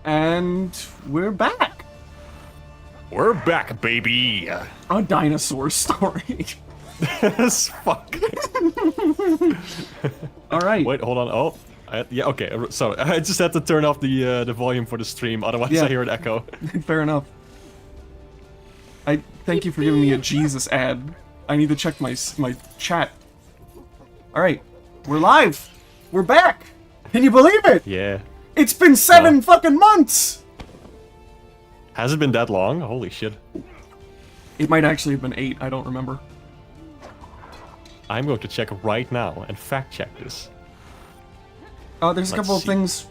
And we're back. We're back, baby. A dinosaur story. Fuck. All right. Wait, hold on. Oh, yeah. Okay. So I just had to turn off the volume for the stream, otherwise Yeah. I hear an echo. Fair enough. I thank you for giving me a Jesus ad. I need to check my chat. All right, we're live. We're back. Can you believe it? Yeah. It's been 7 fucking months. Has it been that long? Holy shit. It might actually have been 8. I don't remember. I'm going to check right now and fact check this. There's a couple of things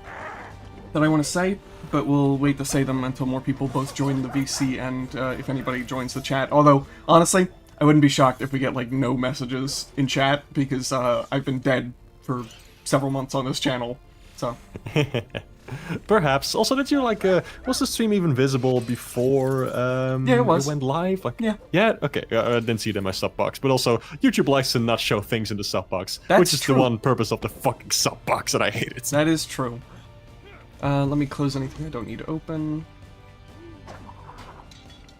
that I want to say, but we'll wait to say them until more people both join the VC and if anybody joins the chat. Although, honestly, I wouldn't be shocked if we get, like, no messages in chat, because I've been dead for several months on this channel, so... Perhaps. Also, did you, like, was the stream even visible before yeah, it was. it went live? Like, yeah. Yeah? Okay, I didn't see it in my sub box. But also, YouTube likes to not show things in the sub box, That's which is true. the one purpose of the fucking sub box, and I hate it. That is true. Let me close anything I don't need to open.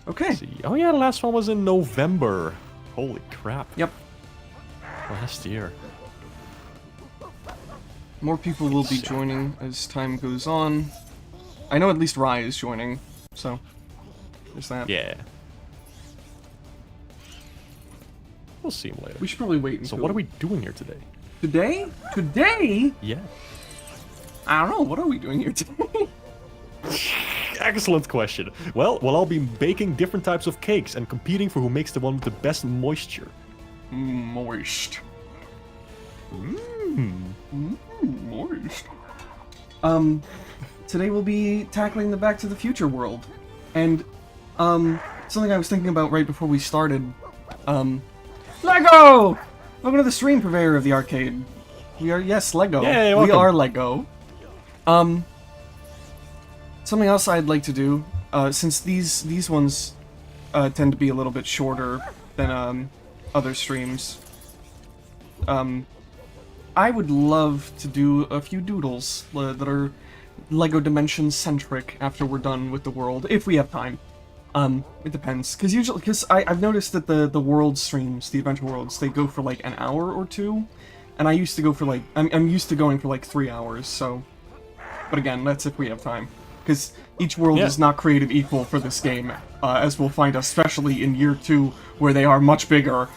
Okay. See. Oh yeah, the last one was in November. Holy crap. Yep. Last year. More people will be joining as time goes on. I know at least Rai is joining, so there's that. Yeah. We'll see him later. We should probably wait until... So what are we doing here today? Today? Today? Yeah. I don't know. What are we doing here today? Excellent question. Well, we'll all be baking different types of cakes and competing for who makes the one with the best moisture. Moist. Moist. Today we'll be tackling the Back to the Future world. And, something I was thinking about right before we started, LEGO! Welcome to the stream, purveyor of the arcade. We are, yes, LEGO. Yay, we welcome. are LEGO. Something else I'd like to do, since these ones, tend to be a little bit shorter than, other streams, I would love to do a few doodles that are LEGO Dimensions centric after we're done with the world, if we have time. It depends, because I've noticed that the world streams, the adventure worlds, they go for like an hour or two, and I used to go for like I'm used to going for like 3 hours. So, but again, that's if we have time, because each world is not created equal for this game, as we'll find, especially in year 2, where they are much bigger.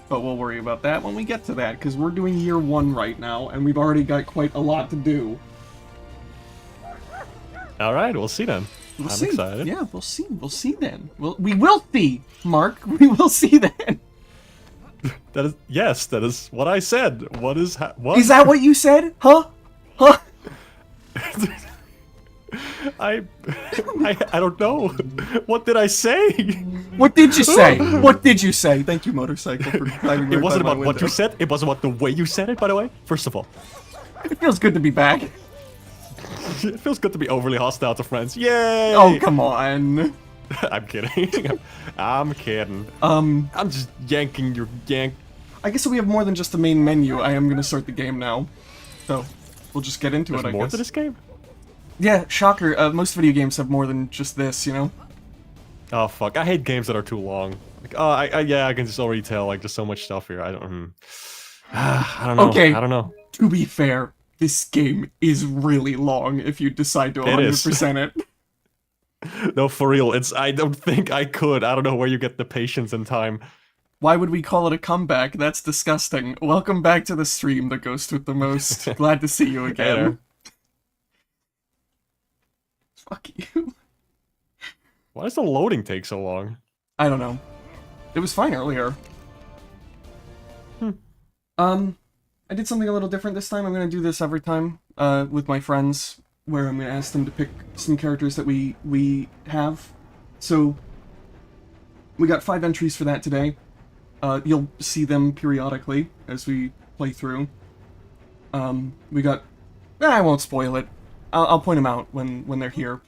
But we'll worry about that when we get to that, because we're doing year 1 right now, and we've already got quite a lot to do. Alright, we'll see then. We'll I'm see. excited. Yeah, we'll see. We'll see then. We will see, Mark. We will see then. That is, yes, that is what I said. What is, what? Is that what you said? Huh? Huh? I don't know. What did I say? What did you say? What did you say? Thank you, motorcycle, for driving right It wasn't by my about what window. you said. It wasn't about the way you said it, by the way. First of all, It feels good to be back. it feels good to be overly hostile to friends. Yay! Oh, come on. I'm kidding. I'm kidding. I'm just yanking your yank. I guess we have more than just the main menu. I am going to start the game now. So, we'll just get into There's it, I more guess. to this game? Yeah, shocker. Most video games have more than just this, you know? Oh fuck! I hate games that are too long. Like, oh, yeah, I can just already tell. Like, there's so much stuff here. I don't. I don't know. Okay. I don't know. To be fair, this game is really long if you decide to 100% it. No, for real. I don't think I could. I don't know where you get the patience and time. Why would we call it a comeback? That's disgusting. Welcome back to the stream, the ghost with the most. Glad to see you again. there. Fuck you. Why does the loading take so long? I don't know. It was fine earlier. I did something a little different this time. I'm gonna do this every time, with my friends, where I'm gonna ask them to pick some characters that we have. So, we got 5 entries for that today. You'll see them periodically as we play through. We got... I won't spoil it. I'll point them out when they're here.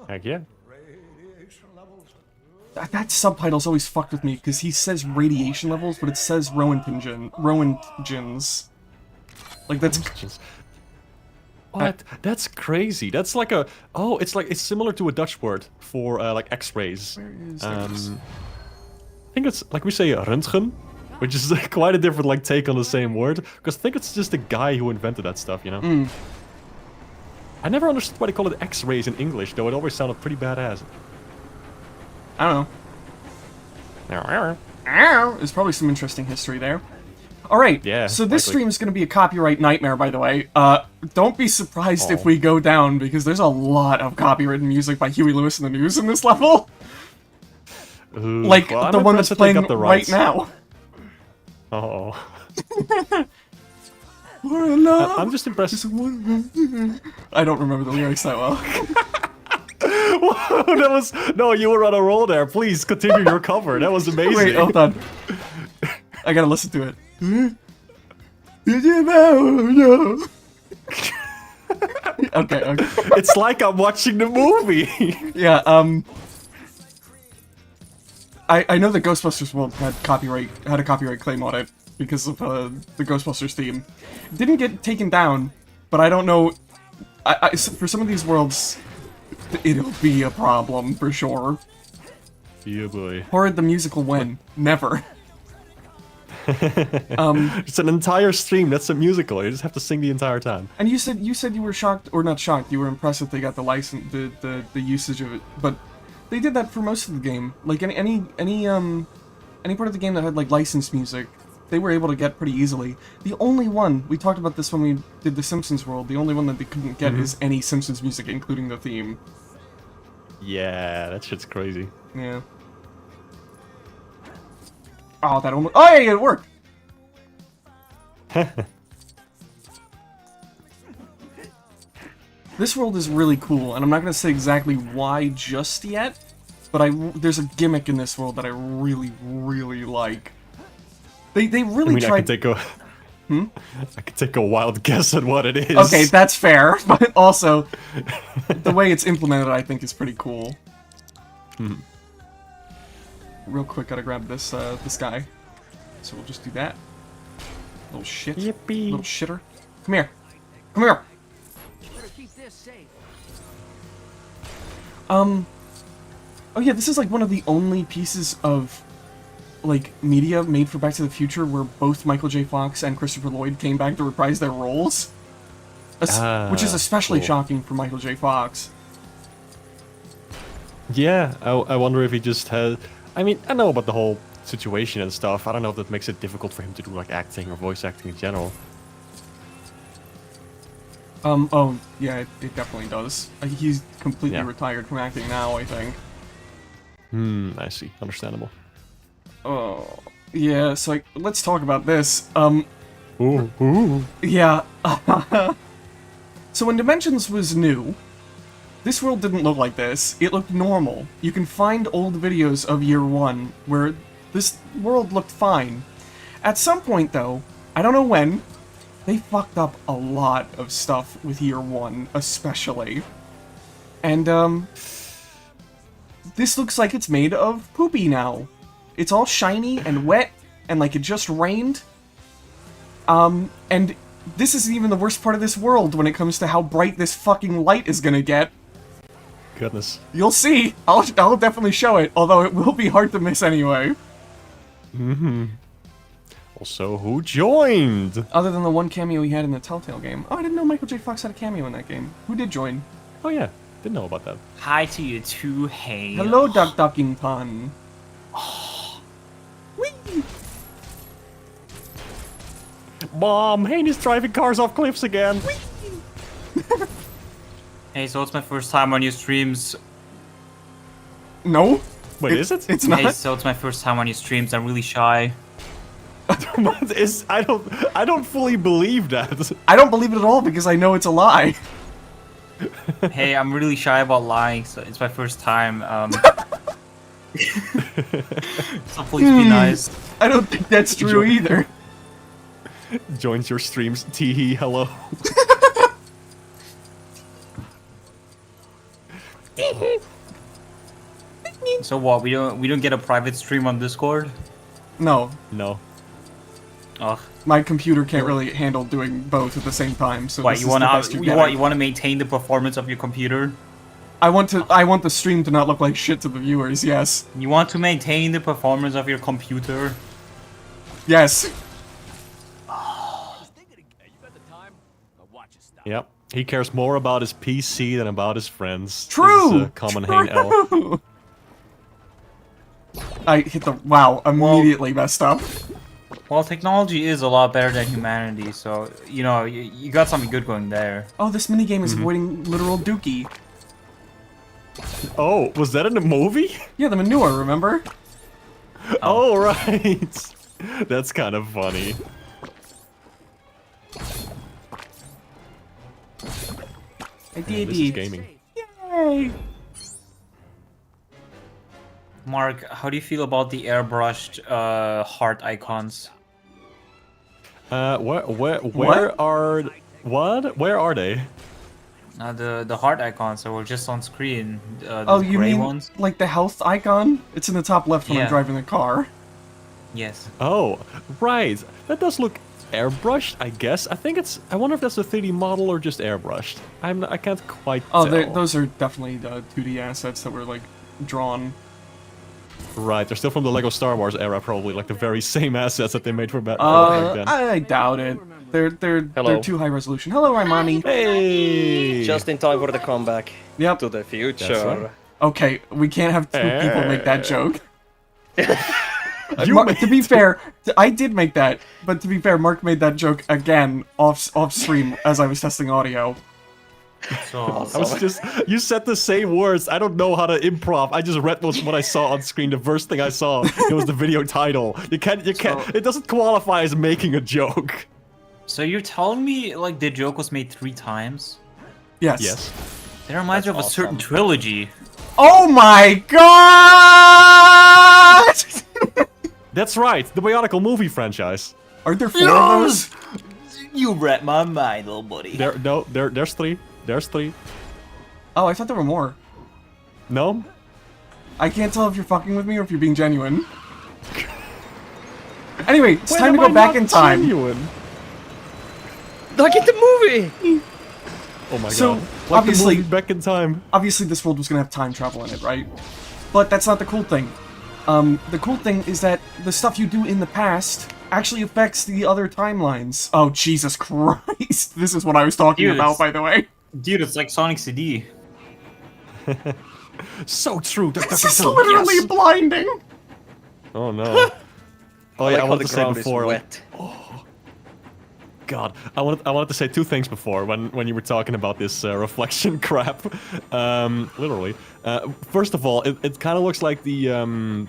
Heck yeah. That subtitle's always fucked with me, because he says radiation levels, but it says Roentgens. Like, that's... What? That's crazy. That's like a... Oh, it's similar to a Dutch word for like X-rays. Where is I think it's like we say Röntgen, which is quite a different like take on the same word. Because I think it's just the guy who invented that stuff, you know? I never understood why they call it X-rays in English, though it always sounded pretty badass. I don't know. There's probably some interesting history there. Alright, Yeah, so this likely. stream is going to be a copyright nightmare, by the way. Don't be surprised if Oh. we go down, because there's a lot of copyrighted music by Huey Lewis and the News in this level. Ooh, Like, well, I'm the one impressed that's that they playing got the right rights. now. Oh. For love I'm just impressed. I don't remember the lyrics that well. Whoa, that was... No, you were on a roll there. Please continue your cover. That was amazing. Wait, hold on. I gotta listen to it. Did you know? Okay. It's like I'm watching the movie. Yeah, I know that Ghostbusters World had a copyright claim on it because of the Ghostbusters theme. Didn't get taken down, but I don't know. For some of these worlds, it'll be a problem for sure. Yeah, boy. Horrid the musical when? Never. It's an entire stream. That's a musical. You just have to sing the entire time. And you said you were shocked, or not shocked. You were impressed that they got the license, the usage of it. But they did that for most of the game. Like any part of the game that had like licensed music, they were able to get pretty easily. The only one we talked about this when we did the Simpsons world. The only one that they couldn't get is any Simpsons music, including the theme. Yeah, that shit's crazy. Yeah. Oh, that almost. Oh yeah, it worked. This world is really cool, and I'm not gonna say exactly why just yet, but there's a gimmick in this world that I really, really like. They really I mean, tried. I could take a wild guess at what it is. Okay, that's fair, but also the way it's implemented, I think, is pretty cool. Real quick, gotta grab this this guy. So we'll just do that. Little shit. Yippee. Little shitter. Come here. Come here. Oh yeah, this is like one of the only pieces of like media made for Back to the Future where both Michael J. Fox and Christopher Lloyd came back to reprise their roles. Which is especially cool. shocking for Michael J. Fox. Yeah, I wonder if he just had... I mean, I know about the whole situation and stuff. I don't know if that makes it difficult for him to do like acting or voice acting in general. Oh, yeah, it definitely does. He's completely Yeah. retired from acting now, I think. I see. Understandable. Oh, yeah, so let's talk about this. Ooh. Yeah. So when Dimensions was new, this world didn't look like this. It looked normal. You can find old videos of Year 1 where this world looked fine. At some point, though, I don't know when, they fucked up a lot of stuff with Year 1, especially. And, this looks like it's made of poopy now. It's all shiny and wet, and like it just rained. And this isn't even the worst part of this world when it comes to how bright this fucking light is gonna get. Goodness. You'll see. I'll definitely show it, although it will be hard to miss anyway. Also, who joined? Other than the one cameo he had in the Telltale game. Oh, I didn't know Michael J. Fox had a cameo in that game. Who did join? Oh yeah, didn't know about that. Hi to you too, hey. Hello, Duck Ducking Pun. Whee! Mom, Haney's driving cars off cliffs again. Hey, so it's my first time on your streams. No? Wait, is it? It's Hey, not. so it's my first time on your streams. I'm really shy. What is? I don't fully believe that. I don't believe it at all because I know it's a lie. Hey, I'm really shy about lying, so it's my first time. So please be nice. I don't think that's true either. Joins your streams. Teehee, hello. So what? We don't get a private stream on Discord? No. No. Ugh. My computer can't really handle doing both at the same time, so What, this you is wanna the best you're you getting. want to maintain the performance of your computer? I want the stream to not look like shit to the viewers. Yes, You want to maintain the performance of your computer? yes. Yep. He cares more about his PC than about his friends. True. This is a common Hane L. True. I hit the wow immediately messed up. Well, technology is a lot better than humanity, so you know you got something good going there. Oh, this minigame is avoiding literal dookie. Oh, was that in the movie? Yeah, the manure. Remember? Oh, right. That's kind of funny. I This did is it. gaming. Yay! Mark, how do you feel about the airbrushed heart icons? Where are what? Where are they? The heart icons that were just on screen. The Oh, you gray mean ones? like the health icon? It's in the top left when I'm Yeah. driving the car. Yes. Oh, right. That does look airbrushed, I guess. I think it's. I wonder if that's a 3D model or just airbrushed. I can't quite Oh, tell. those are definitely the 2D assets that were like drawn. Right, they're still from the Lego Star Wars era, probably like the very same assets that they made for back then. I doubt it. They're Hello. too high resolution. Hello, Imani. Hey! Just in time for the comeback Yep. to the future. That's right. Okay, we can't have two people make that joke. You To be fair, I did make that, but to be fair, Mark made that joke again off stream as I was testing audio. So I was just. You said the same words. I don't know how to improv. I just read what I saw on screen. The first thing I saw, it was the video title. You can't. It doesn't qualify as making a joke. so you're telling me like the joke was made 3 times? Yes. Yes. That reminds me of a That's certain awesome. trilogy. Oh my god! That's right. The Bionicle movie franchise. Are there 4 of those? You read my mind, little buddy. There's 3. There's 3. Oh, I thought there were more. No. I can't tell if you're fucking with me or if you're being genuine. Anyway, it's When time to am go I back not in time. genuine? Like in the movie! Oh my So, god. Like obviously- the movie Back in Time. Obviously, this world was gonna have time travel in it, right? But that's not the cool thing. The cool thing is that the stuff you do in the past actually affects the other timelines. Oh, Jesus Christ. This is what I was talking Dude, about, it's- by the way. Dude, it's like Sonic CD. So true. This is literally Yes. blinding. Oh no. Oh I yeah, like I how wanted the to say ground before. is like, wet. God, I wanted to say 2 things before when you were talking about this reflection crap. Literally. First of all, it kind of looks like the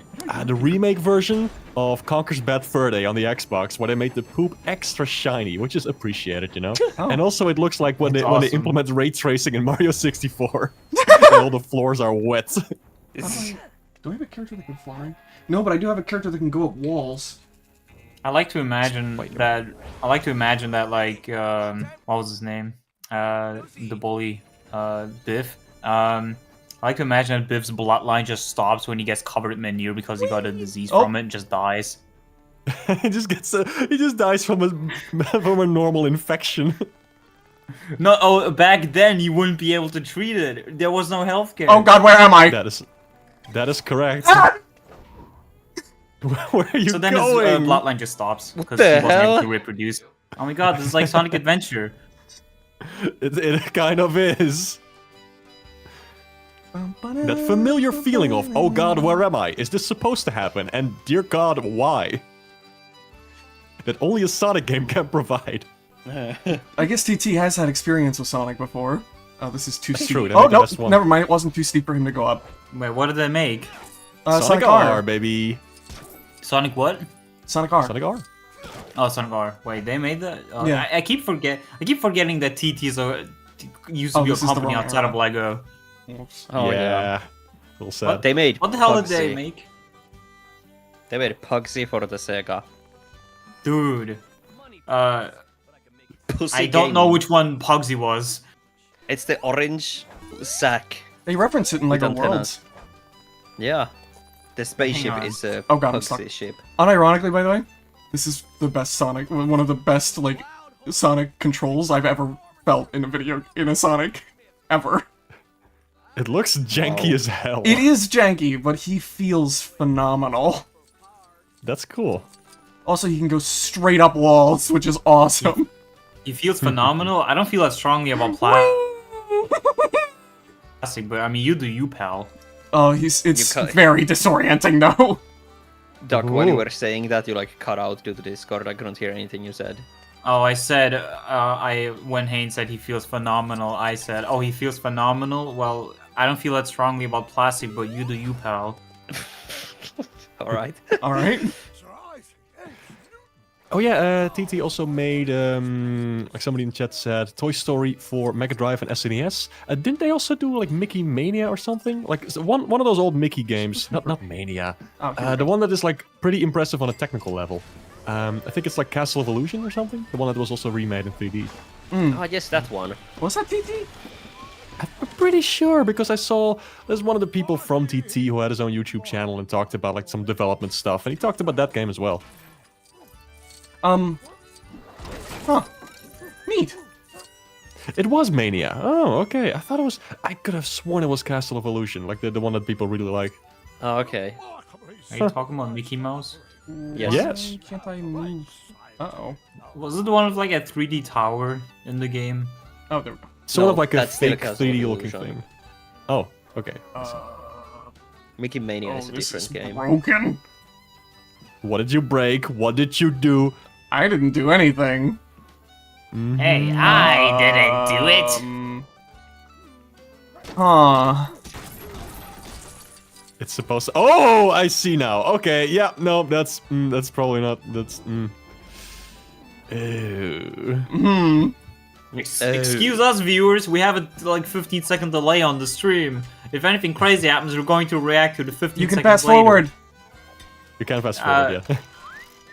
remake version of Conker's Bad Fur Day on the Xbox, where they made the poop extra shiny, which is appreciated, you know. Oh. And also, it looks like when That's they awesome. implement ray tracing in Mario 64, and all the floors are wet. Do I have a character that can fly? No, but I do have a character that can go up walls. I like to imagine that. I like to imagine that like what was his name? The bully, Biff. I like to imagine that Biff's bloodline just stops when he gets covered in manure because he got a disease Oh. from it and just dies. he just dies from a normal infection. No, oh, back then you wouldn't be able to treat it. There was no healthcare. Oh god, where am I? That is correct. Ah! Where are you So then going? his bloodline just stops because the he wasn't able hell? to reproduce. Oh my god, this is like Sonic Adventure. It kind of is. That familiar feeling of, oh god, where am I? Is this supposed to happen? And dear god, why? That only a Sonic game can provide. I guess TT has had experience with Sonic before. Oh, this is too steep. true, they Oh, made the no, best one. never mind. It wasn't too steep for him to go up. Wait, what did they make? Sonic R, baby. Sonic what? Sonic R. Sonic R. Oh, Sonic R. Wait, they made that? Oh, Yeah. I keep forgetting that TT is used to Oh, be a this is the company wrong outside era. of Lego. Oops. Oh yeah. Little sad. They made What the hell did they Pugsy. make? They made Pugsy for the Sega. Dude. Pussy I don't game. know which one Pugsy was. It's the orange sack. They reference it in With Lego antennas. Worlds. Yeah. The spaceship on. is a Oh god, I'm stuck. Pugsy ship. Unironically, by the way, This is the best Sonic, one of the best, like, Sonic controls I've ever felt in a Sonic. Ever. It looks janky as hell. It is janky, but he feels phenomenal. That's cool. Also, he can go straight up walls, which is awesome. He feels phenomenal. I don't feel as strongly about plastic, but I mean, you do you, pal. Oh, it's cut- very disorienting, though. Doc, when you Ooh. were saying that, you like cut out due to Discord. I couldn't hear anything you said. Oh, I said, when Haynes said he feels phenomenal, I said, oh, he feels phenomenal? Well, I don't feel that strongly about plastic, but you do you, pal. All right. Alright. Oh yeah, TT also made, like somebody in the chat said, Toy Story for Mega Drive and SNES. Didn't they also do like Mickey Mania or something? Like one of those old Mickey games. Not Mania. Okay. The one that is like pretty impressive on a technical level. I think it's like Castle of Illusion or something. The one that was also remade in 3D. Oh, yes, that one. Was that TT? I'm pretty sure because I saw there's one of the people from TT who had his own YouTube channel and talked about like some development stuff, and he talked about that game as well. Huh. Neat. It was Mania. Oh, okay. I could have sworn it was Castle of Illusion, like the one that people really like. Oh, okay. Are you talking about Mickey Mouse? Yes. Yes. Why can't I move? Uh-oh. Was it the one with like a 3D tower in the game? Oh, there we go. Sort No, of like a that's still fake Castle of 3D looking Illusion. thing. Oh, okay. Mickey Mania Oh, is a this different is game. broken. What did you break? What did you do? I didn't do anything. Hey, I didn't do it! Huh. It's supposed to... Oh, I see now. Okay, yeah, no, that's probably not... That's... Ew. Excuse us, viewers, we have a like 15-second delay on the stream. If anything crazy happens, we're going to react to the 15 You can seconds fast later. forward. You can fast forward, yeah.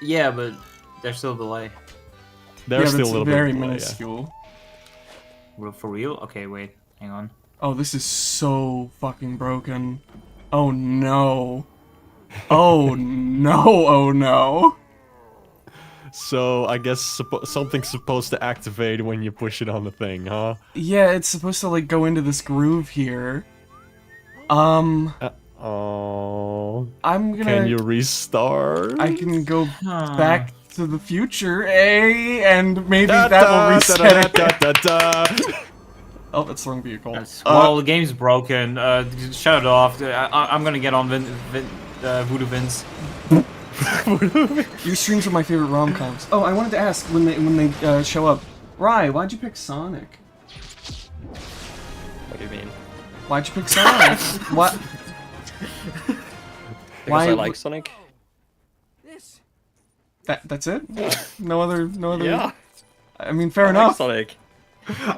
Yeah, but there's still a delay. There's Yeah, still that's a little bit very of delay, yeah. minuscule. For real? Okay, wait, hang on. Oh, this is so fucking broken. Oh no. Oh no, oh no. So, I guess something's supposed to activate when you push it on the thing, huh? Yeah, it's supposed to like go into this groove here. Oh. I'm gonna... Can you restart? I can go back to the future, and maybe that will reset it. Oh, that's the wrong vehicle. Well, the game's broken. Shut it off. I'm gonna get on Voodoo Vince. Your streams are my favorite rom-coms. Oh, I wanted to ask when they show up. Rye, why'd you pick Sonic? What do you mean? Why'd you pick Sonic? What? Because I Why- like Sonic. That's it? No other. Yeah. I mean, fair I like enough. Sonic.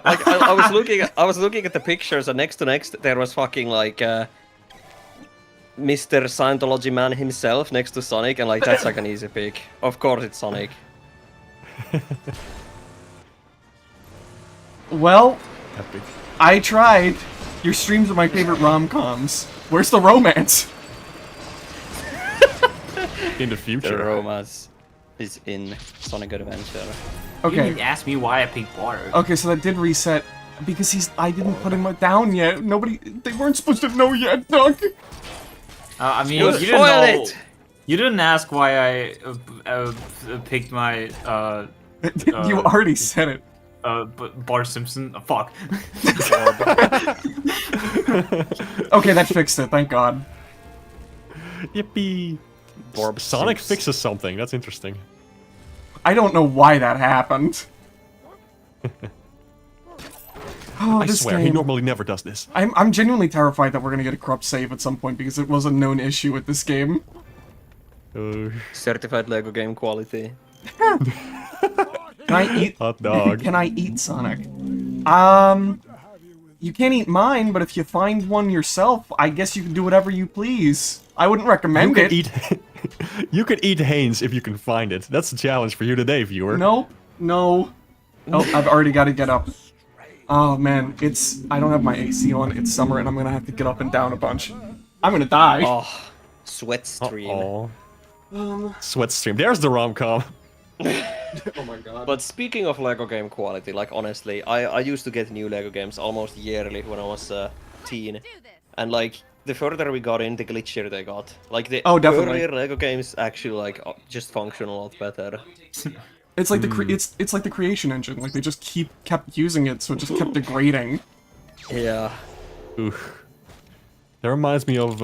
Like I was looking at the pictures, and next to there was fucking like Mr. Scientology man himself next to Sonic, and like that's like an easy pick. Of course, it's Sonic. Well, Epic. I tried. Your streams are my favorite rom-coms. Where's the romance? In the The future. romance is in Sonic Adventure. You Okay. didn't ask me why I picked water. Okay, so that did reset because I didn't put him down yet. They weren't supposed to know yet, Doug. I mean, You you didn't spoiled know. it! You didn't ask why I picked my You already said it. Bart Simpson. Fuck. Okay, that fixed it. Thank God. Yippee. Borb Sonic suits. fixes something. That's interesting. I don't know why that happened. Oh, I this swear, game. he normally never does this. I'm genuinely terrified that we're gonna get a corrupt save at some point because it was a known issue with this game. Certified Lego game quality. Can I eat? Hot dog. Can I eat Sonic? You can't eat mine, but if you find one yourself, I guess you can do whatever you please. I wouldn't You recommend can it. eat. You can eat Haynes if you can find it. That's the challenge for you today, viewer. Nope. No. Oh, I've already got to get up. Oh man, I don't have my AC on. It's summer, and I'm gonna have to get up and down a bunch. I'm gonna die. Oh, sweat stream. Uh-oh. Sweat stream. There's the rom-com. Oh my god. But speaking of Lego game quality, like honestly, I used to get new Lego games almost yearly when I was a teen, and like the further we got in, the glitchier they got. Like the definitely. earlier Lego games actually like just function a lot better. It's like it's like the creation engine. Like they just kept using it, so it just kept degrading. Yeah. Oof. That reminds me of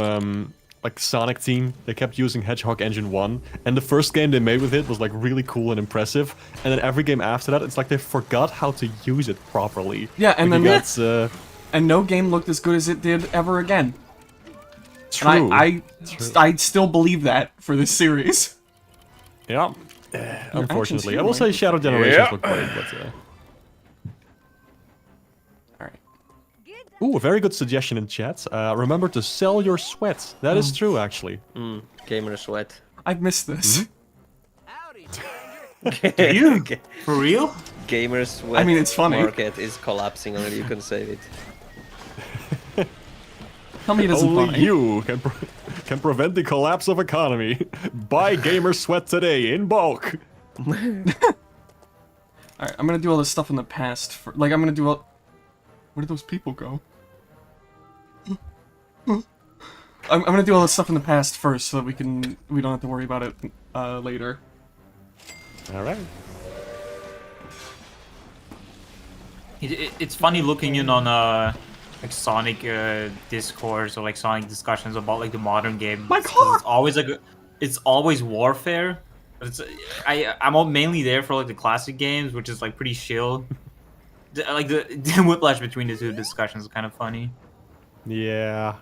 like Sonic Team. They kept using Hedgehog Engine 1, and the first game they made with it was like really cool and impressive. And then every game after that, it's like they forgot how to use it properly. Yeah, and Like, then that's and no game looked as good as it did ever again. true. And I still believe that for this series. Yeah. Unfortunately, here, I will right? say Shadow Generations Yeah. look great, but All right. ooh, a very good suggestion in chat. Remember to sell your sweat. That is true, actually. Gamer sweat. I've missed this. You? For real? Gamer sweat. I mean, it's funny. Market is collapsing. Only you can save it. Tell me it isn't Only funny. you can prevent the collapse of economy. Buy gamer sweat today in bulk. Alright, I'm gonna do all this stuff in the past. Like, I'm gonna do all... Where did those people go? I'm gonna do all this stuff in the past first, so that we don't have to worry about it later. All right. It's funny looking in on like Sonic discourse or like Sonic discussions about like the modern game. My 'cause car! it's always warfare. But I'm mainly there for like the classic games, which is like pretty chill. Like the whiplash between the two discussions is kind of funny. Yeah.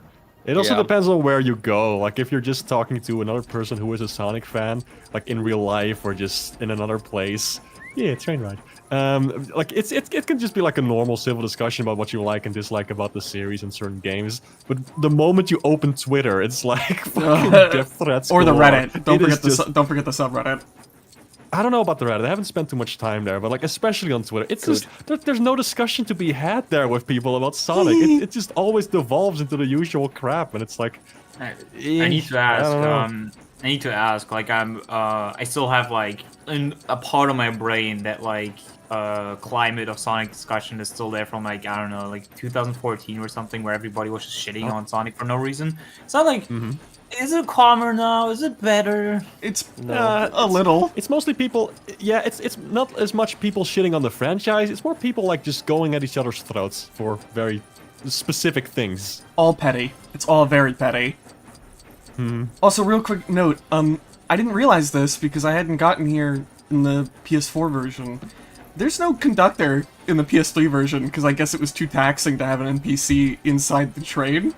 It also Yeah. depends on where you go. Like, if you're just talking to another person who is a Sonic fan, like in real life or just in another place. Yeah, train ride. Like, it can just be like a normal civil discussion about what you like and dislike about the series and certain games. But the moment you open Twitter, it's like fucking death threats Or the galore. Reddit. Don't It is forget the just- don't forget the subreddit. I don't know about the Reddit. I haven't spent too much time there, but like especially on Twitter, it's just there's no discussion to be had there with people about Sonic. It just always devolves into the usual crap, and it's like I need to ask. I don't know. I need to ask. Like, I still have like a part of my brain that like climate of Sonic discussion is still there from like I don't know, like 2014 or something, where everybody was just shitting on Sonic for no reason. It's not like. Is it calmer now? Is it better? It's a little. It's mostly people. Yeah, it's not as much people shitting on the franchise. It's more people like just going at each other's throats for very specific things. All petty. It's all very petty. Also, real quick note, I didn't realize this because I hadn't gotten here in the PS4 version. There's no conductor in the PS3 version because I guess it was too taxing to have an NPC inside the train.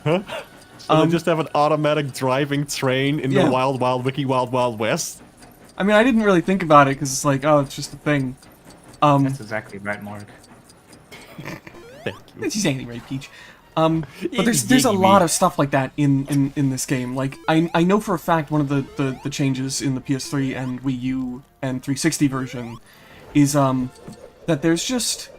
So they just have an automatic driving train in Yeah. the Wild Wild Wiki Wild Wild West. I mean, I didn't really think about it because it's like, oh, it's just a thing. That's exactly right, Mark. Thank you. It's exactly right, Peach. But there's a lot of stuff like that in this game. Like I know for a fact one of the changes in the PS3 and Wii U and 360 version is that there's just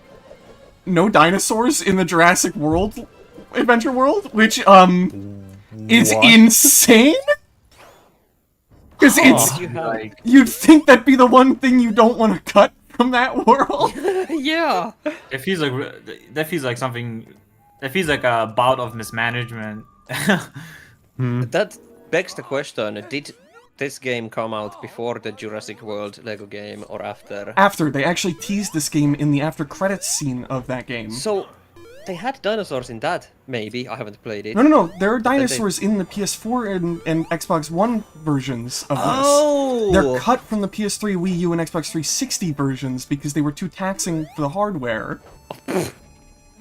no dinosaurs in the Jurassic World Adventure World, which is What? insane. Because it's Like, you'd think that'd be the one thing you don't want to cut from that world. Yeah. it feels like that feels like something. That feels like a bout of mismanagement. That begs the question: did this game come out before the Jurassic World Lego game or after? After they actually teased this game in the after credits scene of that game. So they had dinosaurs in that. Maybe I haven't played it. No. There are dinosaurs in the PS4 and Xbox One versions of this. Oh. They're cut from the PS3, Wii U, and Xbox 360 versions because they were too taxing for the hardware.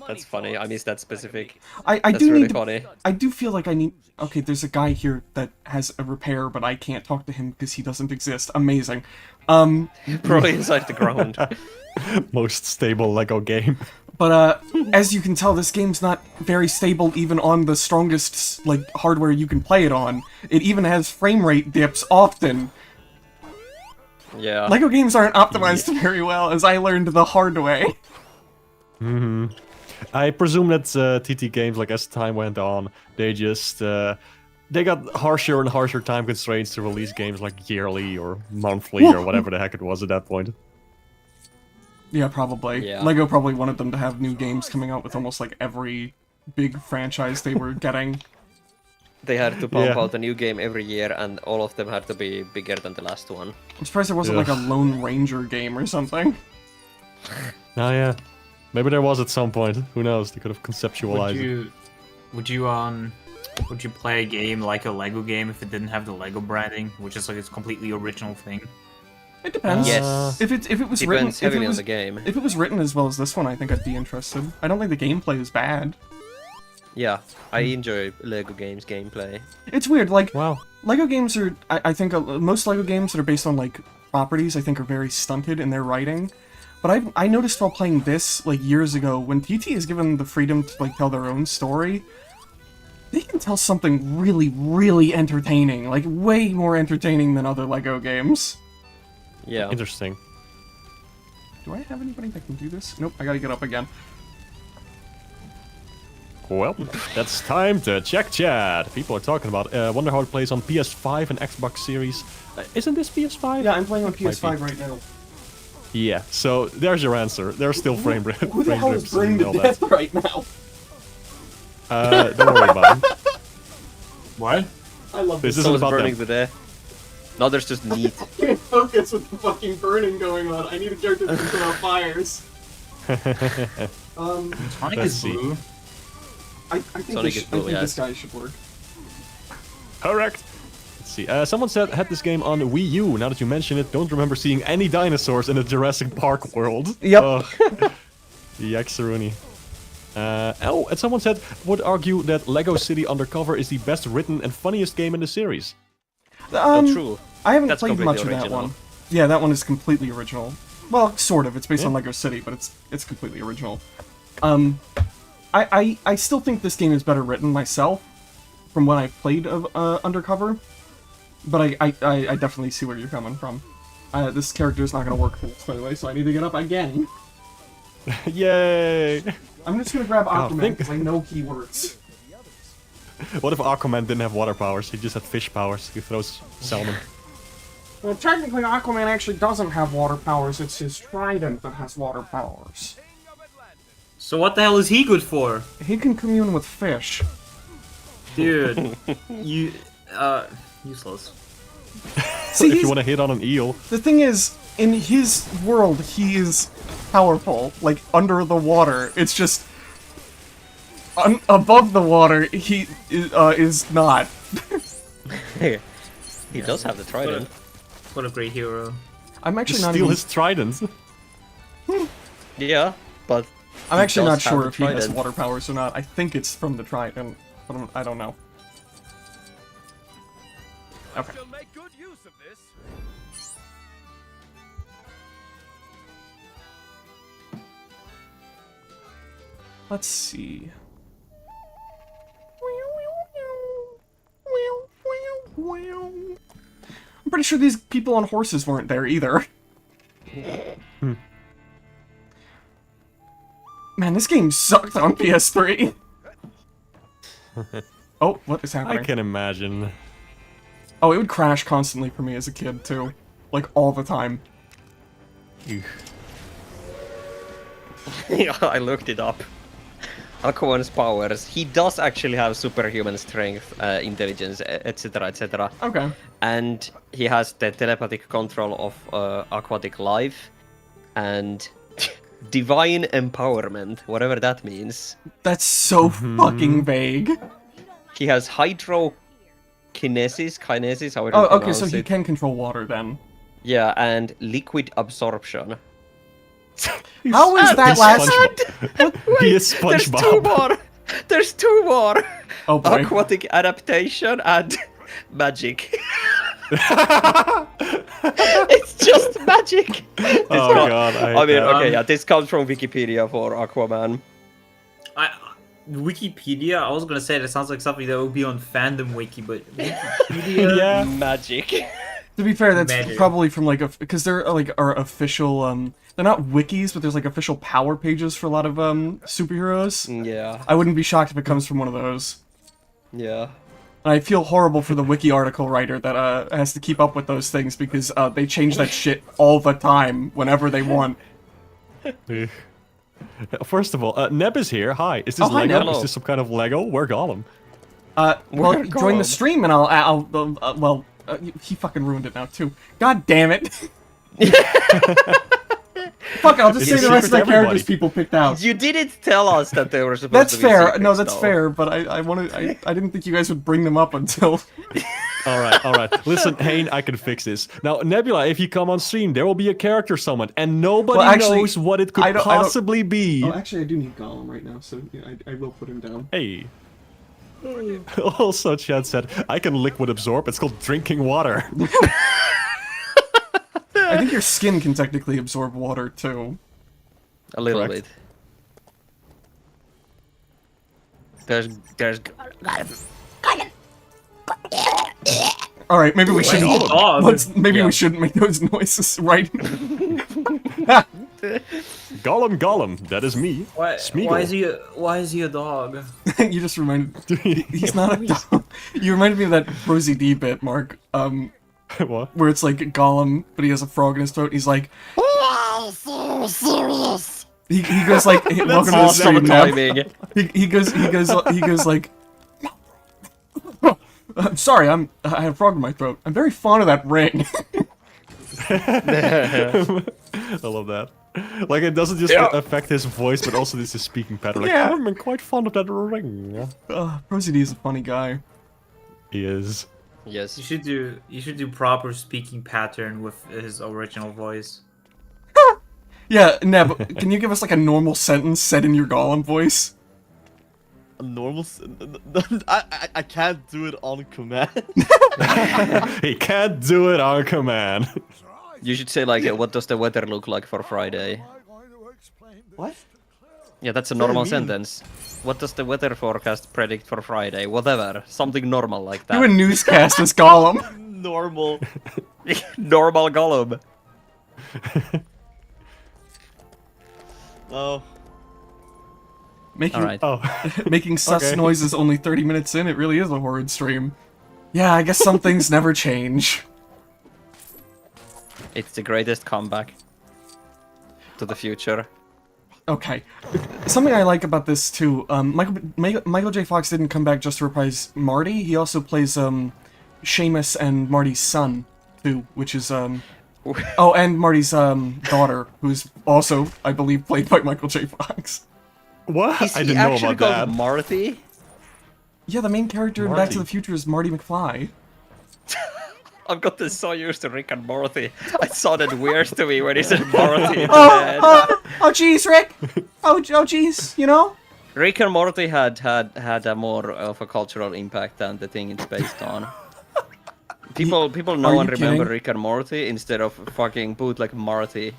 That's funny. I missed that specific. I That's do really need to, funny. I do feel like I need... Okay, there's a guy here that has a repair, but I can't talk to him because he doesn't exist. Amazing. Probably inside the ground. Most stable Lego game. But as you can tell, this game's not very stable even on the strongest like hardware you can play it on. It even has frame rate dips often. Yeah. Lego games aren't optimized very well, as I learned the hard way. I presume that TT Games, like as time went on, they just they got harsher and harsher time constraints to release games like yearly or monthly or whatever the heck it was at that point. Yeah, probably. Yeah. Lego probably wanted them to have new games coming out with almost like every big franchise they were getting. They had to pump Yeah. out a new game every year, and all of them had to be bigger than the last one. I'm surprised there wasn't like a Lone Ranger game or something. Oh yeah. Maybe there was at some point. Who knows? They could have conceptualized it. Would you play a game like a Lego game if it didn't have the Lego branding, which is like its completely original thing? It depends. Yes. If it was written, Depends heavily on the game. if it was written as well as this one, I think I'd be interested. I don't think the gameplay is bad. Yeah, I enjoy Lego games gameplay. It's weird, like Wow. Lego games are. I think most Lego games that are based on like properties, I think, are very stunted in their writing. But I noticed while playing this like years ago, when TT is given the freedom to like tell their own story, they can tell something really, really entertaining, like way more entertaining than other Lego games. Yeah. Interesting. Do I have anybody that can do this? Nope, I gotta get up again. Well, that's time to check chat. People are talking about wonder how it plays on PS5 and Xbox Series. Isn't this PS5? Yeah, I'm playing on Might be. PS5 right now. Yeah, so there's your answer. There's still frame rate. Who the hell is drips burning and to all death right now? that. Don't worry about it. What? I love This this. isn't Someone's about burning them. to death. Now there's just meat. I can't focus with the fucking burning going on. I need a character that can put out fires. Sonic Let's is see. blue. I think, Sonic is I blue, think yes. this guy should work. Correct. Let's see. Someone said had this game on Wii U. Now that you mention it, don't remember seeing any dinosaurs in the Jurassic Park world. Yep. Yaxaruni. And someone said would argue that Lego City Undercover is the best written and funniest game in the series. True. I haven't That's played much of completely that original. one. Yeah, that one is completely original. Well, sort of. It's based on Lego City, but it's completely original. I still think this game is better written myself, from when I played of Undercover. But I definitely see where you're coming from. This character is not going to work for this, by the way, so I need to get up again. Yay! I'm just going to grab Aquaman think- because I know he works. What if Aquaman didn't have water powers? He just had fish powers. He throws salmon. Well, technically, Aquaman actually doesn't have water powers. It's his trident that has water powers. So what the hell is he good for? He can commune with fish. Dude, useless. See, If he's- you want to hit on an eel, the thing is, in his world, he is powerful. Like, under the water. It's just... above the water, he is not. He does have the trident. What a great hero. I'm actually just not steal even... his trident. Yeah, but I'm he actually not does have sure the if he has trident. water powers or not. I think it's from the trident, but I don't know. Okay. Shall make good use of this. Let's see. I'm pretty sure these people on horses weren't there either. Man, this game sucked on PS3. Oh, what is I happening? can imagine. Oh, it would crash constantly for me as a kid, too. Like, all the time. Ew. Yeah, I looked it up. Aquaman's powers. He does actually have superhuman strength, intelligence, etc., etc. Okay. And he has the telepathic control of aquatic life and divine empowerment, whatever that means. That's so fucking vague. He has hydrokinesis, however you Oh, okay, pronounce so he it. can control water then. Yeah, and liquid absorption. How is that He's last... SpongeBob. He is There's two SpongeBob. more! There's two more! Oh boy. Aquatic adaptation and magic. It's just magic! Oh god, I mean, hate that. okay, yeah, this comes from Wikipedia for Aquaman. Wikipedia, I was gonna say that sounds like something that would be on Fandom Wiki, but Wikipedia... Yeah. Magic. To be fair, that's Magic. probably from like because they're like are official. They're not wikis, but there's like official power pages for a lot of superheroes. Yeah, I wouldn't be shocked if it comes from one of those. yeah. I feel horrible for the wiki article writer that has to keep up with those things because they change that shit all the time whenever they want. First of all, Neb is here. Hi. Is this Oh, hi, Lego? Neb. Is this some kind of Lego? We're Gollum. Well, Where join the Gollum? stream and he fucking ruined it now too. God damn it! Fuck, I'll just It's say a the rest of secret the to characters everybody. people picked out. You didn't tell us that they were supposed That's to be fair. secrets, No, that's though. fair. But I didn't think you guys would bring them up until. All right. Listen, Hane, I can fix this. Now, Nebula, if you come on stream, there will be a character summoned, and nobody Well, actually, knows what it could I don't- possibly be. Oh, actually, I do need Gollum right now, so yeah, I will put him down. Hey. Also, Chad said, I can liquid absorb. It's called drinking water. I think your skin can technically absorb water too. A little Correct. bit. There's. All right, maybe we Wait, shouldn't. hold on. Maybe Yeah. we shouldn't make those noises, right? Gollum, that is me. Smeagol. Why is he a dog? You just reminded. He's not a dog. You reminded me of that Rosie D bit, Mark. What? Where it's like Gollum, but he has a frog in his throat. He's like, Serious. he goes like, hey, welcome to the Awesome stream, Neb." timing. He goes like, I'm sorry, I have a frog in my throat. I'm very fond of that ring. I love that. Like, it doesn't just affect his voice, but also this is speaking pattern. Like, Yeah. I'm quite fond of that ring. Rosie D is a funny guy. He is. Yes. You should do proper speaking pattern with his original voice. Yeah, Neb, can you give us like a normal sentence said in your Gollum voice? A normal. I can't do it on command. He can't do it on command. You should say like, what does the weather look like for Friday? What? Yeah, that's a What do you normal mean? sentence. What does the weather forecast predict for Friday? Whatever. Something normal like Do a that. newscast as Gollum. Normal. Normal Gollum. Oh. Making Alright. Oh. making sus Okay. noises only 30 minutes in, it really is a horrid stream. Yeah, I guess some things never change. It's the greatest comeback to the future. Okay. Something I like about this too, Michael J. Fox didn't come back just to reprise Marty, he also plays Seamus and Marty's son too, which is oh, and Marty's daughter, who's also, I believe, played by Michael J. Fox. What? Is I he didn't know actually about called that. Marthy? Yeah, the main character in Back to Marty. the Future is Marty McFly. I've gotten so used to Rick and Morty. I saw that weird to me when he said Morty in the Oh, head. oh, jeez, Rick. Oh, jeez, you know. Rick and Morty had a more of a cultural impact than the thing it's based on. People know Are and you remember kidding? Rick and Morty instead of fucking bootleg Marty.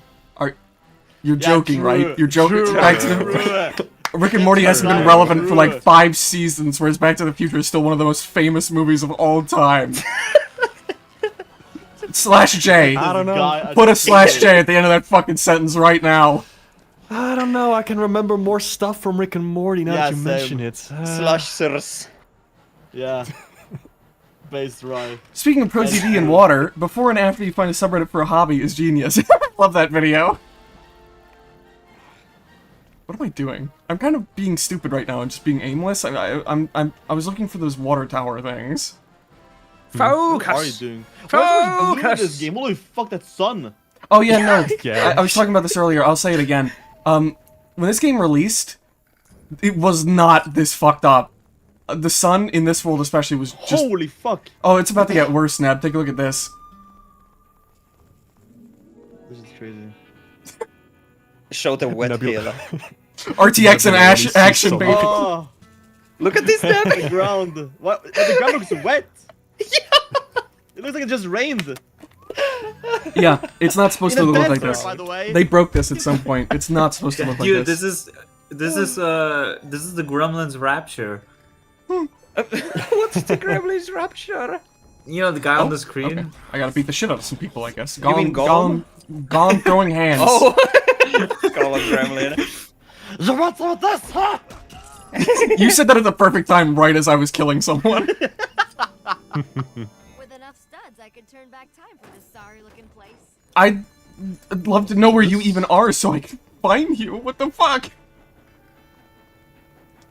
You're joking, true, right? You're joking. true, Back to the true. Rick and Morty hasn't been Right. relevant for like 5 seasons, whereas Back to the Future is still one of the most famous movies of all time. Slash J. I don't know. Put a slash J at the end of that fucking sentence right now. I don't know. I can remember more stuff from Rick and Morty now Yeah, that you same. mention it. Slashers. Yeah. Based right. Speaking of Pro CD and water, before and after you find a subreddit for a hobby is genius. Love that video. What am I doing? I'm kind of being stupid right now and just being aimless. I was looking for those water tower things. What are you Focus! doing? What are you doing in this Focus! game? Holy fuck, that sun! Oh yeah, no. Yeah. I was talking about this earlier. I'll say it again. When this game released, it was not this fucked up. The sun in this world especially was just. Holy fuck! Oh, it's about to get worse, Neb. Take a look at this. This is crazy. Show the wet Nebula. hill. RTX and Nebula sees action, something. baby. Oh, Look at this step! the ground. What? The ground looks wet. It looks like it just rained. Yeah, it's not supposed to In a look like desert, this. by the way. They broke this at some point. It's not supposed to look like Dude, this. this is the Gremlins Rapture. What's the Gremlins Rapture? You know the guy on Oh, the screen. Okay. I gotta beat the shit out of some people, I guess. mean Gollum? Gollum throwing hands. Oh! Gollum Gremlin. So what's with this, huh? You said that at the perfect time, right as I was killing someone. With enough studs, I could turn back time for this sorry-looking place. I'd love to know where you even are so I can find you. What the fuck?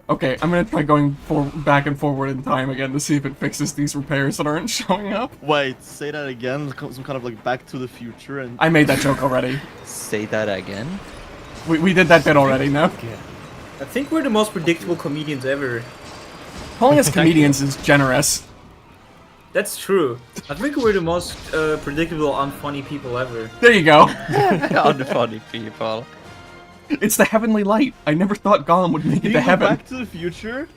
Okay, I'm gonna try going back and forward in time again to see if it fixes these repairs that aren't showing up. Wait, say that again. Some kind of like Back to the Future and. I made that joke already. Say that again. We did that bit already, no? I think we're the most predictable comedians ever. Calling us comedians is generous. That's true. I think we're the most predictable, unfunny people ever. There you go. Unfunny people. It's the heavenly light. I never thought Gollum would make it Can to you go heaven. Back to the Future?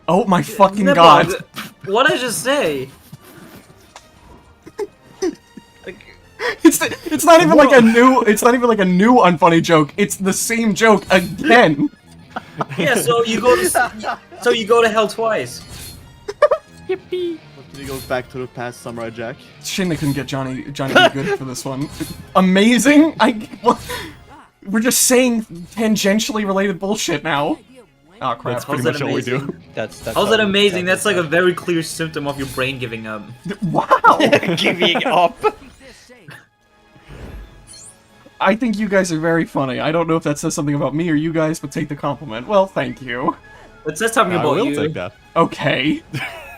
Oh my fucking Never- god. What did I just say? Like, It's not even like a new unfunny joke. It's the same joke again. yeah, so you go to hell twice. But then he goes back to the past, Samurai Jack. It's a shame they couldn't get Johnny B. Good for this one. Amazing. We're just saying tangentially related bullshit now. Oh crap. That's pretty How's that much all we do. amazing? That's How's that amazing? That's like a very clear symptom of your brain giving up. Wow. giving up. I think you guys are very funny. I don't know if that says something about me or you guys, but take the compliment. Well, thank you. It says something I about will you. take that. Okay.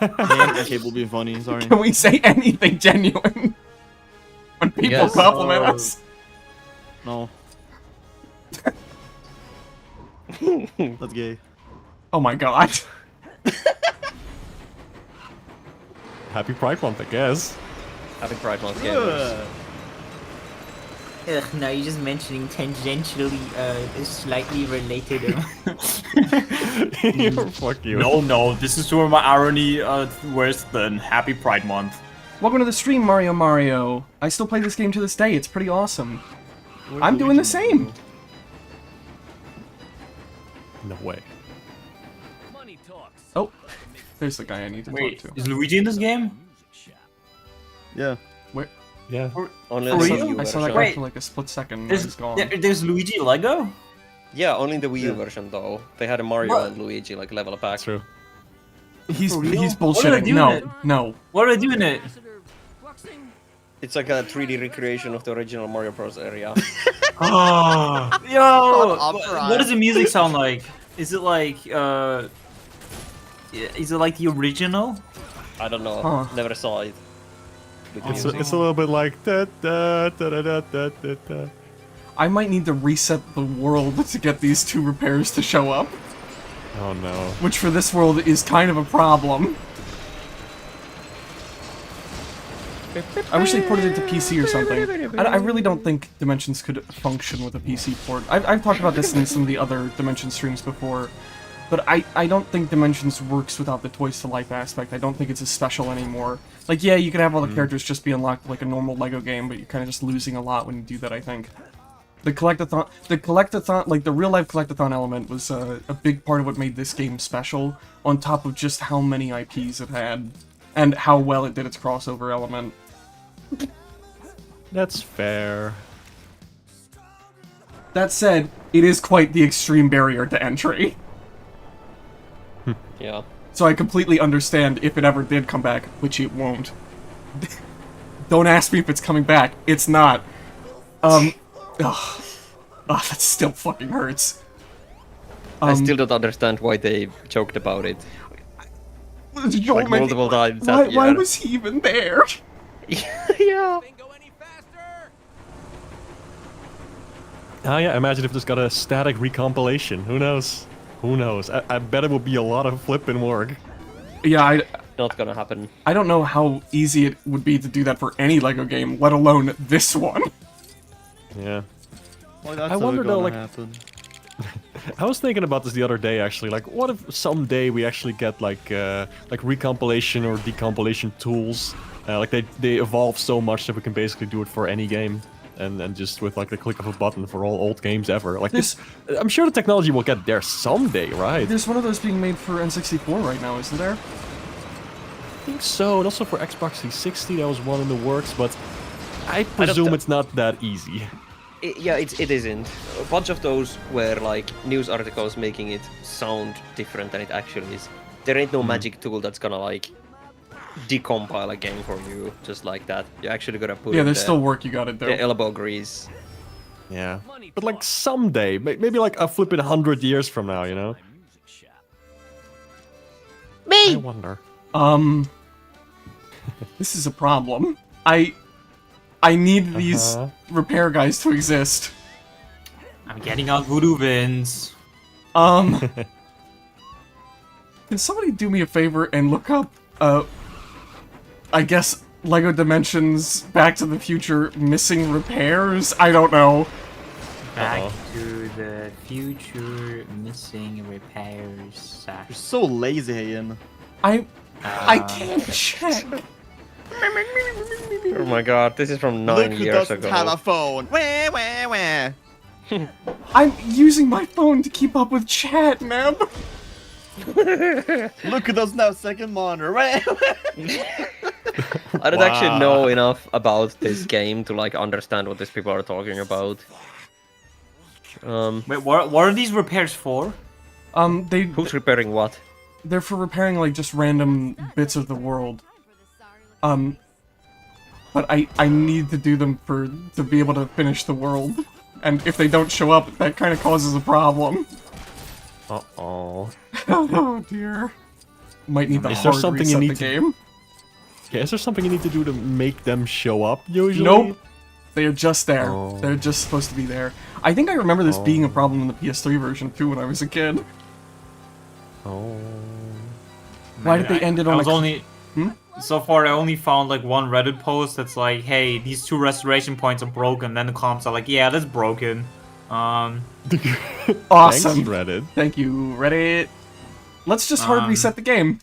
Yeah, okay, we'll be funny. Sorry. Can we say anything genuine when people Yes. compliment us? No. That's gay. Oh my god. Happy Pride Month, I guess. Happy Pride Month, gamers. Ugh, now you're just mentioning tangentially, slightly related. Fuck you. No, this is where my irony worse than Happy Pride Month. Welcome to the stream, Mario. I still play this game to this day. It's pretty awesome. I'm doing the same. No way. Oh, there's the guy I need to Wait, talk to. is Luigi in this game? Yeah. Yeah. Only For on the real? Wii U I saw that version. guy Wait. for like a split second and There's, he's gone. there's Luigi Lego? Yeah, only in the Wii U version though. They had a Mario What? and Luigi like level pack. That's true. He's For real? he's What did I bullshitting. do No, in it? no. What do I do in it? It's like a 3D recreation of the original Mario Bros. Area. Oh, yo! What does the music sound like? Is it like is it like the original? I don't know. Huh. Never saw it. With It's music. a little bit like da da da da da da da da. I might need to reset the world to get these two repairs to show up, Oh no. which for this world is kind of a problem. I wish they ported it to PC or something. I really don't think Dimensions could function with a PC port. I've talked about this in some of the other Dimensions streams before, but I don't think Dimensions works without the Toys to Life aspect. I don't think it's as special anymore. Like, yeah, you can have all the characters just be unlocked like a normal LEGO game, but you're kind of just losing a lot when you do that, I think. The collectathon, like the real-life collectathon element was a big part of what made this game special, on top of just how many IPs it had, and how well it did its crossover element. That's fair. That said, it is quite the extreme barrier to entry. Yeah. So I completely understand if it ever did come back, which it won't. Don't ask me if it's coming back. It's not. That still fucking hurts. I still don't understand why they joked about it. Joel Like made- multiple times Why, that why year. was he even there? Yeah. Oh yeah, imagine if this got a static recompilation. Who knows? Who knows? I bet it would be a lot of flipping work. Yeah, Not gonna happen. I don't know how easy it would be to do that for any LEGO game, let alone this one. Yeah. Why that's I wonder never though, gonna like- happen. I was thinking about this the other day actually. Like, what if someday we actually get like recompilation or decompilation tools? Like they evolve so much that we can basically do it for any game, and just with like the click of a button for all old games ever. Like this, I'm sure the technology will get there someday, right? There's one of those being made for N64 right now, isn't there? I think so, and also for Xbox 360 there was one in the works, but I presume it's not that easy. It isn't. A bunch of those were like news articles making it sound different than it actually is. There ain't no magic tool that's gonna like decompile a game for you just like that. You actually gotta put Yeah, in there's the, still work you gotta do. the elbow grease. Yeah. But like someday, maybe like a flipping 100 years from now, you know? I wonder. This is a problem. I need these repair guys to exist. I'm getting out voodoo vins. Can somebody do me a favor and look up, I guess, LEGO Dimensions Back to the Future missing repairs? I don't know. Back to the Future missing repairs. You're so lazy, Ian. I can't check. Oh my god, this is from 9 Look who years doesn't ago. have a phone. Wah. I'm using my phone to keep up with chat, man. Look who doesn't have a second monitor. I don't actually know enough about this game to like understand what these people are talking about. Wait, what are these repairs for? Who's repairing what? They're for repairing like just random bits of the world. But I need to do them to be able to finish the world. And if they don't show up, that kind of causes a problem. Uh-oh. Oh dear. Might need the Is there hard something reset you the need to- game. Yeah, is there something you need to do to make them show up, usually? Nope. They are just there. Oh. They're just supposed to be there. I think I remember this being a problem in the PS3 version too when I was a kid. Oh. Why did they end it I on was a... only... So far, I only found like one Reddit post that's like, hey, these 2 restoration points are broken. Then the comments are like, yeah, that's broken. Awesome. Thanks, Reddit. Thank you, Reddit. Let's just hard reset the game.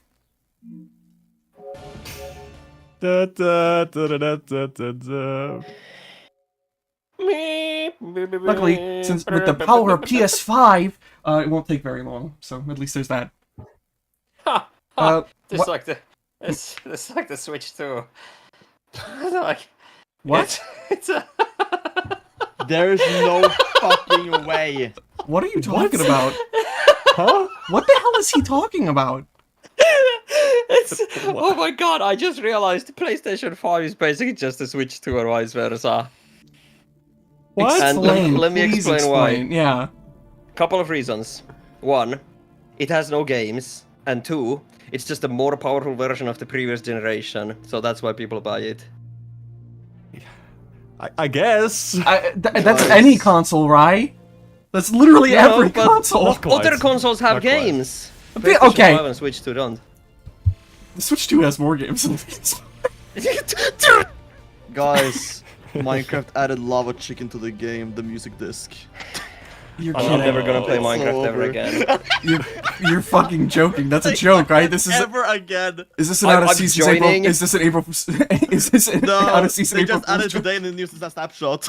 Da, da, da, da, da, da, da, da. Luckily, since with the power of PS5, it won't take very long. So at least there's that. This like the Switch 2. Like What? it's a There's no fucking way. What are you talking about? Huh? What the hell is he talking about? oh my god, I just realized the PlayStation 5 is basically just a Switch 2 or vice versa. What? And Explain, let me please explain why. Yeah. Couple of reasons. One, it has no games. And 2, it's just a more powerful version of the previous generation. So that's why people buy it. I guess. That's any console, right? That's literally No, every but console. Not quite. Other consoles have Not quite. games. bit- PlayStation okay. 5 and Switch 2 don't. The Switch 2 has more games than this. Guys, Minecraft added Lava Chicken to the game, the music disc. You're I'm kidding. never gonna play It's Minecraft ever over. again. You're fucking joking. That's a joke, right? This is Ever again. is this an out of I'm season joining. April? Is this an April? Is this an No, out of season they April? just added Fool's joke? today in the news as a snapshot.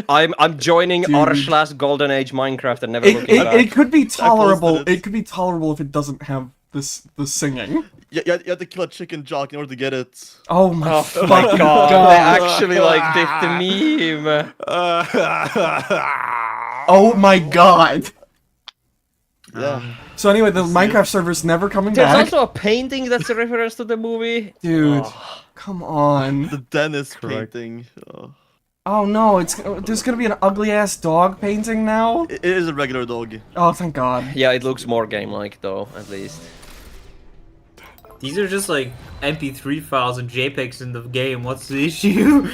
I'm joining Dude. r/ Golden Age Minecraft and never It, looking back. it could be tolerable. posted it. It could be tolerable if it doesn't have the singing. you have to kill a chicken jock in order to get it. Oh my Oh fucking my god, god! they actually like did the meme. Oh my god! Yeah. So anyway, the Minecraft server's never coming There's back. also a painting that's a reference to the movie. Dude, come on. The Dennis Correct. painting. Oh. Oh no, there's gonna be an ugly ass dog painting now. It is a regular dog. Oh, thank God. Yeah, it looks more game-like though, at least. These are just like MP3 files and JPEGs in the game. What's the issue?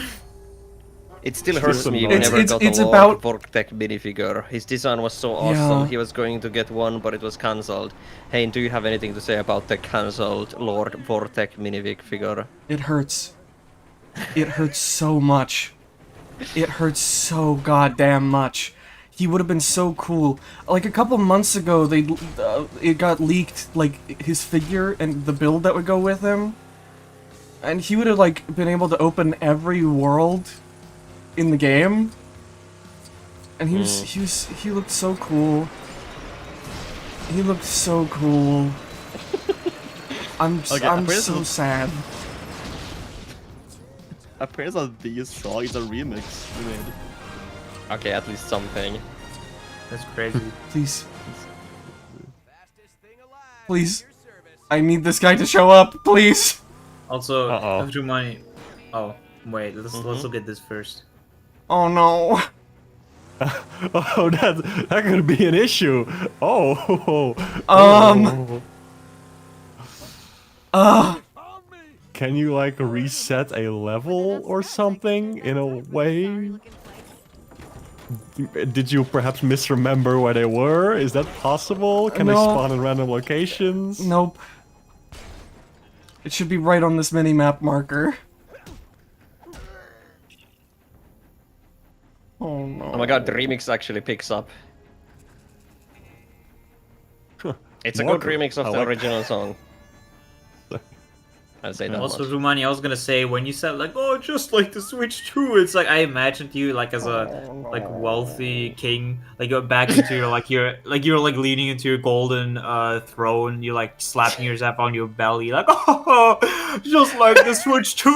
It still hurts me. We It's- never it's- got it's a about- Lord Vortek minifigure. His design was so awesome. Yeah. He was going to get one, but it was cancelled. Hey, do you have anything to say about the cancelled Lord Vortek minifigure? It hurts. It hurts so much. It hurts so goddamn much. He would have been so cool. Like a couple months ago, it got leaked, like his figure and the build that would go with him, and he would have like been able to open every world in the game. And he looked so cool. He looked so cool. I'm Okay, so sad. Apparently these song is a remix we made. Okay, at least something. That's crazy. Please. Please. I need this guy to show up, please. Also, Uh-oh. Rumani. Oh, wait. Let's look at this first. Oh no. Oh, that could be an issue. Oh. Um. Oh. Can you like reset a level or something in a way? Did you perhaps misremember where they were? Is that possible? Can they No. spawn in random locations? Nope. It should be right on this mini-map marker. Oh no. Oh my god, the remix actually picks up. It's a good Walker. remix of I the like- original song. I'll say that Also, much. Rumani, I was gonna say, when you said, like, oh, just like the Switch 2, it's like, I imagined you, like, as a, like, wealthy king, like, you're back into your, like, you're like, leaning into your golden, throne, you're, like, slapping yourself on your belly, like, oh, just like the Switch 2!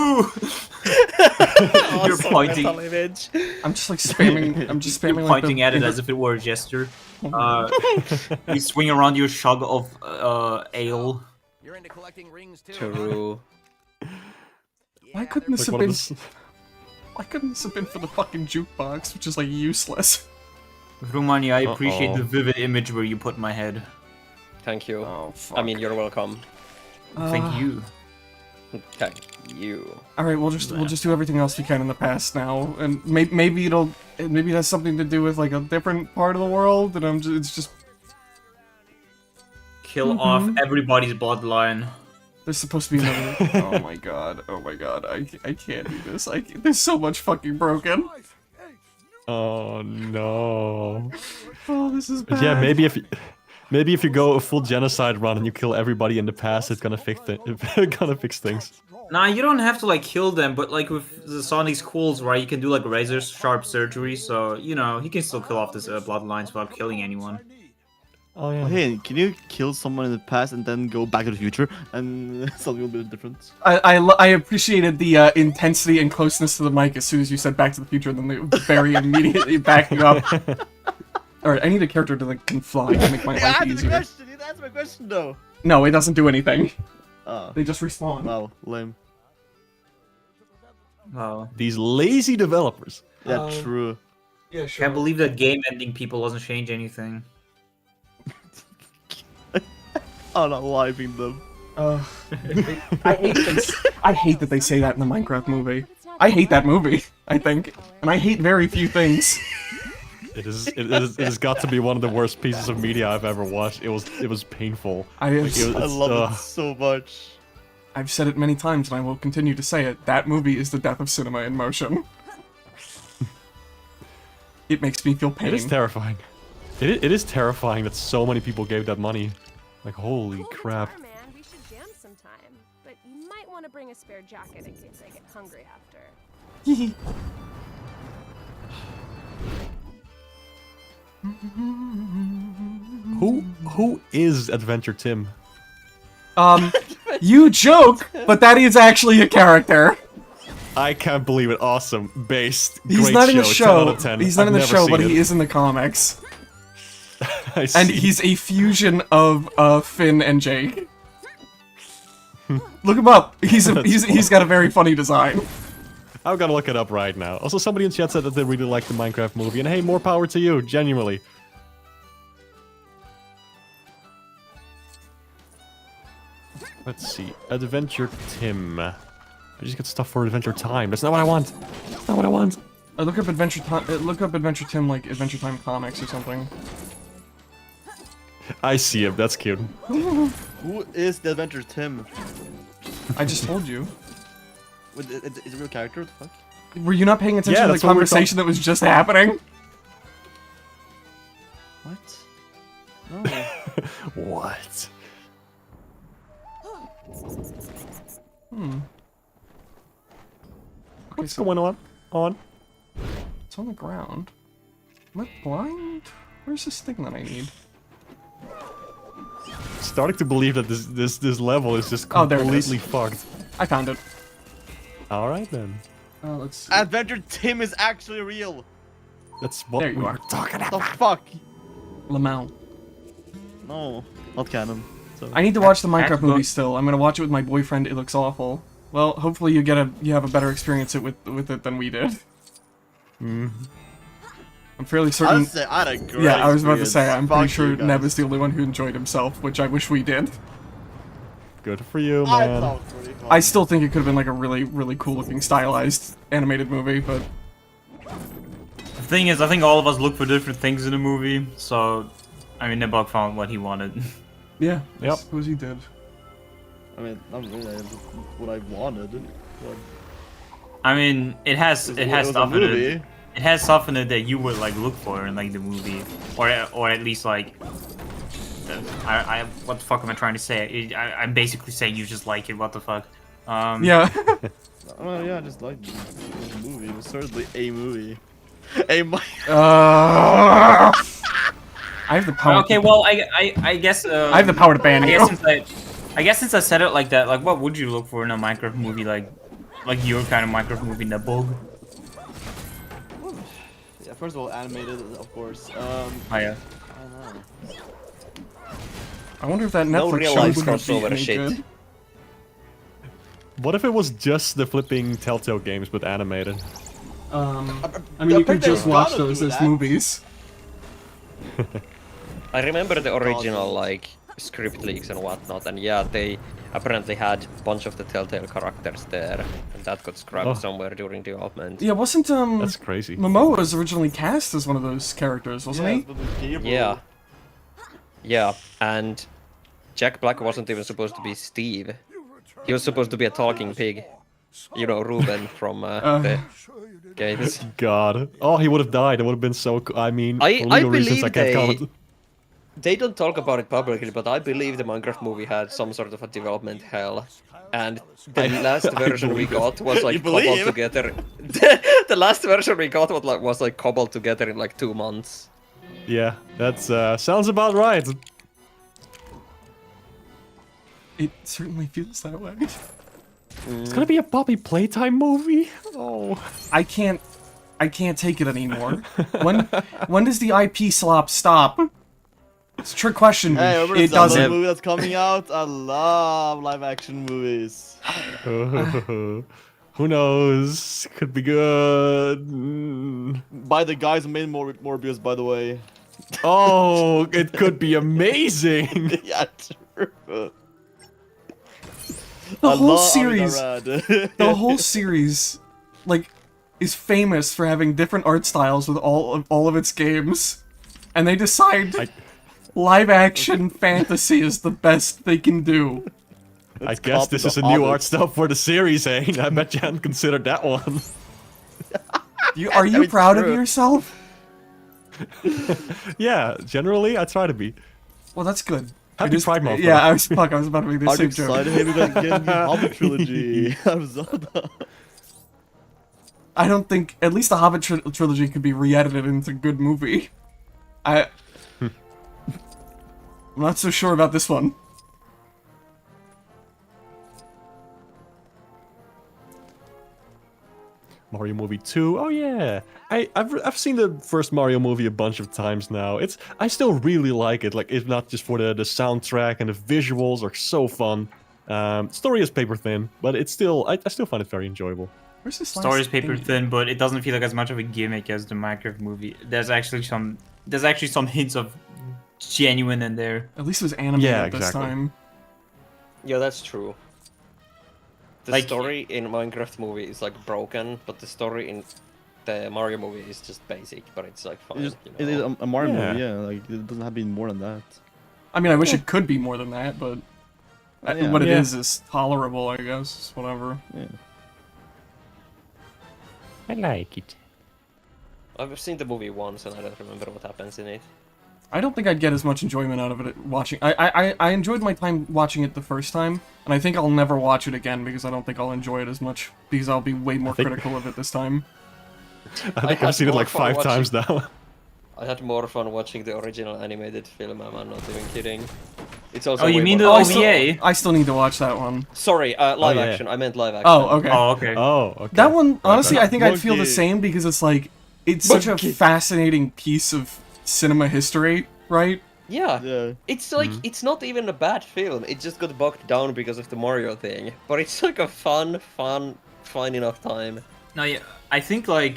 You're Awesome pointing, mental image. I'm just like spamming. I'm just spamming like pointing at it as if it were a gesture. You swing around your shug of, ale. You're into collecting rings too. True. Why couldn't this Like have one of been? the Why couldn't this have been for the fucking jukebox, which is like useless? Rumani, I appreciate Uh-oh. the vivid image where you put my head. Thank you. Oh fuck. I mean, you're welcome. Thank you. Thank you. All right, we'll just do everything else we can in the past now, and maybe it has something to do with like a different part of the world, and it's just Kill off everybody's bloodline. there's supposed to be another. Oh my god! Oh my god! I can't do this. There's so much fucking broken. Oh no. Oh, this is But bad. yeah, maybe if you go a full genocide run and you kill everybody in the past, it's gonna fix things. Nah, you don't have to like kill them, but like with the Sonic's Cools, right, you can do like razor sharp surgery, so you know he can still kill off this bloodlines without killing anyone. Oh yeah. Hey, can you kill someone in the past and then go back to the future and something will be different? I appreciated the intensity and closeness to the mic as soon as you said Back to the Future, and then they very immediately back you up. Alright, I need a character that like, can fly to make my You life answered the easier. question. You answered my question though. No, it doesn't do anything. Oh, They just respawn. wow, lame. Wow. These lazy developers. Yeah, true. Yeah, sure. Can't believe that game ending people doesn't change anything. Oh, not wiping them. I hate that they say that in the Minecraft movie. I hate that movie, I think. And I hate very few things. It has got to be one of the worst pieces of media I've ever watched. It was painful. I've love it so much. said it many times, and I will continue to say it. That movie is the death of cinema in motion. It makes me feel pain. It is terrifying. It is terrifying that so many people gave that money. Like, holy crap. Man, we should jam sometime, but you might want to bring a spare jacket in case I get hungry after. Who is Adventure Tim? You joke, but that is actually a character. I can't believe it. Awesome. Based. He's Great not in the 10 show. out of 10. He's not in I've the never show, seen but it. he is in the comics. I see. And he's a fusion of Finn and Jake. Look him up. He's got a very funny design. I'm gonna look it up right now. Also, somebody in chat said that they really liked the Minecraft movie, and hey, more power to you, genuinely. Let's see. Adventure Tim. I just get stuff for Adventure Time. That's not what I want. That's not what I want. Look up Adventure Time. Look up Adventure Tim, like Adventure Time comics or something. I see him. That's cute. Who is the Adventure Tim? I just told you. Is it a real character? What the fuck? Were you not paying attention Yeah, to the that's what we were conversation that was just happening? What? No. What? Okay, What's going on? It's on the ground. Am I blind? Where's this thing that I need? Starting to believe that this level is just Oh, there it is. completely fucked. I found it. All right then. Let's see. Adventure Tim is actually real. That's what There you we are. were talking The about. fuck? Lamau. No, not canon. So. I need to watch the Minecraft Actually- movie still. I'm gonna watch it with my boyfriend. It looks awful. Well, hopefully you have a better experience with it than we did. I'm fairly certain. I'd say I had a great Yeah, I was about to say, experience. I'm pretty Fuck sure you guys. Neb is the only one who enjoyed himself, which I wish we did. Good for you, I man. thought it was pretty fun. I still think it could have been like a really, really cool looking stylized animated movie, but The thing is, I think all of us look for different things in a movie, so I mean, Nebog found what he wanted. yeah, I Yep. suppose he did. I mean, not really. Just what I wanted. What, I mean, it has was stuff a in movie. it. It has stuff in it that you would like look for in like the movie, or at least like. What the fuck am I trying to say? I'm basically saying you just like it. What the fuck? Yeah. Oh yeah, I just liked the movie. It was certainly a movie. A I have the power. Okay, well, I guess. I have the power to ban I you. guess since I said it like that, like, what would you look for in a Minecraft movie, like your kind of Minecraft movie, Nebog? Yeah, first of all, animated, of course. Oh yeah. I don't know. I wonder if that No Netflix real show life would be crossover any shit. good. What if it was just the flipping Telltale games but animated? I mean, you could just watch those as movies. I remember the original like script leaks and whatnot, and yeah, they apparently had a bunch of the Telltale characters there, and that got scrapped Oh. somewhere during development. Yeah, wasn't That's crazy. Momoa was originally cast as one of those characters, wasn't he? Yeah. Yeah, and Jack Black wasn't even supposed to be Steve. He was supposed to be a talking pig. You know, Ruben from the games. God. Oh, he would have died. It would have been so cool. I mean, I for legal reasons, believe I can't comment. They don't talk about it publicly, but I believe the Minecraft movie had some sort of a development hell. And the last version we got was like You cobbled believe? together. The last version we got was like cobbled together in like 2 months. Yeah, that's sounds about right. It certainly feels that way. It's gonna be a Poppy Playtime movie. Oh, I can't take it anymore. When does the IP slop stop? It's a trick question. Hey, remember It the Zelda doesn't. movie that's coming out? I love live action movies. who knows? Could be good. Mm. By the guys who made Morbius, by the way. Oh, it could be amazing. Yeah, true. The I whole love series, Amina Rad. the whole series, like, is famous for having different art styles with all of its games, and they decide live action fantasy is the best they can do. I guess this is a new art style for the series, eh? I bet you hadn't considered that one. Are you It's proud of true. yourself? Yeah, generally, I try to be. Well, that's good. Happy Pride Month. Yeah, I was about to make the I'm same joke. excited we're gonna get a new Hobbit trilogy. I'm Zelda. I don't think at least the Hobbit trilogy could be re-edited into a good movie. I'm not so sure about this one. Mario movie 2. Oh yeah, I've seen the first Mario movie a bunch of times now. I still really like it. Like, if not just for the soundtrack and the visuals are so fun. Story is paper thin, but it's still I still find it very enjoyable. Where's this Story is last paper thing? thin, but it doesn't feel like as much of a gimmick as the Minecraft movie. There's actually some hints of genuine in there. At least it was animated Yeah, this exactly. time. Yeah, that's true. The Like- story in Minecraft movie is like broken, but the story in the Mario movie is just basic, but it's like fine. It you know? is a Mario Yeah. movie, yeah. Like, it doesn't have to be more than that. I mean, I wish it could be more than that, but Yeah. what it Yeah. is tolerable, I guess. It's whatever. Yeah. I like it. I've seen the movie once and I don't remember what happens in it. I don't think I'd get as much enjoyment out of it watching. I enjoyed my time watching it the first time, and I think I'll never watch it again because I don't think I'll enjoy it as much because I'll be way more think- critical of it this time. I think had I've seen it more like fun 5 times now. I had more fun watching the original animated film, I'm not even kidding. It's also Oh, you way mean more the fun. OVA? I still need to watch that one. Sorry, live yeah. action. I meant live action. Oh, okay. Oh, okay. Oh, okay. That one, honestly, I think I'd feel the Monkey. same because it's like it's such a Monkey. fascinating piece of cinema history, right? Yeah. Yeah. It's like it's not even a bad film. It just got bogged down because of the Mario thing. But it's like a fine enough time. No, yeah, I think I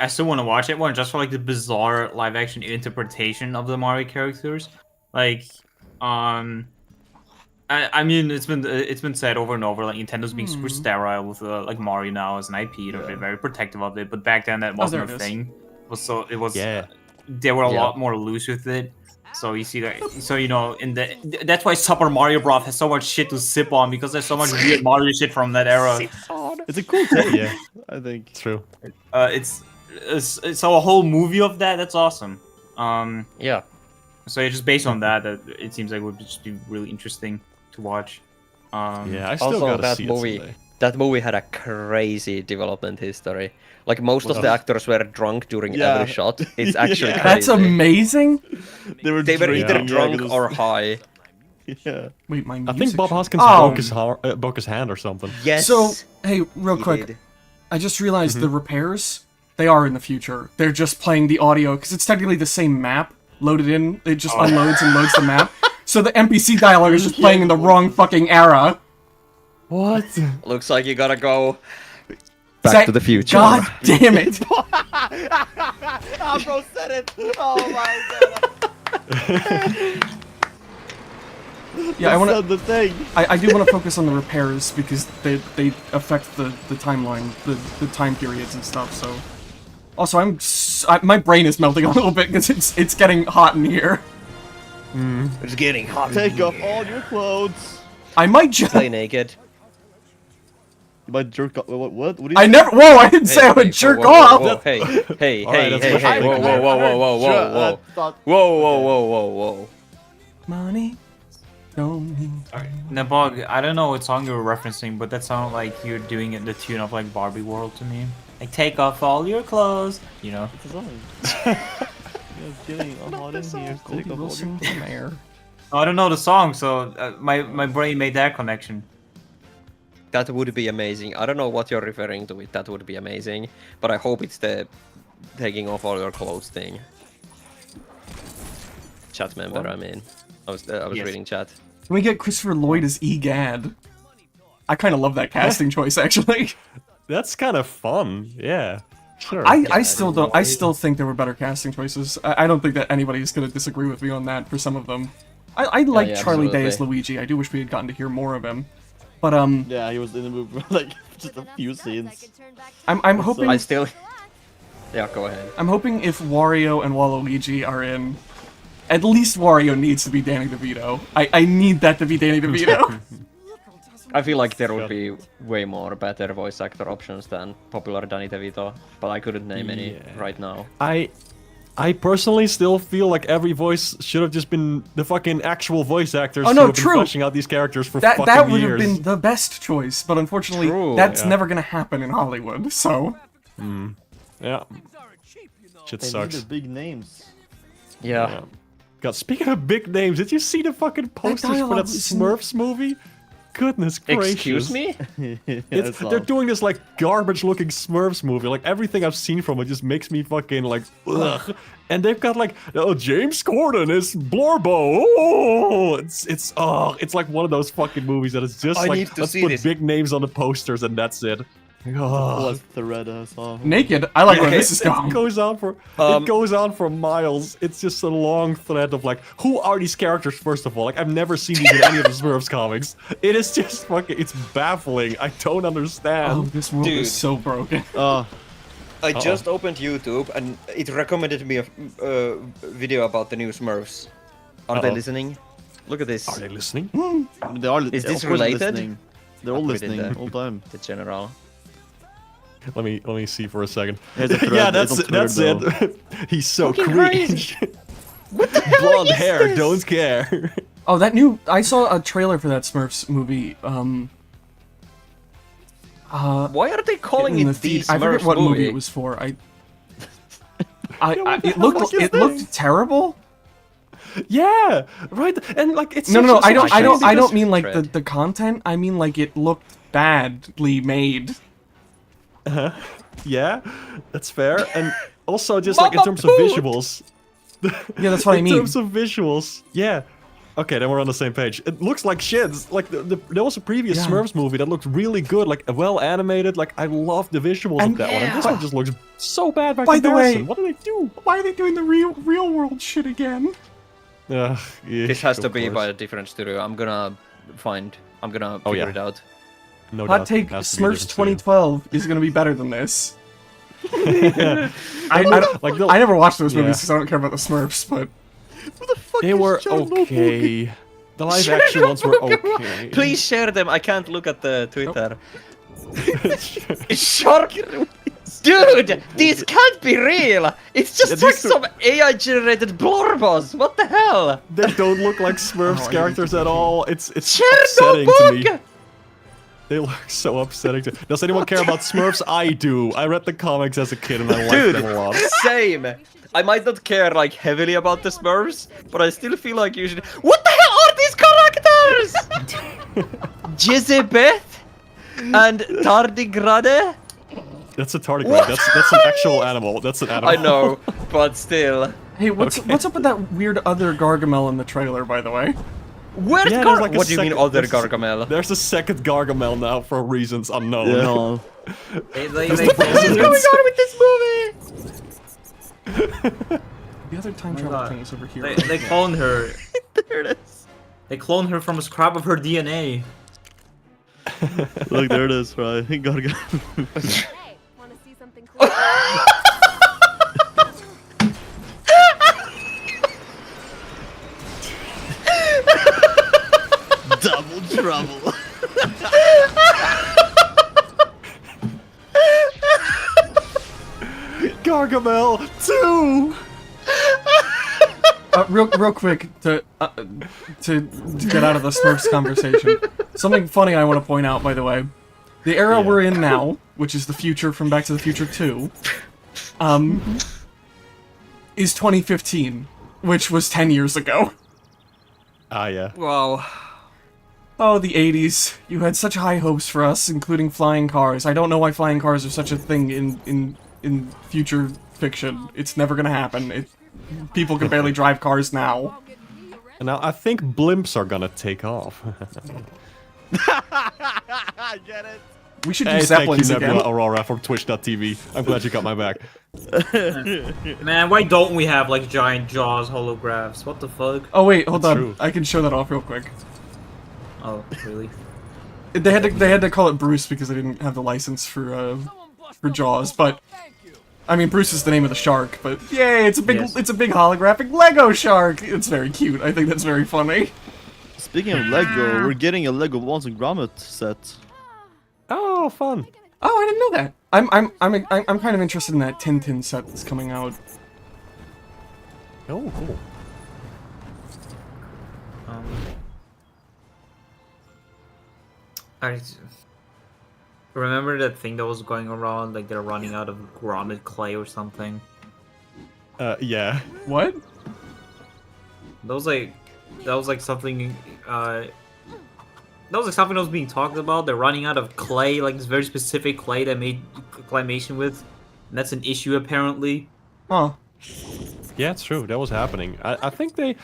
still want to watch it one just for like the bizarre live action interpretation of the Mario characters. Like, I mean, it's been said over and over, like Nintendo's being super sterile with like Mario now as an IP. They're very protective of it, but back then that wasn't there a it is. thing. It was Yeah. they were a lot more loose with it. So you see that, so you know, that's why Super Mario Bros. Has so much shit to sip on because there's so much weird Mario shit from that era. It's a cool take. Yeah, I think. true. It's so a whole movie of that. That's awesome. Yeah. So yeah, just based on that, it seems like it would just be really interesting to watch. Yeah, I still Also, gotta that see movie. it someday. That movie had a crazy development history. Like most of the else? actors were drunk during Yeah. every shot. It's actually Yeah. That's crazy. amazing. They were They were drinking, either yeah, drunk 'cause- or high. Yeah. Wait, my I music think Bob should- Hoskins Oh. broke his hand or something. Yes. So, hey, real he quick, did. I just realized the repairs, they are in the future. They're just playing the audio, because it's technically the same map loaded in. It just unloads and loads the map. So the NPC dialogue is just playing in the wrong fucking era. What? Looks like you gotta go Is back that- to the future. God damn it. Ah, bro said it. Oh my god. Yeah, I want to. Said the thing. I do want to focus on the repairs because they affect the timeline, the time periods and stuff. So, also my brain is melting a little bit because it's getting hot in here. It's getting hot. Take off all your clothes. I might just. Play naked. You might jerk off. What? What do you I never. Whoa! I didn't say I would jerk off. Whoa, hey, hey, Alright, hey, that's hey, what hey, I whoa, think. whoa, whoa, whoa, whoa, whoa, whoa, whoa. Money. Don't need. Now, Bog, I don't know what song you were referencing, but that sounded like you're doing it the tune of like Barbie World to me. Like, take off all your clothes, you know. It's a song. Yeah, it's getting hot in here. Cody Take off all your Wilson from Air. Oh, I don't know the song, so my brain made that connection. That would be amazing. I don't know what you're referring to with that would be amazing, but I hope it's the taking off all your clothes thing. Chat member, I mean. I was Yes. reading chat. Can we get Christopher Lloyd as Egad? I kind of love that casting choice, actually. That's kind of fun. Yeah. Sure. I still don't. I still think there were better casting choices. I don't think that anybody's gonna disagree with me on that for some of them. I like yeah, Charlie Day as absolutely. Luigi. I do wish we had gotten to hear more of him. But Yeah, he was in the movie for like just a few scenes. I'm hoping I still. Yeah, go ahead. I'm hoping if Wario and Waluigi are in, at least Wario needs to be Danny DeVito. I need that to be Danny DeVito. I feel like there would be way more better voice actor options than popular Danny DeVito, but I couldn't name any Yeah. right now. I personally still feel like every voice should have just been the fucking actual voice actors Oh, who no, have been true. fleshing out these characters for that fucking would years. have been the best choice, but unfortunately, True, that's yeah. never gonna happen in Hollywood. So Yeah. Shit They sucks. needed big names. Yeah. Yeah. God, speaking of big names, did you see the fucking posters for dialogue that is Smurfs movie? Goodness gracious. Excuse me? They're doing this like garbage-looking Smurfs movie. Like everything I've seen from it just makes me fucking like ugh. And they've got like, oh, James Corden is Blorbo. Oh, it's like one of those fucking movies that is just I like need to let's see put this. big names on the posters and that's it. Oh. Was Thread I saw. naked. I like where Okay, this is It going. goes on for it goes on for miles. It's just a long thread of like, who are these characters? First of all, like I've never seen these in any of the Smurfs comics. It is just fucking. It's baffling. I don't understand. Oh, this world Dude. is so broken. I just opened YouTube and it recommended me a video about the new Smurfs. Are they Uh-oh. listening? Look at this. Are they listening? They are. Is this of course related? Listening. They're all I'll put it in listening there. all the time. The general. Let me see for a second. Here's a thread. Yeah, It's that's on it. Twitter, That's it. He's so Fucking cringe. What the hell Blonde is hair, this? don't care. Oh, that new. I saw a trailer for that Smurfs movie. Why are they calling in it the the feed. I forget Smurfs what movie movie? it was for. It fuck is looked terrible. Yeah, right. And like it's No, such no, a- I don't. such a I don't. shame I don't because- mean like Thread. the content. I mean like it looked badly made. Yeah, that's fair. And also just like in Mama terms of pooped. visuals, Yeah, that's what I In mean. terms of visuals, yeah. Okay, then we're on the same page. It looks like shit. It's like there was a previous Yeah. Smurfs movie that looked really good, like well animated. Like I love the visuals And of that one, and this one just looks so bad by By the way- comparison. What do they do? Why are they doing the real world shit again? Yeah, This has to of be course. by a different studio. I'm gonna figure Oh, yeah. it out. No Hot doubt. take: Has to be a Smurfs different 2012 is gonna be better than this. studio. I don't- Like they'll- I never watched those movies Yeah. because I don't care about the Smurfs, but Who the fuck They is were John Logan? okay. The live action ones were okay. Please share them. I can't look at the Twitter. Shark. Dude, these can't be real. It's just Yeah, like these are- some AI-generated blorbos. What the hell? They don't look like Smurfs Oh, I characters at all. It's upsetting to me. Chernobog! They look so upsetting. Does anyone care about Smurfs? I do. I read the comics as a kid and I liked Dude, them a lot. same. I might not care like heavily about the Smurfs, but I still feel like you should. What the hell are these characters? Jezebeth and Tardigrade? That's a tardigrade. That's an actual animal. That's an animal. I know, but still. hey, what's Okay. what's up with that weird other Gargamel in the trailer, by the way? Where's Yeah, Gar- there's like a What do you mean, second- other there's- Gargamel? There's a second Gargamel now for reasons unknown. Yeah. No. They What's clone going her. on with this movie? The other time my travel God. thing is over here. They clone her. There it is. They clone her from a scrap of her DNA. Look, there it is, right? Gargamel. Hey, want to see something cool? Double trouble. Gargamel 2! Real quick to get out of the Smurfs conversation. Something funny I want to point out, by the way. The era we're in now, which is the future from Back to the Future 2, is 2015, which was 10 years ago. Ah, yeah. Wow. Oh, the 80s. You had such high hopes for us, including flying cars. I don't know why flying cars are such a thing in future fiction. It's never gonna happen. People can barely drive cars now. And now I think blimps are gonna take off. I get it. We should do Hey, thank Zeppelins you, Nebula again. Aurora from Twitch.tv. I'm glad you got my back. Man, why don't we have like giant Jaws holographs? What the fuck? Oh wait, hold That's on. true. I can show that off real quick. Oh, really? They had to call it Bruce because they didn't have the license for Jaws, but I mean Bruce is the name of the shark, but yay, it's a big Yes. holographic Lego shark. It's very cute. I think that's very funny. Speaking of Lego, we're getting a Lego Wallace and Gromit set. Oh, fun. Oh, I didn't know that. I'm kind of interested in that Tintin set that's coming out. Oh, cool. I remember that thing that was going around, like they're running out of Gromit clay or something. Yeah. What? That was like something. That was like something that was being talked about. They're running out of clay, like this very specific clay that made claymation with. And that's an issue apparently. Huh. Yeah, it's true. That was happening. I think they...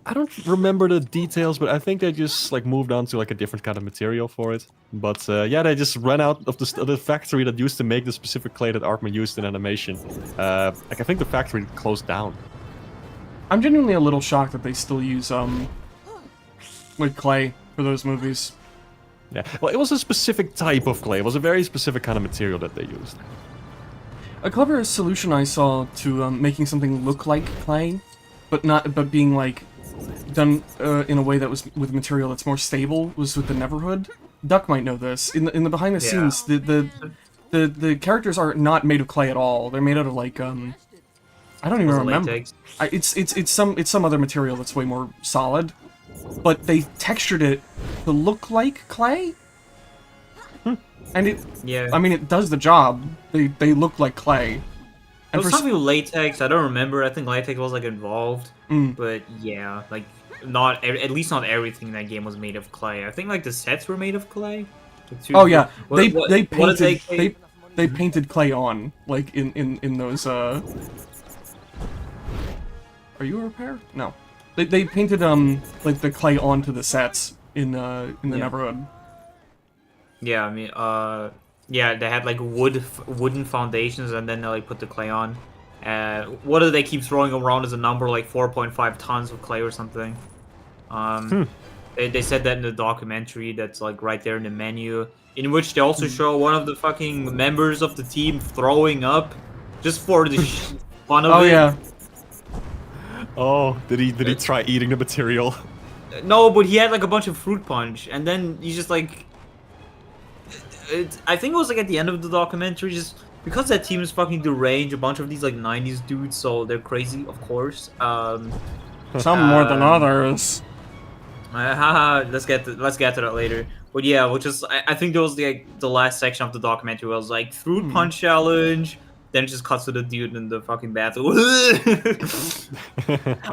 I don't remember the details, but I think they just like moved on to like a different kind of material for it. But yeah, they just ran out of the factory that used to make the specific clay that Artman used in animation. Like I think the factory closed down. I'm genuinely a little shocked that they still use like clay for those movies. Yeah, well, it was a specific type of clay. It was a very specific kind of material that they used. A clever solution I saw to making something look like clay, but being like done in a way that was with material that's more stable was with the Neverhood. Duck might know this. In the behind the scenes, the characters are not made of clay at all. They're made out of like I don't even Was it remember. latex? It's some other material that's way more solid, but they textured it to look like clay. And it, Yeah. I mean, it does the job. They look like clay. There And was for something with latex. I don't remember. I think latex was like involved. But yeah, like at least not everything in that game was made of clay. I think like the sets were made of clay. oh yeah, What- they what- they what did painted they painted clay on like in those. Are Are you a repair? No. They painted like the clay onto the sets in the Neverhood. Yeah, I mean, yeah, they had like wooden foundations, and then they like put the clay on. What do they keep throwing around as a number, like 4.5 tons of clay or something? They said that in the documentary that's like right there in the menu, in which they also show one of the fucking members of the team throwing up, just for the fun of it. Oh yeah. Oh, did he try eating the material? No, but he had like a bunch of fruit punch, and then he just like... I think it was like at the end of the documentary, just because that team is fucking deranged, a bunch of these like 90s dudes, so they're crazy, of course. Some more than others. Let's get to that later. But yeah, which is I think there was the last section of the documentary where it was like fruit punch challenge, then it just cuts to the dude in the fucking bathroom.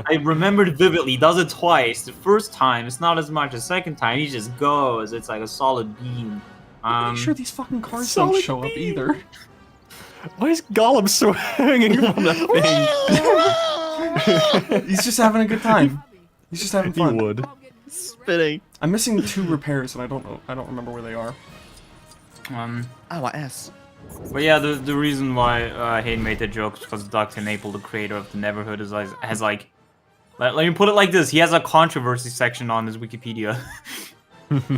I remembered vividly. He does it twice. The first time it's not as much. The second time he just goes. It's like a solid beam. I'm sure these fucking cars don't show up either. Why is Gollum swinging from that thing? He's just having a good time. He's just having fun. He would. Spinning. I'm missing 2 repairs, and I don't remember where they are. Oh, my ass. But yeah, the reason why Hayden made that joke is because Dr. Naple, the creator of the Neverhood, has like... Let me put it like this, he has a controversy section on his Wikipedia.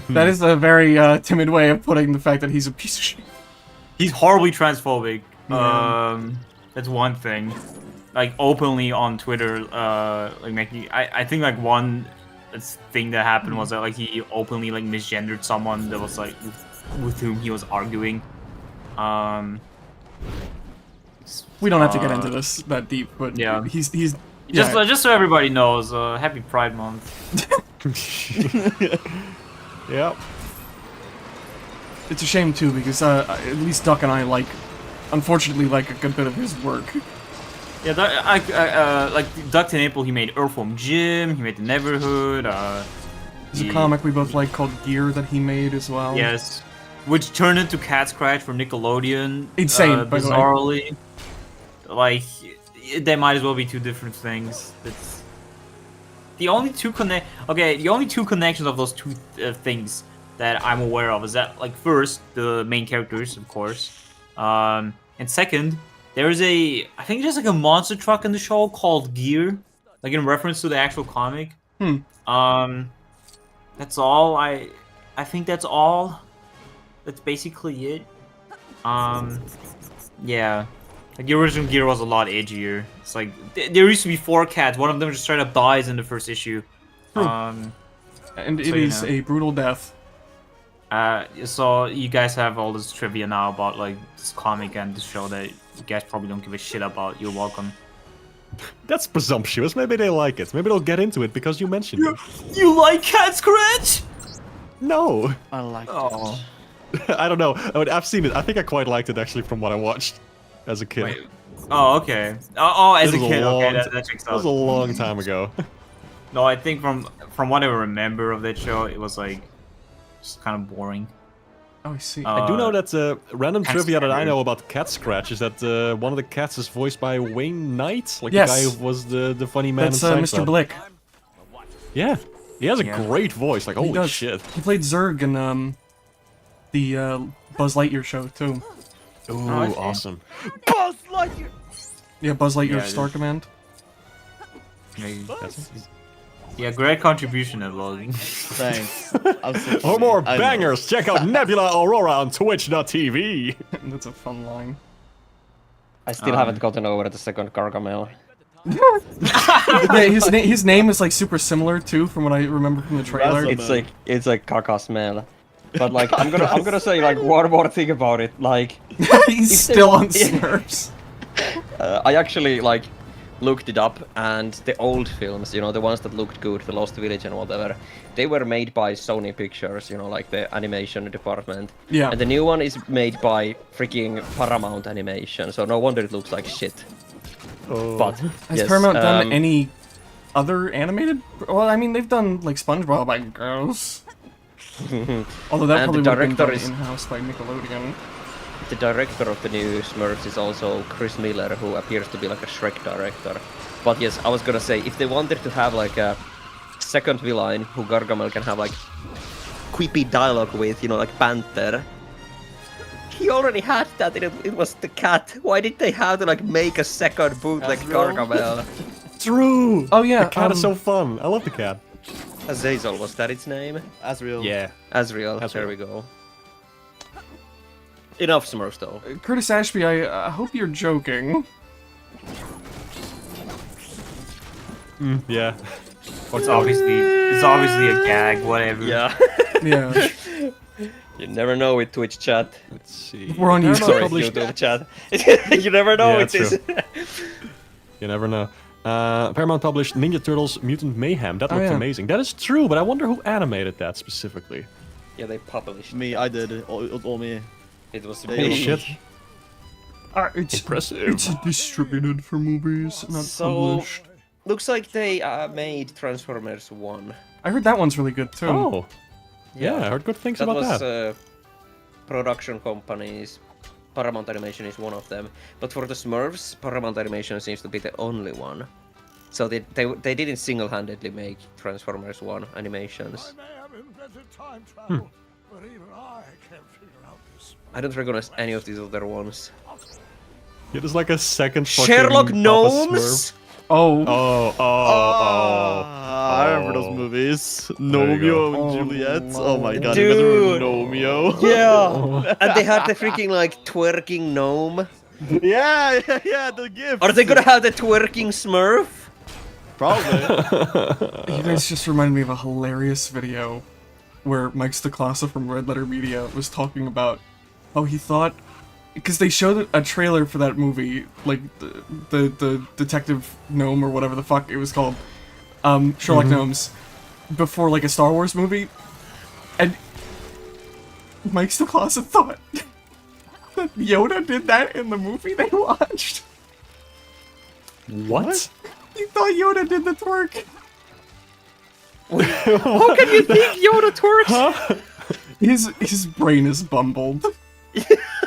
That is a very timid way of putting the fact that he's a piece of shit. He's horribly transphobic. Yeah. That's one thing. Like, openly on Twitter, like making... I think like one thing that happened was that like he openly like misgendered someone that was like with whom he was arguing. We don't have to get into this that deep, but yeah, he's just so everybody knows, happy Pride Month. Yep. It's a shame too because at least Duck and I unfortunately like a good bit of his work. Yeah, like Dr. Naple, he made Earthworm Jim, he made the Neverhood. There's a comic we both like called Gear that he made as well. Yes, which turned into Cat Scratch for Nickelodeon. Insane, by the way. Bizarrely. Like, they might as well be two different things. It's the only two connections of those two things that I'm aware of is that, like, first, the main characters, of course, and second, there's I think there's like a monster truck in the show called Gear, like in reference to the actual comic. That's all. I think that's all. That's basically it. Yeah. Like, the original Gear was a lot edgier. It's like, there used to be 4 cats, one of them just straight up dies in the first issue. And it is a brutal death. So you guys have all this trivia now about, like, this comic and this show that you guys probably don't give a shit about. You're welcome. That's presumptuous. Maybe they like it. Maybe they'll get into it because you mentioned it. You like Cat Scratch? No. I like Oh. I don't know. I mean, I've seen it. I think I quite liked it actually from what I watched as a kid. Wait. Oh, okay. Oh, as a This was a kid, okay, long that checks That was out. a long time ago. No, I think from what I remember of that show, it was like just kind of boring. Oh, I see. I do know that random Cat trivia that I Scratcher. know about Cat Scratch is that one of the cats is voiced by Wayne Knight, like Yes. the guy who was the funny man That's in Mr. Seinfeld. Blick. Yeah, he has a Yeah. great voice. Like He holy does. shit. He played Zurg in the Buzz Lightyear show too. Ooh, I see. awesome. Buzz Lightyear! Yeah, Buzz Lightyear Yeah, Star Command. Yeah, great contribution, Loading. Thanks. Absolutely. For more I know. bangers, check out Nebula Aurora on Twitch.tv. That's a fun line. I still haven't gotten over the second Gargamel. Yeah, his name is like super similar too, from what I remember from the trailer. Razzle- It's like Kakasmel. But like I'm gonna say like one more thing about it. Like He's still on Yeah. Smurfs. I actually like looked it up, and the old films, you know, the ones that looked good, The Lost Village and whatever, they were made by Sony Pictures, you know, like the animation department. Yeah. And the new one is made by freaking Paramount Animation, so no wonder it looks like shit. Oh. But Has yes, Paramount done any other animated? Well, I mean, they've done like SpongeBob, I guess. Although that And probably the would have been director done is- in-house by Nickelodeon. the director of the new Smurfs is also Chris Miller, who appears to be like a Shrek director. But yes, I was gonna say, if they wanted to have like a second villain who Gargamel can have like quippy dialogue with, you know, like Panther, he already had that, and it was the cat. Why did they have to like make a second bootleg Gargamel? True! Oh yeah, The cat is so fun. I love the cat. Azazel, was that its name? Asriel. Yeah. Asriel, there we go. Enough Smurfs though. Curtis Ashby, I hope you're joking. Yeah. It's obviously a gag. Whatever. Yeah. Yeah. You never know with Twitch chat. Let's see. We're on Paramount YouTube. Sorry, published- YouTube chat. You never know Yeah, with this. You never know. Paramount published Ninja Turtles Mutant Mayhem. That Oh, looked yeah. amazing. That is true, but I wonder who animated that specifically. Yeah, they published. Me, I did. It was all me. It was They- Oh, me. shit. It's Impressive. It's distributed for movies, not So- published. Looks like they made Transformers 1. I heard that one's really good too. Oh. Yeah, I heard good things That about was that. production companies. Paramount Animation is one of them. But for the Smurfs, Paramount Animation seems to be the only one. So they didn't single-handedly make Transformers 1 animations. I don't recognize any of these other ones. Yeah, there's like a second fucking Sherlock Papa Gnomes? Smurf. Oh. I remember those movies. There you go. Nomeo and Juliet. Oh my god, Dude. you guys remember Nomeo? Yeah! And they had the freaking like twerking gnome. yeah, the gift. Are they gonna have the twerking Smurf? Probably. You guys just reminded me of a hilarious video where Mike Stoklasa from Red Letter Media was talking about how he thought, because they showed a trailer for that movie, like the Detective Gnome or whatever the fuck it was called, Sherlock Gnomes, before like a Star Wars movie, and Mike Stoklasa thought that Yoda did that in the movie they watched. What? He thought Yoda did the twerk. How can you think Yoda twerks? His brain is bumbled.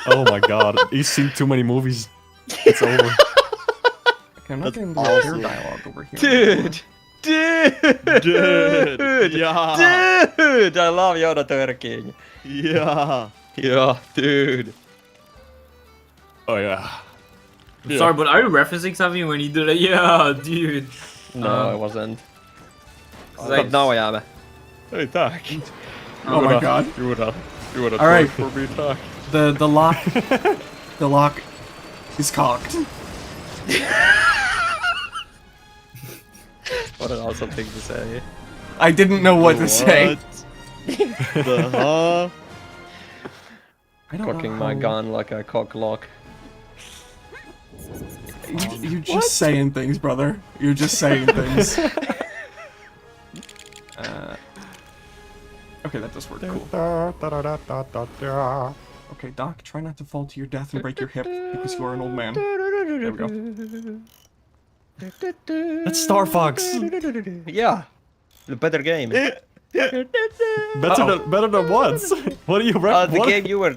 Oh my god, he's seen too many movies. It's over. Okay, I'm not getting awesome. dialogue over here. Dude! Yeah. Dude! I love Yoda twerking. Yeah. Yeah, dude. Oh yeah. Sorry, but are you referencing something when you did it? Yeah, dude. No, I wasn't. Like- But now I am. Hey, tack. Oh my god. You would have All right. for me, tack. The lock is cocked. What an awesome thing to say. I didn't know what to say. The huh? I don't Cocking know my how- gun like a cock lock. You're just saying things, brother. You're just saying things. Okay, that does work. Cool. Okay, Doc, try not to fall to your death and break your hip because you are an old man. There we go. That's Star Fox. Yeah. The better game. Better than what? What are you The what? game you were.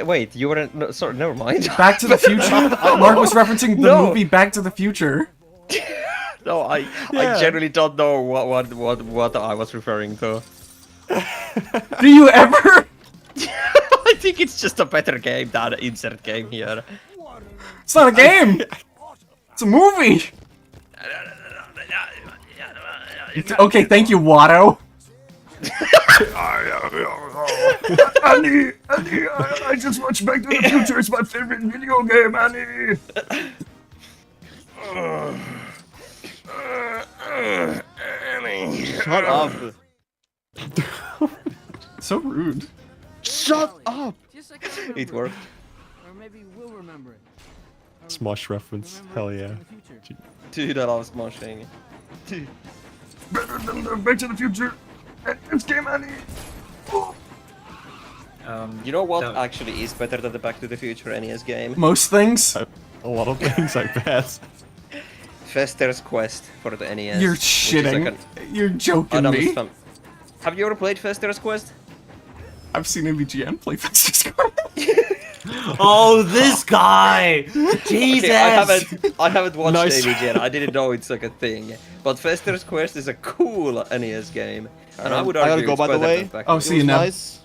Wait, you were. No, sorry, never mind. Back to the Future? Mark was referencing the No. movie Back to the Future. No, I Yeah. generally don't know what I was referring to. Do you ever? I think it's just a better game than insert game here. It's not a game! It's a movie! Okay, thank you, Watto. Annie, I just watched Back to the Future. It's my favorite video game, Annie. Shut up. So rude. Shut up. Just like I remember It worked. Or maybe we'll remember it. Smosh reference. Hell yeah. In the future. Dude, I love smashing. Better than the Back to the Future. It's game, Annie. You know what No. actually is better than the Back to the Future NES game? Most things. A lot of things I bet. Fester's Quest for the NES. You're which is like shitting. an You're joking Adam's me. fam- Have you ever played Fester's Quest? I've seen MVGN play Fastest Quest. Oh, this guy! Jesus! Okay, I haven't watched Nice. AVG yet. I didn't know it's like a thing. But Fester's Quest is a cool NES game, and I would I gotta argue go, it's by the better way. than back Oh, then. see you, Neb. Nice.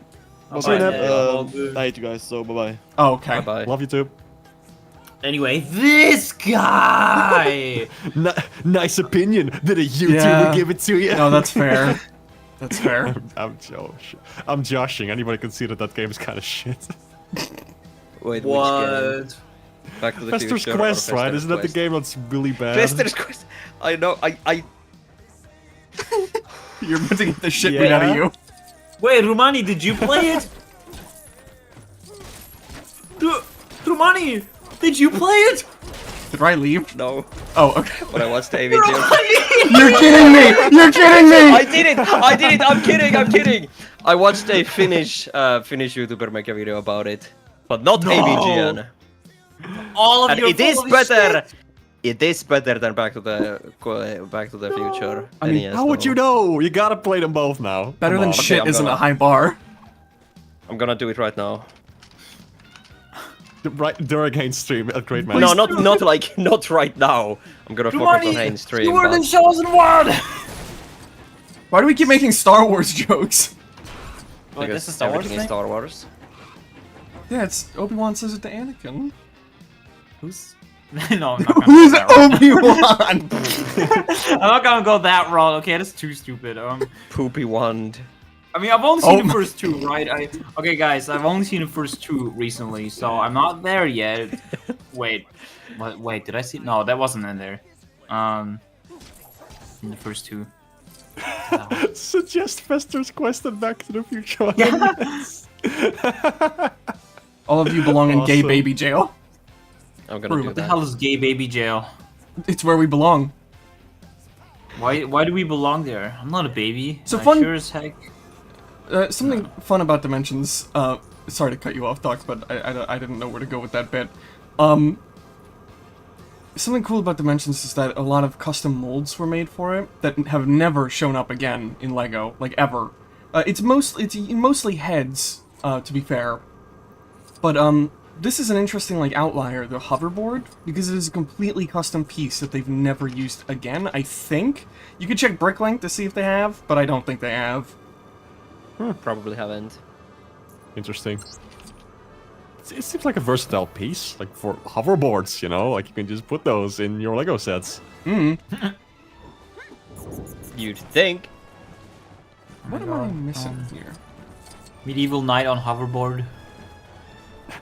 See you, Neb. I hate you guys, so bye-bye. Oh, okay. Bye bye. Love you too. Anyway, this guy! Nice opinion. Did a YouTuber Yeah. give it to you? No, that's fair. That's fair. I'm joshing. Anybody can see that that game is kind of shit. Wait, which game? What? Back to the Fester's Future or Quest, right? Fester's Isn't that the Quest? game that's really bad? Fester's Quest. I know. I You're about to get the shit beat out of you. Wait, Rumani, did you play it? Rumani, did you play it? Did I leave? no. Oh, okay. But I watched AVG. You're kidding me! You're kidding me! I did it! I did it! I'm kidding! I'm kidding! I watched a Finnish YouTuber make a video about it, but not AVGN. All of And your it is full of better. shit. It is better than Back to the Future. I mean, NES, How would though. you know? You gotta play them both now. Better Come than on. shit I'm isn't gonna- a high bar. I'm gonna do it right now. Right during Hane's stream at Great Man. No, not like not right now. I'm gonna focus on Rumani, Hane's stream. you were the but- chosen one! Why do we keep making Star Wars jokes? Wait, because this is Star Wars everything is thing? Star Wars. Yeah, it's Obi-Wan says it to Anakin. Who's? No, I'm not gonna Who's go that route. Obi-Wan? I'm not gonna go that route. Okay, that's too stupid. Poopy wand. I mean, I've only seen Oh the my- first two, right? Okay, guys, I've only seen the first two recently, so I'm not there yet. Wait, what? Wait, did I see? No, that wasn't in there. In the first two. Suggest Fester's Quest and Back to the Future. All of you belong in gay Awesome. baby jail. I'm gonna Prove do What the that. hell is gay baby jail? It's where we belong. Why do we belong there? I'm not a baby. So I fun- Sure as heck. Something fun about Dimensions. Sorry to cut you off, Doc, but I didn't know where to go with that bit. Something cool about Dimensions is that a lot of custom molds were made for it that have never shown up again in LEGO, like ever. It's mostly heads, to be fair. But this is an interesting like outlier, the hoverboard, because it is a completely custom piece that they've never used again. I think you could check Bricklink to see if they have, but I don't think they have. Probably haven't. Interesting. It seems like a versatile piece, like for hoverboards, you know? Like you can just put those in your Lego sets. Hmm. You'd think. What am I missing here? Medieval Knight on hoverboard.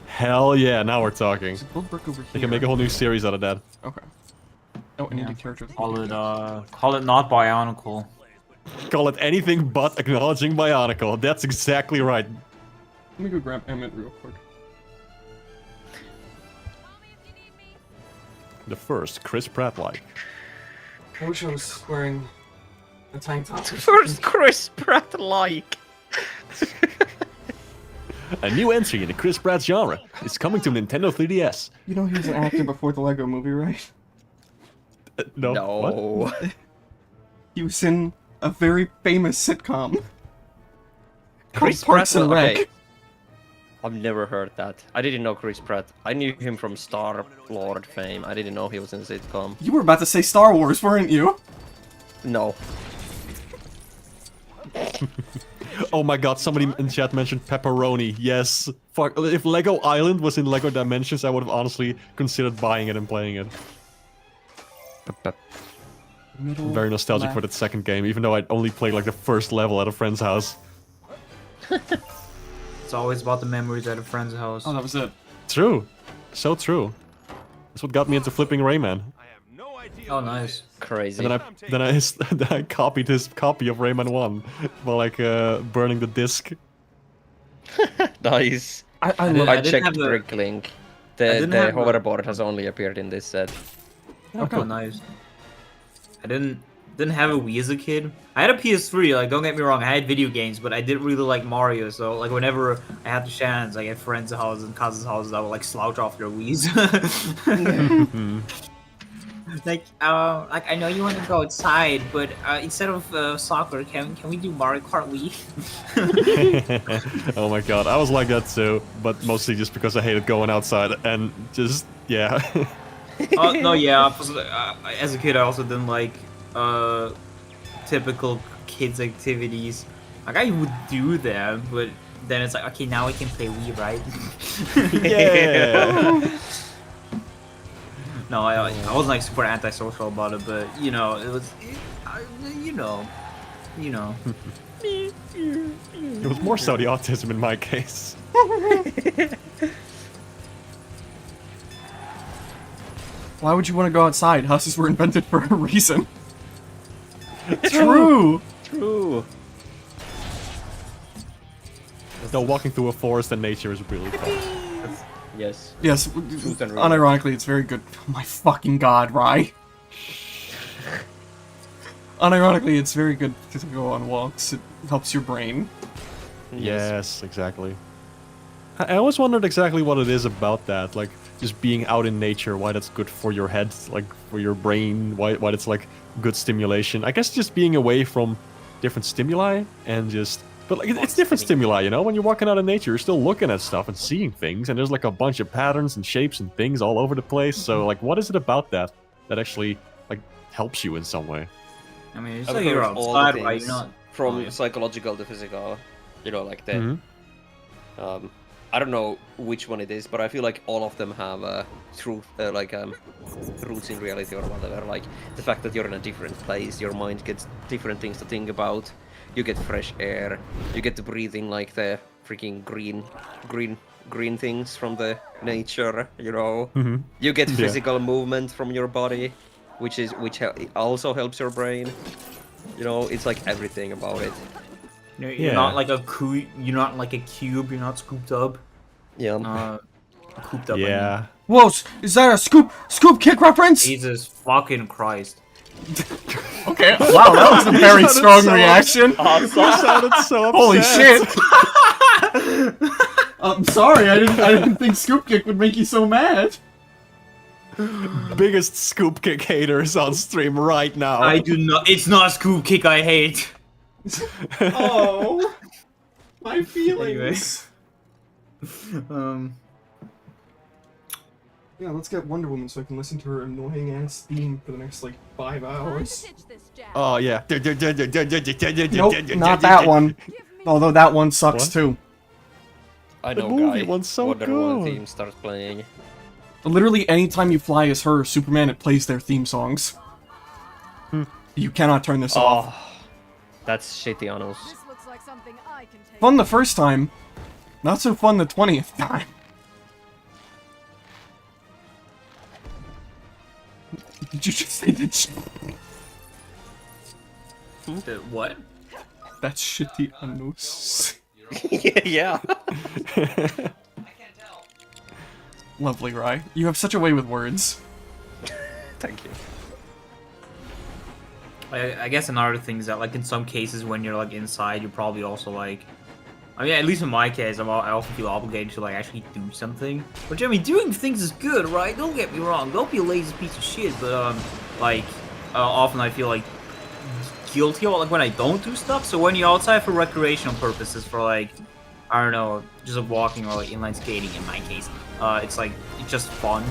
Hell yeah, now we're talking. There's a build brick over They here. can make a whole new series out of that. Okay. Oh, I need a character. Call it not Bionicle. Call it anything but acknowledging Bionicle. That's exactly right. Let me go grab Emmett real quick. The first Chris Pratt like. I wish I was wearing a tank top. First Chris Pratt like. A new entry in the Chris Pratt genre is coming to Nintendo 3DS. You know he was an actor before the Lego movie, right? No. What? No. He was in a very famous sitcom. Chris called Parks Pratt? and Rec. Okay. I've never heard that. I didn't know Chris Pratt. I knew him from Star Lord fame. I didn't know he was in a sitcom. You were about to say Star Wars, weren't you? No. Oh my god, somebody in chat mentioned pepperoni. Yes. Fuck. If Lego Island was in Lego Dimensions, I would have honestly considered buying it and playing it. Middle Very nostalgic left. for that second game, even though I'd only played like the first level at a friend's house. It's always about the memories at a friend's house. Oh, that was it. True. So true. That's what got me into flipping Rayman. Oh, nice. Crazy. And then I copied his copy of Rayman 1 while like burning the disc. Nice. I didn't- love I didn't checked have the- Bricklink. I The didn't have the- hoverboard has only appeared in this set. Okay. Oh, nice. I didn't have a Wii as a kid. I had a PS3. Like, don't get me wrong, I had video games, but I didn't really like Mario. So, like, whenever I had the chance, like at friends' houses and cousins' houses, I would like slouch off their Wii's. Like I know you want to go outside, but instead of soccer, can we do Mario Kart Wii? Oh my god, I was like that too, but mostly just because I hated going outside and just yeah. No, yeah. As a kid, I also didn't like typical kids activities. Like I would do them, but then it's like, okay, now I can play Wii, right? Yeah. No, I wasn't like super antisocial about it, but you know, it was, you know. It was more so the autism in my case. Why would you want to go outside? Houses were invented for a reason. True. True. Though walking through a forest and nature is really fun. Yes. Yes, and reason. unironically, it's very good. Oh my fucking god, Rye. Unironically, it's very good to go on walks. It helps your brain. Yes, exactly. I always wondered exactly what it is about that, like just being out in nature, why that's good for your head, like for your brain, why it's like good stimulation. I guess just being away from different stimuli and just, but like it's different stimuli, you know. When you're walking out in nature, you're still looking at stuff and seeing things, and there's like a bunch of patterns and shapes and things all over the place. So like, what is it about that actually like helps you in some way? I mean, it's I've like you're heard all the outside, right? things You're not from oh, yeah. psychological to physical, you know, like the Mhm. I don't know which one it is, but I feel like all of them have truth, roots in reality or whatever. Like the fact that you're in a different place, your mind gets different things to think about. You get fresh air. You get to breathe in like the freaking green things from the nature. You know. Mhm. You get Yeah. physical movement from your body, which also helps your brain. You know, it's like everything about it. You're Yeah. not like you're not like a cube. You're not scooped up. Yeah. Cooped up. I mean. Yeah. Whoa, is that a scoop kick reference? Jesus fucking Christ. Okay, wow, that was a very strong reaction. That sounded so upset. Holy shit! I'm sorry, I didn't think scoop kick would make you so mad. Biggest scoop kick haters on stream right now. I do not. It's not a scoop kick I hate. Oh, my feelings. Yeah, let's get Wonder Woman so I can listen to her annoying ass theme for the next like 5 Time hours. to ditch this, Jack. Oh yeah. Nope, not that one. Although that one sucks What? too. I The know, movie guy. one's so Wonder Woman good. theme starts playing. Literally, anytime you fly as her or Superman, it plays their theme songs. You cannot turn this off. Oh, that's shitty, Anos. This looks like something I can take. Fun the first time, not so fun the 20th time. Did you just say that? What? That's shitty Anus. Yeah. Lovely, Rye. You have such a way with words. Thank you. I guess another thing is that, like, in some cases when you're like inside, you're probably also like, I mean, at least in my case, I often feel obligated to like actually do something. Which I mean, doing things is good, right? Don't get me wrong. Don't be a lazy piece of shit. But often I feel like guilty about like when I don't do stuff. So when you're outside for recreational purposes, for like, I don't know, just like walking or like inline skating in my case, it's like it's just fun,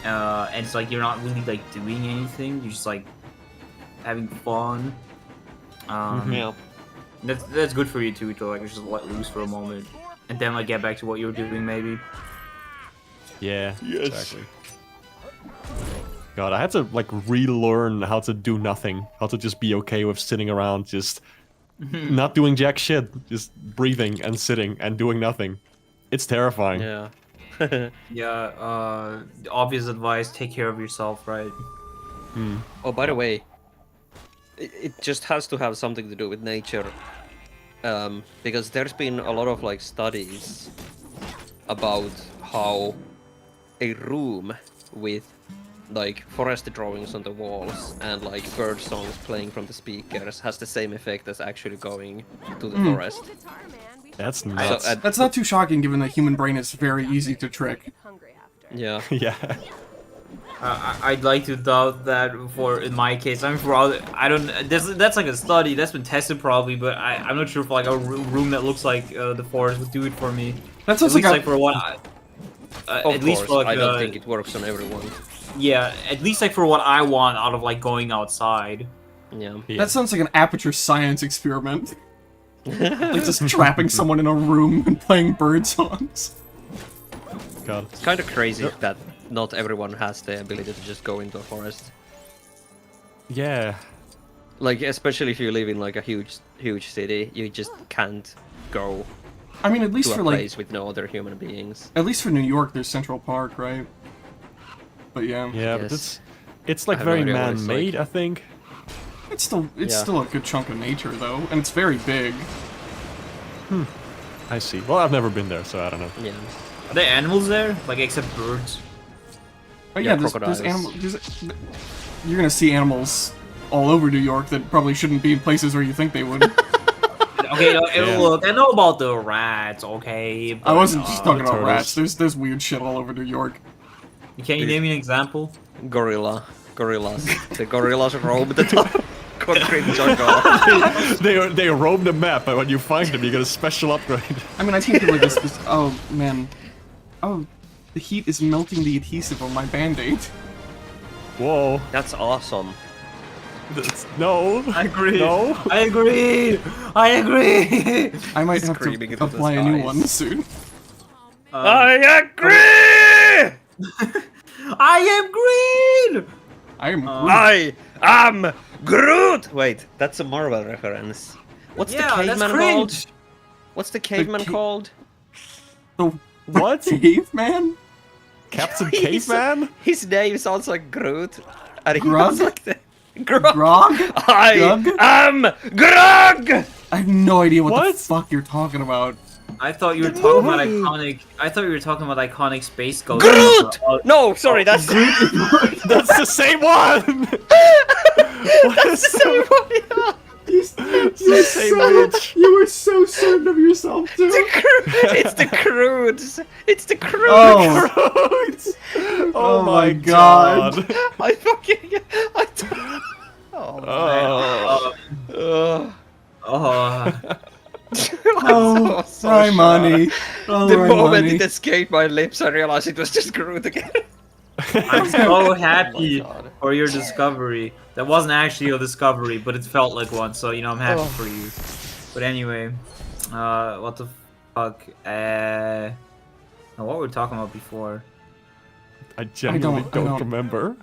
and it's like you're not really like doing anything. You're just like having fun. Yeah. That's good for you too, to like just let loose for a moment, and then like get back to what you were doing maybe. Yeah, exactly. God, I had to like relearn how to do nothing, how to just be okay with sitting around, just not doing jack shit, just breathing and sitting and doing nothing. It's terrifying. Yeah. Yeah. Obvious advice: take care of yourself, right? Oh, by the way, it just has to have something to do with nature, because there's been a lot of like studies about how a room with like forest drawings on the walls and like bird songs playing from the speakers has the same effect as actually going to the forest. Guitar, man. We should That's get nuts. So, That's not too shocking given the human brain is very easy to trick. hungry after. Yeah. Yeah. I'd like to doubt that for in my case. I mean, for other, I don't. That's like a study that's been tested probably, but I'm not sure if like a room that looks like the forest would do it for me. That At sounds least like like for what. Of At least course, for like I don't think it works on everyone. yeah, at least like for what I want out of like going outside. Yeah. that sounds like an Aperture Science experiment. Like just trapping someone in a room and playing bird songs. God. It's kind of crazy that not everyone has the ability to just go into a forest. Yeah. Like, especially if you live in like a huge city, you just can't go I mean, at least to a for like, place with no other human beings. at least for New York, there's Central Park, right? But yeah, Yeah, but Yes. it's like I have no very idea what it's man-made, like. I think. it's still Yeah. a good chunk of nature though, and it's very big. I see. Well, I've never been there, so I don't know. Yeah. Are there animals there? Like except birds? But Yeah, yeah, there's crocodiles. animals. You're gonna see animals all over New York that probably shouldn't be in places where you think they would. Okay, Yeah. look, I know about the rats, okay? I But, wasn't just talking about turtles. rats. There's weird shit all over New York. Can you name me an example? Gorillas. The gorillas roam the top concrete jungle. They roam the map, and when you find them, you get a special upgrade. I mean, I think like this. Oh man, oh, the heat is melting the adhesive on my band-aid. Whoa. That's awesome. No. I agree. No. I agree. I agree. I might have Screaming to into the apply a new skies. one soon. I agree! I am green. I am. I am Groot! Wait, that's a Marvel reference. What's Yeah, the that's caveman called? cringe. What's the caveman called? the What? caveman? Captain He's- Caveman? His name sounds like Groot. And he Grog? was like the... Grog? Grog? I Grog? am Grog! I have no idea what the What? fuck you're talking about. I thought you were talking about iconic. I thought you were talking about iconic space ghosts. Groot! No, sorry, that's That's the same one! that's the same one. Yeah. You're same so, bitch. you were so certain of yourself, too. It's the Croods. It's the Croods. Oh, Oh my my God. god. I fucking... Oh, Oh. Ugh. Oh, oh, so Raimani. shocked. Oh, The moment Raimani. it escaped my lips, I realized it was just Groot again. I'm so happy God. for your discovery. That wasn't actually a discovery, but it felt like one. So you know, I'm happy for you. But anyway, what the fuck? What were we talking about before? I genuinely I don't don't. remember.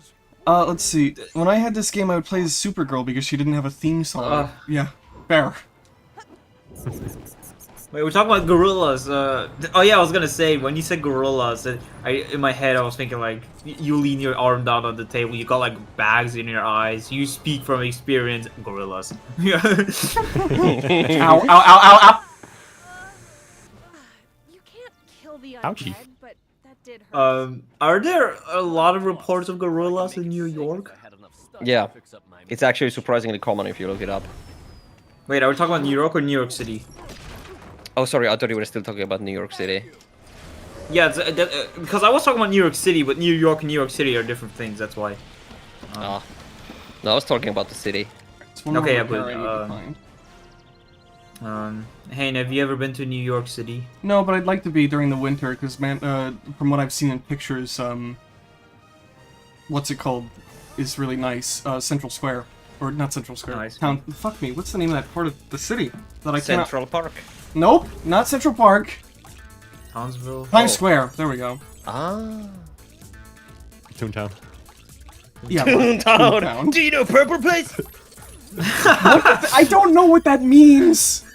Let's see. When I had this game, I would play as Supergirl because she didn't have a theme song. Yeah, fair. Wait, we're talking about gorillas. Oh yeah, I was gonna say when you said gorillas, in my head I was thinking like you lean your arm down on the table, you got like bags in your eyes, you speak from experience. Gorillas. Yeah. Ow, ow, ow, ow, ow! You can't kill the Ouchie. undead, but that did hurt. Are there a lot of reports of gorillas in New York? Yeah. It's actually surprisingly common if you look it up. Wait, are we talking about New York or New York City? Oh, sorry, I thought you were still talking about New York City. Yeah, because I was talking about New York City, but New York and New York City are different things. That's why. Ah. No, I was talking about the city. It's one Okay, more yeah, repair but, I need to find. Hey, have you ever been to New York City? No, but I'd like to be during the winter because, man, from what I've seen in pictures, what's it called? Is really nice. Central Square, or not Central Square. Nice. Town. Fuck me. What's the name of that part of the city that I cannot? Central Park. Nope, not Central Park. Townsville? Times Square. There we go. Ah. Toontown. Yeah. Toontown. Toontown. Do you know Purple Place? I don't know what that means.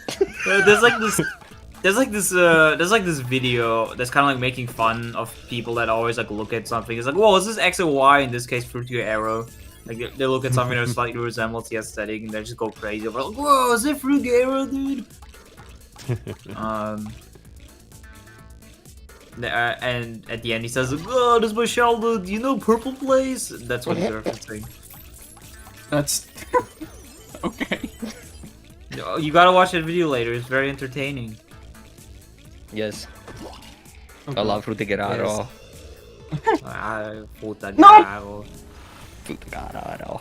There's like this video that's kind of like making fun of people that always like look at something. It's like, whoa, is this X and Y? In this case, Fruit to Your Arrow. Like they look at something that slightly resembles the aesthetic, and they just go crazy over like, whoa, is it Fruit to Your Arrow, dude? And at the end he says, oh, this was Sheldon, do you know Purple Place? That's what he's referencing. That's okay. You gotta watch that video later, it's very entertaining. Yes. Okay. I love Rudy Guerrero. Okay, Futagaro. Fugarado.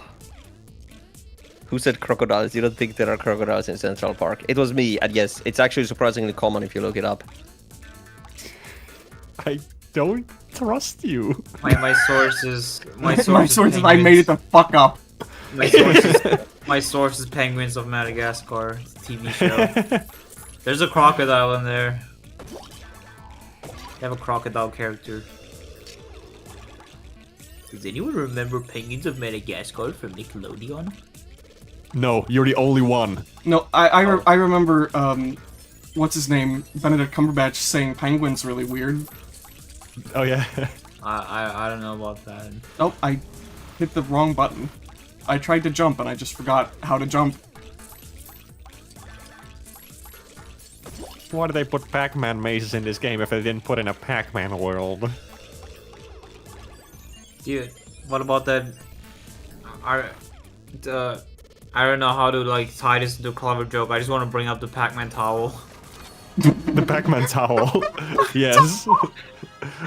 Who said crocodiles? You don't think there are crocodiles in Central Park? It was me, and yes, it's actually surprisingly common if you look it up. I don't trust you. My sources. My My source is I made it the fuck up. My source is Penguins of Madagascar. It's a TV show. There's a crocodile in there. They have a crocodile character. Does anyone remember Penguins of Madagascar from Nickelodeon? No, you're the only one. No, I remember, what's his name? Benedict Cumberbatch saying penguin's really weird. Oh yeah. I don't know about that. Oh, I hit the wrong button. I tried to jump and I just forgot how to jump. Why did they put Pac-Man mazes in this game if they didn't put in a Pac-Man world? Dude, what about that? I don't know how to like tie this into a clever joke. I just want to bring up the Pac-Man towel. The Pac-Man towel. Yes.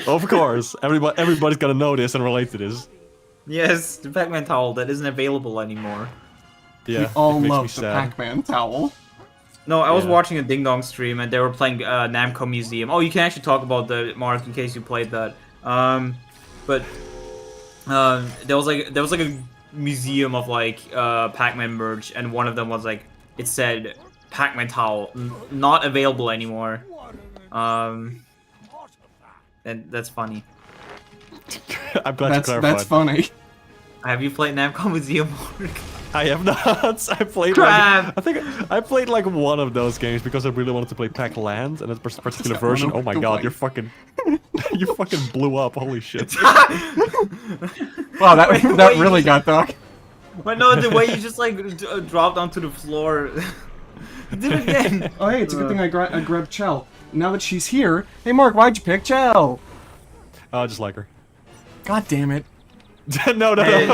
Of course. Everybody's gonna know this and relate to this. Yes, the Pac-Man towel that isn't available anymore. Yeah. We all it makes me love the sad. Pac-Man towel. No, I was Yeah. watching a Ding Dong stream and they were playing Namco Museum. Oh, you can actually talk about the Mark in case you played that. But there was like a museum of like Pac-Man merch, and one of them was like it said Pac-Man towel not available anymore. And that's funny. I'm glad you clarified. That's funny. Have you played Namco Museum? I have not. I played Crap. I think I played like one of those games because I really wanted to play Pac-Land, and that particular that version. one Oh my of god, the you're fucking, you fucking blew up. Holy shit. Wow, that Wait, that wait. really got dark. But no, the way you just like dropped onto the floor. You did it again. Oh hey, it's a good thing I grabbed Chell. Now that she's here, hey Mark, why'd you pick Chell? Oh, I just like her. God damn it. no, Hey.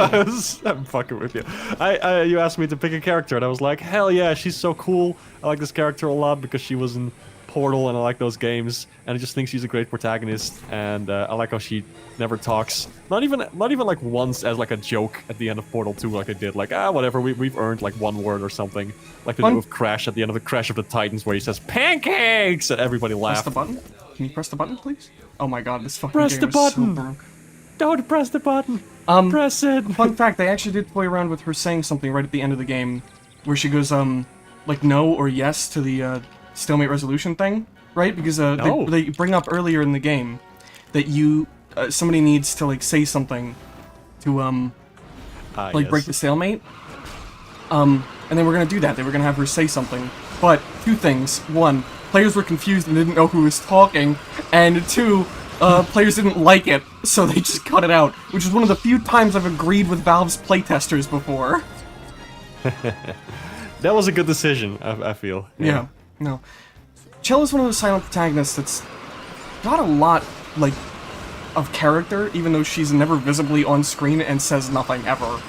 I'm fucking with you. You asked me to pick a character, and I was like, hell yeah, she's so cool. I like this character a lot because she was in Portal, and I like those games, and I just think she's a great protagonist, and I like how she never talks. Not even like once as like a joke at the end of Portal 2, like I did, like whatever, we've earned like one word or something, like the Fun. with Crash at the end of the Crash of the Titans, where he says pancakes, and everybody Press laughed. the button? Can you press the button, please? Oh my god, this fucking Press game the is button. so broke. Don't press the button. Press it. Fun fact, they actually did play around with her saying something right at the end of the game, where she goes, like no or yes to the, stalemate resolution thing, right? Because, No. they bring up earlier in the game that you, somebody needs to, like, say something to, like, break the stalemate. And they were gonna do that, they were gonna have her say something. But, two things. One, players were confused and didn't know who was talking, and two, players didn't like it, so they just cut it out, which is one of the few times I've agreed with Valve's playtesters before. That was a good decision, I feel. Yeah, no. Chell is one of those silent protagonists that's got a lot, like, of character, even though she's never visibly on screen and says nothing ever.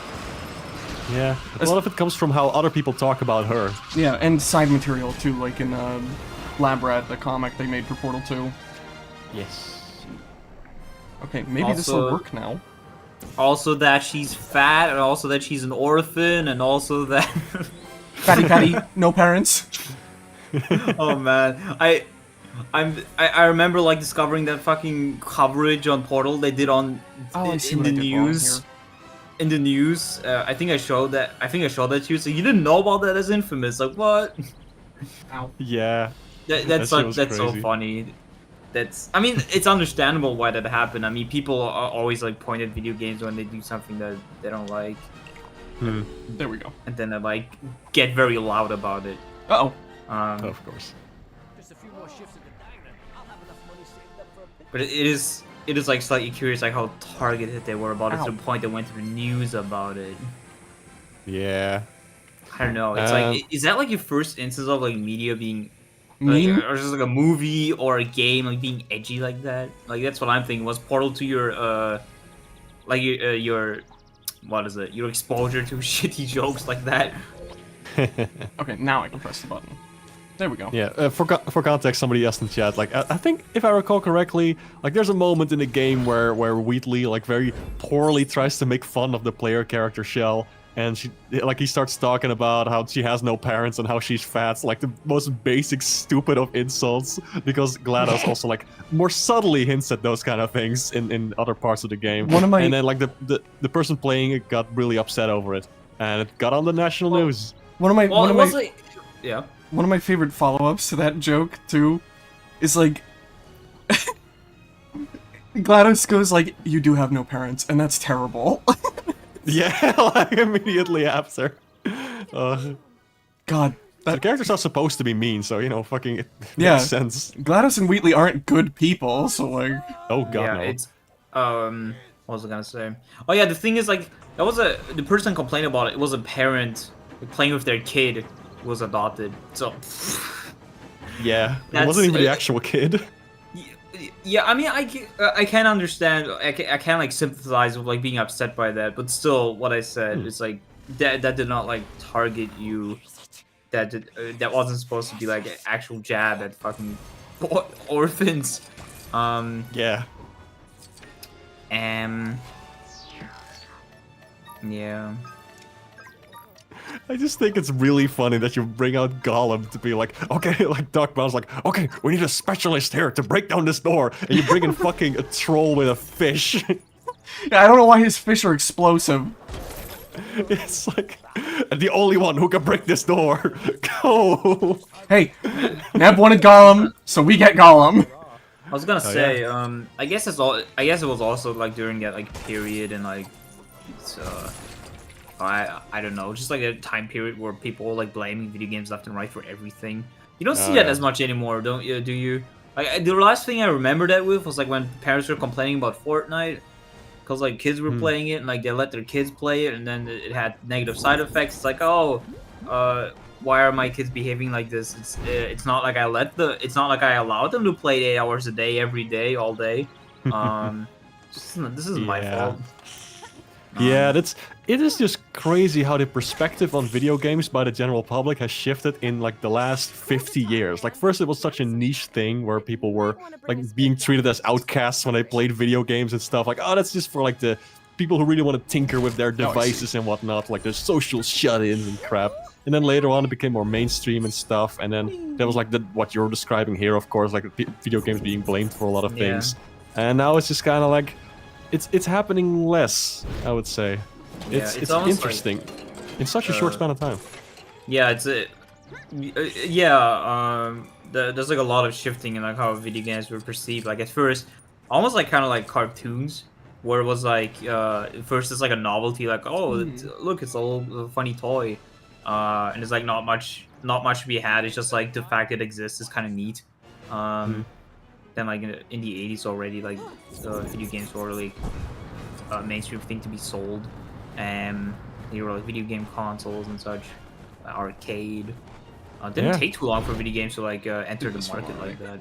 Yeah, a lot of it comes from how other people talk about her. Yeah, and side material, too, like in, Lab Rat, the comic they made for Portal 2. Yes. Okay, maybe this will Also- work now. Also that she's fat, and also that she's an orphan, and also that. Fatty Patty, no parents. Oh man, I remember like discovering that fucking coverage on Portal they did on Oh, I see in what the I did wrong news. here. In the news, I think I showed that. I think I showed that to you. So you didn't know about that as Infamous? Like what? Yeah. That's That shit like was that's so crazy. funny. That's. I mean, it's understandable why that happened. I mean, people are always like point at video games when they do something that they don't like, There we go. and then they like get very loud about it. Uh-oh. Of course. Just a few more shifts at the diner. I'll have enough money saved up for a bit. But it is like slightly curious like how targeted they were about it to Ow. the point they went to the news about it. Yeah. I don't know. It's like is that like your first instance of like media being like, Mean? or just like a movie or a game like being edgy like that? Like that's what I'm thinking. Was Portal to your like your what is it? Your exposure to shitty jokes like that? Okay, now I can press the button. There we go. Yeah, for context, somebody asked in chat, like, I think, if I recall correctly, like, there's a moment in the game where Wheatley, like, very poorly tries to make fun of the player character Shell, and he starts talking about how she has no parents and how she's fat, like, the most basic, stupid of insults, because GLaDOS also, like, more subtly hints at those kind of things in other parts of the game. And then, like, the person playing it got really upset over it, and it got on the national news. One of my favorite follow-ups to that joke, too, is like... GLaDOS goes like, you do have no parents, and that's terrible. Yeah, like, immediately after. God. The characters are supposed to be mean, so, you know, fucking, it Yeah. makes sense. GLaDOS and Wheatley aren't good people, so like... Oh god, Yeah, no. it's what was I gonna say? Oh yeah, the thing is, like, the person complaining about it was a parent playing with their kid who was adopted. So Yeah, it That's- wasn't even the actual kid. yeah, I mean, I can understand. I can like sympathize with like being upset by that, but still, what I said is like that did not like target you. That wasn't supposed to be like an actual jab at fucking orphans. Yeah. Yeah. I just think it's really funny that you bring out Gollum to be like, okay, like Doc Brown's like, okay, we need a specialist here to break down this door, and you bring in fucking a troll with a fish. Yeah, I don't know why his fish are explosive. It's like, the only one who can break this door. Go. Hey, Neb wanted Gollum, so we get Gollum. I was gonna say, I guess it's all. I guess it was also like during that like period and like, it's, I don't know, just like a time period where people were like blaming video games left and right for everything. You don't see that as much anymore, don't you? Do you? Like the last thing I remember that with was like when parents were complaining about Fortnite, because like kids were playing it and like they let their kids play it, and then it had negative side effects. It's like, oh, why are my kids behaving like this? It's not like it's not like I allowed them to play 8 hours a day every day all day. This isn't my fault. Yeah, it is just crazy how the perspective on video games by the general public has shifted in like the last 50 years. Like first it was such a niche thing where people were like being treated as outcasts when they played video games and stuff. Like, oh, that's just for like the people who really want to tinker with their devices and whatnot, like the social shut-ins and crap. And then later on it became more mainstream and stuff, and then there was like what you're describing here, of course, like video games being blamed for a lot of things. And now it's just kind of like it's happening less, I would say. It's interesting in such a short span of time. Yeah, there's like a lot of shifting in like how video games were perceived. Like at first, almost like kind of like cartoons, where it was like first it's like a novelty, like look, it's a little funny toy, and it's like not much to be had. It's just like the fact it exists is kind of neat. Then like in the 80s already, like video games were like a mainstream thing to be sold, and there were like video game consoles and such, arcade. Didn't take too long for video games to like enter the market like that.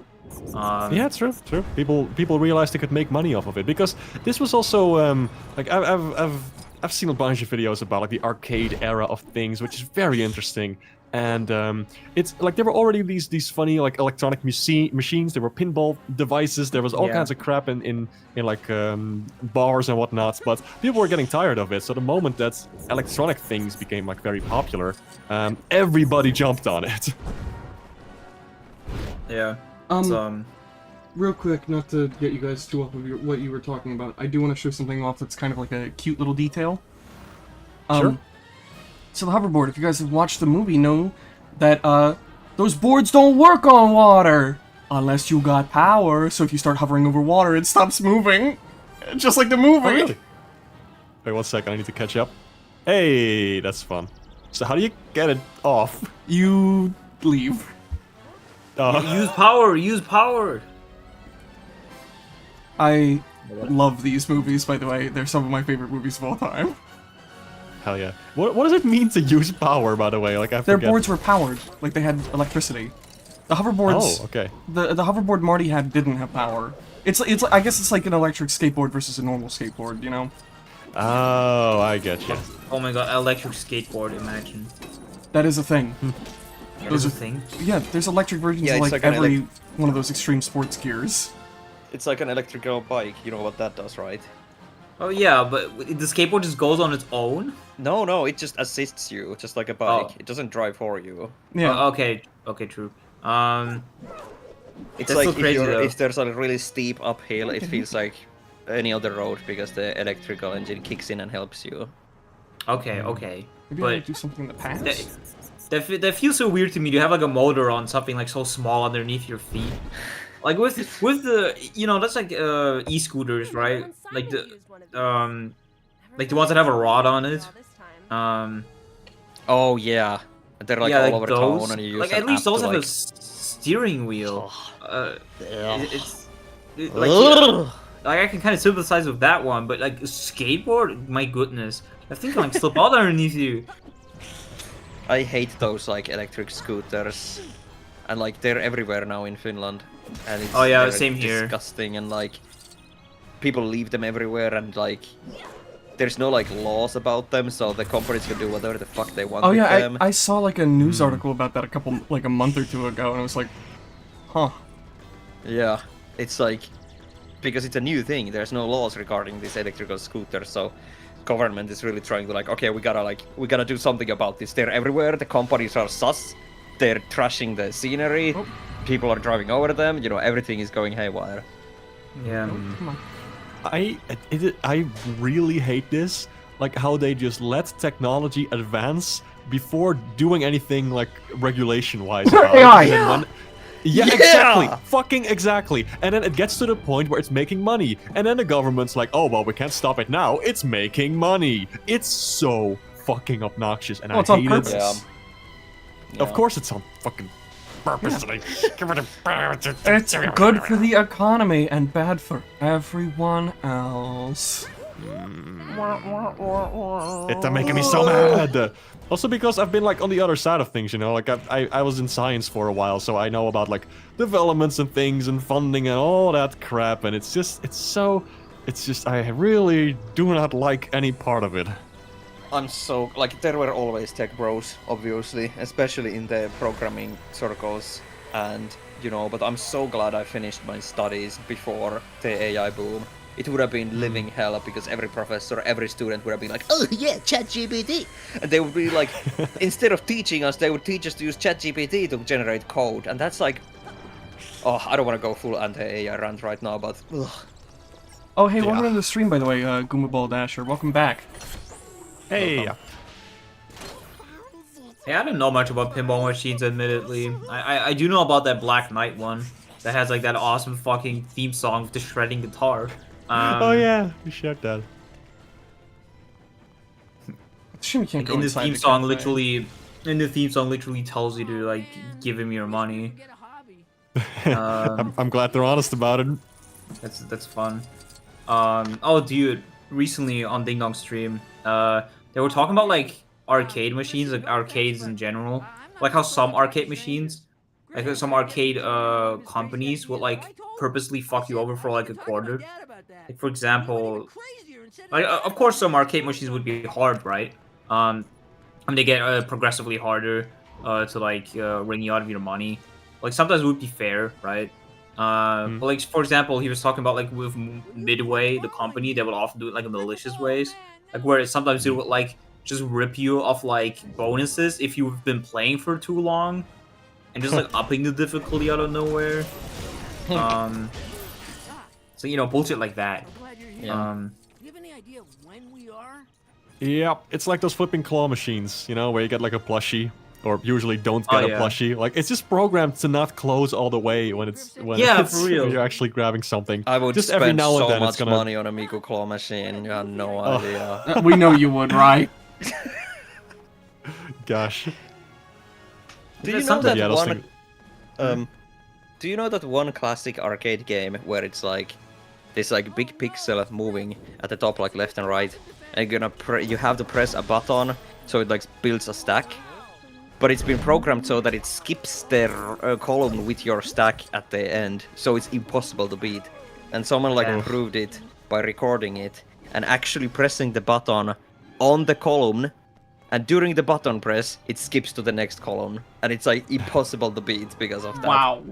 Yeah, true. People realized they could make money off of it, because this was also like I've seen a bunch of videos about like the arcade era of things, which is very interesting. And it's like there were already these funny like electronic machines. There were pinball devices. There was all kinds of crap in like bars and whatnot. But people were getting tired of it. So the moment that electronic things became like very popular, everybody jumped on it. Yeah. Real quick, not to get you guys too off of what you were talking about, I do want to show something off that's kind of like a cute little detail. Sure. So the hoverboard, if you guys have watched the movie, know that those boards don't work on water unless you got power. So if you start hovering over water, it stops moving, just like the movie. Oh, really? Wait 1 second, I need to catch up. Hey, that's fun. So how do you get it off? You leave. Use power. Use power. I love these movies, by the way. They're some of my favorite movies of all time. Hell yeah. What does it mean to use power, by the way? Like Their boards were powered, like they had electricity. The hoverboards. Oh, okay. The hoverboard Marty had didn't have power. It's I guess it's like an electric skateboard versus a normal skateboard, you know? Oh, I get you. Oh my god, electric skateboard! Imagine. That is a thing. Those is are a thing. Yeah, there's electric versions Yeah, of it's like like an every one of those extreme sports gears. It's like an electrical bike. You know what that does, right? Oh yeah, but the skateboard just goes on its own. No, it just assists you, just like a bike. It doesn't drive for you. Yeah. Okay, true. It's That's like so crazy, though. if there's a really steep uphill, it feels like any other road because the electrical engine kicks in and helps you. Okay. Maybe I would do something in the past. That feels so weird to me to have like a motor on something like so small underneath your feet. Like with the that's like e-scooters, right? Like the ones that have a rod on it. Oh yeah, they're like all over town, and you use like an at least app those to, have a like... steering wheel. Like Ugh. like I can kind of sympathize with that one, but like a skateboard, my goodness, that thing can like slip out underneath you. I hate those like electric scooters, and like they're everywhere now in Finland, and it's Oh yeah, they're same here. disgusting, and like people leave them everywhere, and like there's no like laws about them, so the companies can do whatever the fuck they want Oh with yeah, them. I saw like a news article about that a month or two ago, and I was like, huh. Yeah, it's like because it's a new thing. There's no laws regarding these electrical scooters, so government is really trying to like, okay, we gotta do something about this. They're everywhere. The companies are sus. They're trashing the scenery. Oh. People are driving over them. You know, everything is going haywire. Yeah. Come on. I really hate this, like how they just let technology advance before doing anything like regulation-wise about it. AI. And then when- yeah, Yeah! exactly. Fucking exactly. And then it gets to the point where it's making money. And then the government's like, oh, well, we can't stop it now. It's making money. It's so fucking obnoxious. And Well, I it's on hate purpose. it. Yeah. Of course it's on fucking purpose. It's good for the economy and bad for everyone else. It's making me so mad. Also because I've been like on the other side of things, you know, like I was in science for a while, so I know about like developments and things and funding and all that crap, and it's just I really do not like any part of it. I'm so like there were always tech bros, obviously, especially in the programming circles, and you know. But I'm so glad I finished my studies before the AI boom. It would have been living hell because every professor, every student would have been like, "Oh yeah, ChatGPT," and they would be like, instead of teaching us, they would teach us to use ChatGPT to generate code, and that's like, oh, I don't want to go full anti-AI rant right now, but. Ugh. Oh hey, welcome to the stream by the way, Goomba Ball Dasher. Welcome back. Hey, Hey, I don't know much about pinball machines, admittedly. I do know about that Black Knight one that has like that awesome fucking theme song with the shredding guitar. oh yeah, we shared that. It's a shame you can't go In the inside theme the song, cafe. literally tells you to like give him your money. I'm glad they're honest about it. That's fun. Oh dude, recently on Ding Dong stream, they were talking about like arcade machines, like arcades in general, like how some arcade machines, like some arcade companies would like purposely fuck you over for like a quarter. Like for example, like of course some arcade machines would be hard, right? And they get progressively harder to like wring you out of your money. Like sometimes it would be fair, right? But like for example, he was talking about like with Midway, the company, they would often do it like in malicious ways, like where sometimes it would like just rip you off like bonuses if you've been playing for too long, and just like upping the difficulty out of nowhere. So you know, bullshit like that. Yeah. Do you have any idea when we are? Yeah, it's like those flipping claw machines, you know, where you get like a plushie, or usually don't get a plushie. Like it's just programmed to not close all the way when it's for real. when you're actually grabbing something. I would just spend every now so and then much it's gonna. money on a Miku claw machine. You have no idea. We know you would, right? Gosh. Do you know Sometimes- that Yeah, those one? things- Do you know that one classic arcade game where it's like this like big pixel moving at the top, like left and right, and you have to press a button so it like builds a stack, but it's been programmed so that it skips the column with your stack at the end, so it's impossible to beat. And someone like Yeah. proved it by recording it and actually pressing the button on the column and during the button press, it skips to the next column, and it's like impossible to beat because of that. Wow.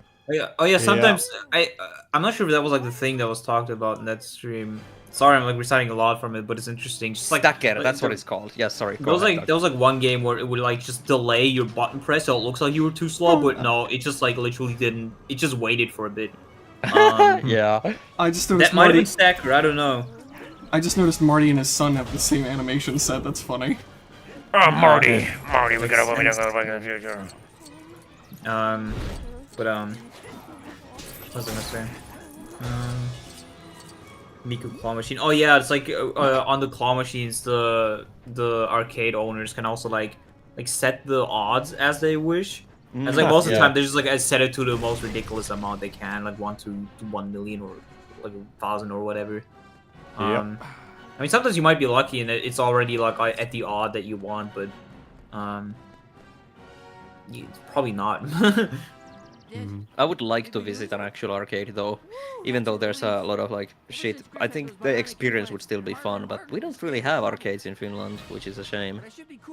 Oh yeah, sometimes I'm not sure if that was like the thing that was talked about in that stream. Sorry, I'm like reciting a lot from it, but it's interesting. Just like Stacker, that's what it's called. Yeah, sorry. There was like one game where it would like just delay your button press, so it looks like you were too slow, but no, it just like literally didn't. It just waited for a bit. Yeah. I just noticed That might have Marty. been Stacker. I don't know. I just noticed Marty and his son have the same animation set. That's funny. Oh, Marty, we gotta go back in the future. But what was I gonna say? Miku claw machine. Oh yeah, it's like on the claw machines, the arcade owners can also like set the odds as they wish. And it's like most of the time, they just like set it to the most ridiculous amount they can, like 1 to 1 million or like 1,000 or whatever. I mean, sometimes you might be lucky and it's already like at the odd that you want, but it's probably not. I would like to visit an actual arcade though, even though there's a lot of like shit. I think the experience would still be fun, but we don't really have arcades in Finland, which is a shame.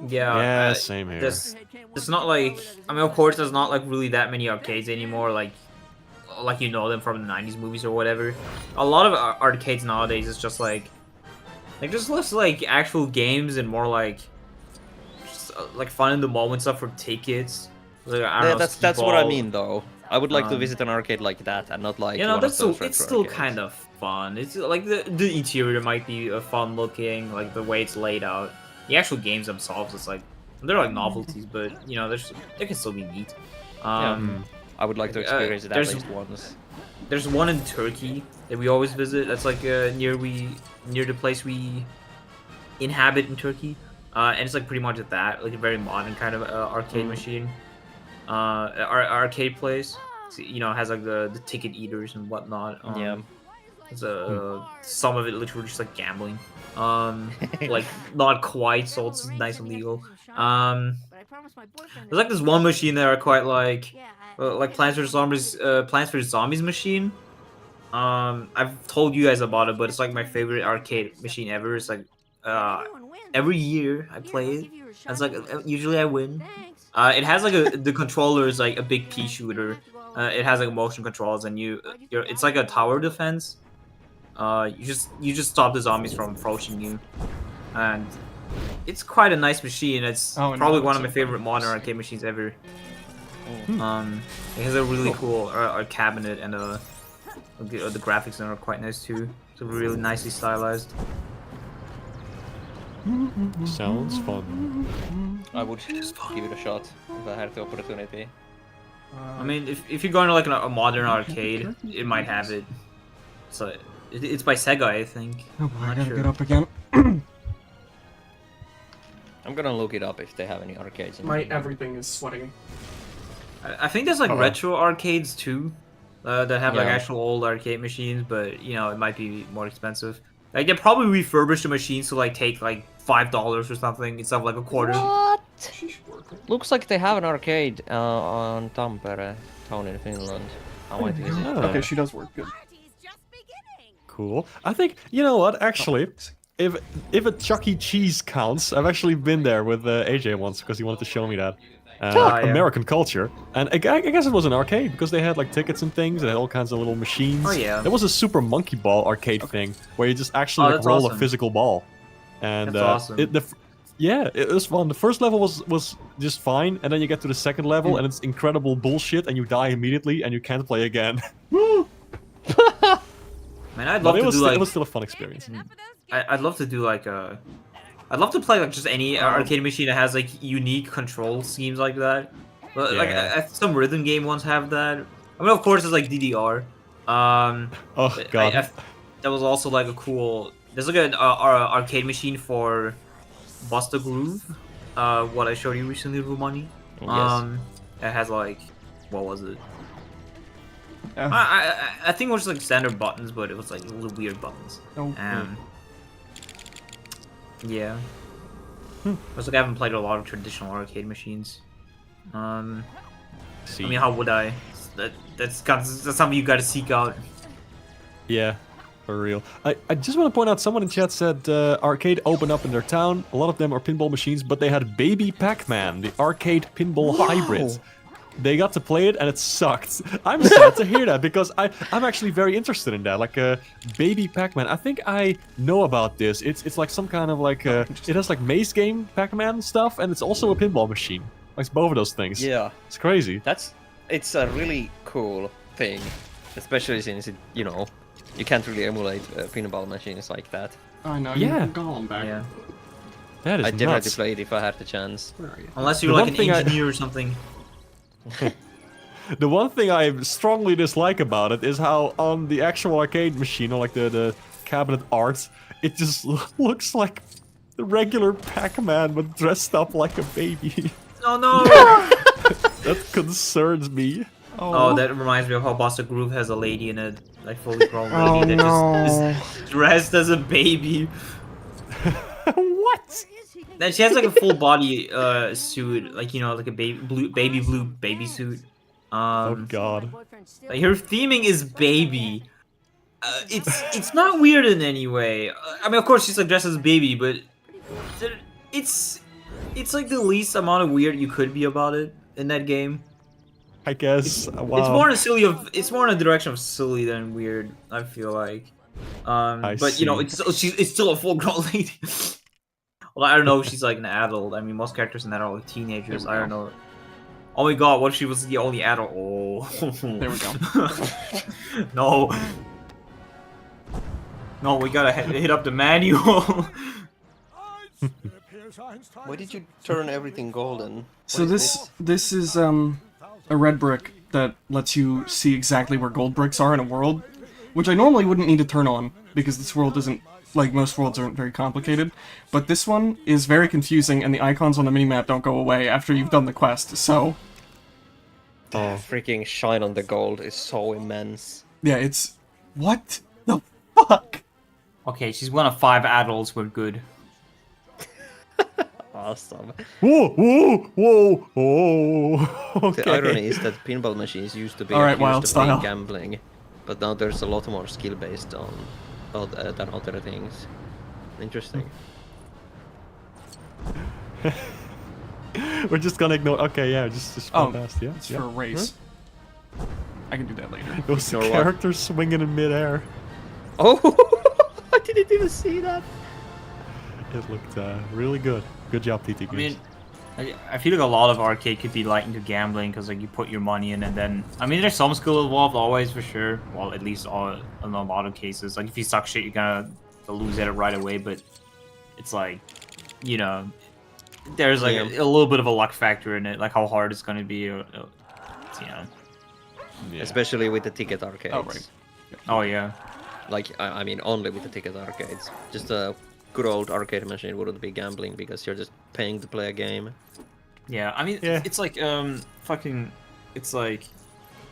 Yeah, same here. It's not like, I mean, of course, there's not like really that many arcades anymore, like you know them from the 90s movies or whatever. A lot of arcades nowadays is just like just less like actual games and more like just, like fun in the moment stuff for tickets. Like, I don't know, that's what I mean though. I would like to visit an arcade like that and not like. You know, one that's of those still, it's retro still arcades. kind of fun. It's like the interior might be fun looking, like the way it's laid out. The actual games themselves, it's like they're like novelties, but you know, they can still be neat. I would like to experience it at least once. There's one in Turkey that we always visit. That's like near the place we inhabit in Turkey, and it's like pretty much at that, like a very modern kind of arcade machine. Our arcade place, you know, has like the ticket eaters and whatnot. It's some of it literally just like gambling. Like not quite, so it's nice and legal. There's like this one machine that are quite like Plants vs Zombies machine. I've told you guys about it, but it's like my favorite arcade machine ever. It's like every year I play it. It's like usually I win. It has like the controller is like a big pea shooter. It has like motion controls, and it's like a tower defense. You just stop the zombies from approaching you, and it's quite a nice machine. It's probably one of my favorite modern arcade machines ever. It has a really cool cabinet, and the graphics are quite nice too. It's really nicely stylized. Sounds fun. I would give it a shot if I had the opportunity. I mean, if you're going to like a modern arcade, it might have it. So it's by Sega, I think. Oh boy, I gotta get up again. I'm gonna look it up if they have any arcades. My everything is sweating. I think there's like retro arcades too, that have like Yeah. actual old arcade machines, but you know it might be more expensive. Like they probably refurbish the machines to like take like $5 or something instead of like a quarter. What? Looks like they have an arcade on Tampere, town in Finland. I might visit. Okay, she does work good. Cool. I think, you know what, actually, if a Chuck E. Cheese counts, I've actually been there with AJ once because he wanted to show me that. yeah. American culture. And I guess it was an arcade because they had like tickets and things. They had all kinds of little machines. Oh, yeah. There was a Super Monkey Ball arcade thing where you just actually like, that's roll a awesome. physical ball. And That's awesome. it was fun. The first level was just fine, and then you get to the second level and it's incredible bullshit, and you die immediately and you can't play again. Man, I'd But love to do like it was still a fun experience. I'd love to do like I'd love to play like just any arcade machine that has like unique control schemes like that. But, like some rhythm game ones have that. I mean, of course, it's like DDR. Oh But god. that was also like a cool. There's like an arcade machine for Busta Groove. What I showed you recently, Rumani. Yes. It has like, what was it? Yeah. I think it was like standard buttons, but it was like little weird buttons. Oh, Yeah. It's like I haven't played a lot of traditional arcade machines. See. I mean, how would I? That's something you gotta seek out. Yeah. For real. I just want to point out, someone in chat said arcade opened up in their town. A lot of them are pinball machines, but they had Baby Pac-Man, the arcade pinball hybrid. They got to play it and it sucked. I'm sad to hear that because I'm actually very interested in that. Like Baby Pac-Man. I think I know about this. It's like some kind of like it has like maze game Pac-Man stuff, and it's also a pinball machine. Like it's both of those things. Yeah. It's crazy. It's a really cool thing, especially since you can't really emulate pinball machines like that. I know. Yeah. You call him back. Yeah. That is I'd definitely nuts. play it if I had the chance. Where are you? Unless you're The like one an thing engineer or something. The one thing I strongly dislike about it is how on the actual arcade machine, or like the cabinet art, it just looks like the regular Pac-Man but dressed up like a baby. Oh no! That concerns me. Oh, that reminds me of how Buster Groove has a lady in it, like fully grown Oh, lady that no. just is dressed as a baby. What? Then she has like a full body suit, like like a baby blue baby suit. Oh god. Like her theming is baby. It's not weird in any way. I mean, of course she's like dressed as a baby, but it's like the least amount of weird you could be about it in that game. I guess. Wow. It's more in the direction of silly than weird. I feel like. But see. it's still a full-grown lady. Well, I don't know if she's like an adult. I mean, most characters in that are like teenagers. I don't know. Oh my god, what if she was the only adult? Oh. There we go. No. No, we gotta hit up the manual. Why did you turn everything golden? So this is a red brick that lets you see exactly where gold bricks are in a world, which I normally wouldn't need to turn on because this world isn't like most worlds aren't very complicated. But this one is very confusing, and the icons on the minimap don't go away after you've done the quest. So Oh, freaking shine on the gold is so immense. yeah, it's what the fuck. Okay, she's one of 5 adults. We're good. Awesome. Whoa, whoa, whoa, whoa. Okay. The irony is that pinball machines used to be All right, accused wild of style. being gambling, but now there's a lot more skill based on than other things. Interesting. We're just gonna ignore. Okay, yeah, just Oh, past. Yeah, it's yeah. for a race. I can do that later. Those Ignore what? characters swinging in midair. Oh, I didn't even see that. It looked really good. Good job, TT Games. I mean, I feel like a lot of arcade could be likened to gambling because like you put your money in and then I mean there's some skill involved always for sure. Well, at least in a lot of cases. Like if you suck shit, you're gonna lose at it right away. But it's like, there's like a little bit of a luck factor in it, like how hard it's gonna be. Yeah. Especially with the ticket arcades. Oh, right. Oh yeah. Like I mean, only with the ticket arcades. Just a good old arcade machine wouldn't be gambling because you're just paying to play a game. Yeah, I mean, Yeah. it's like it's like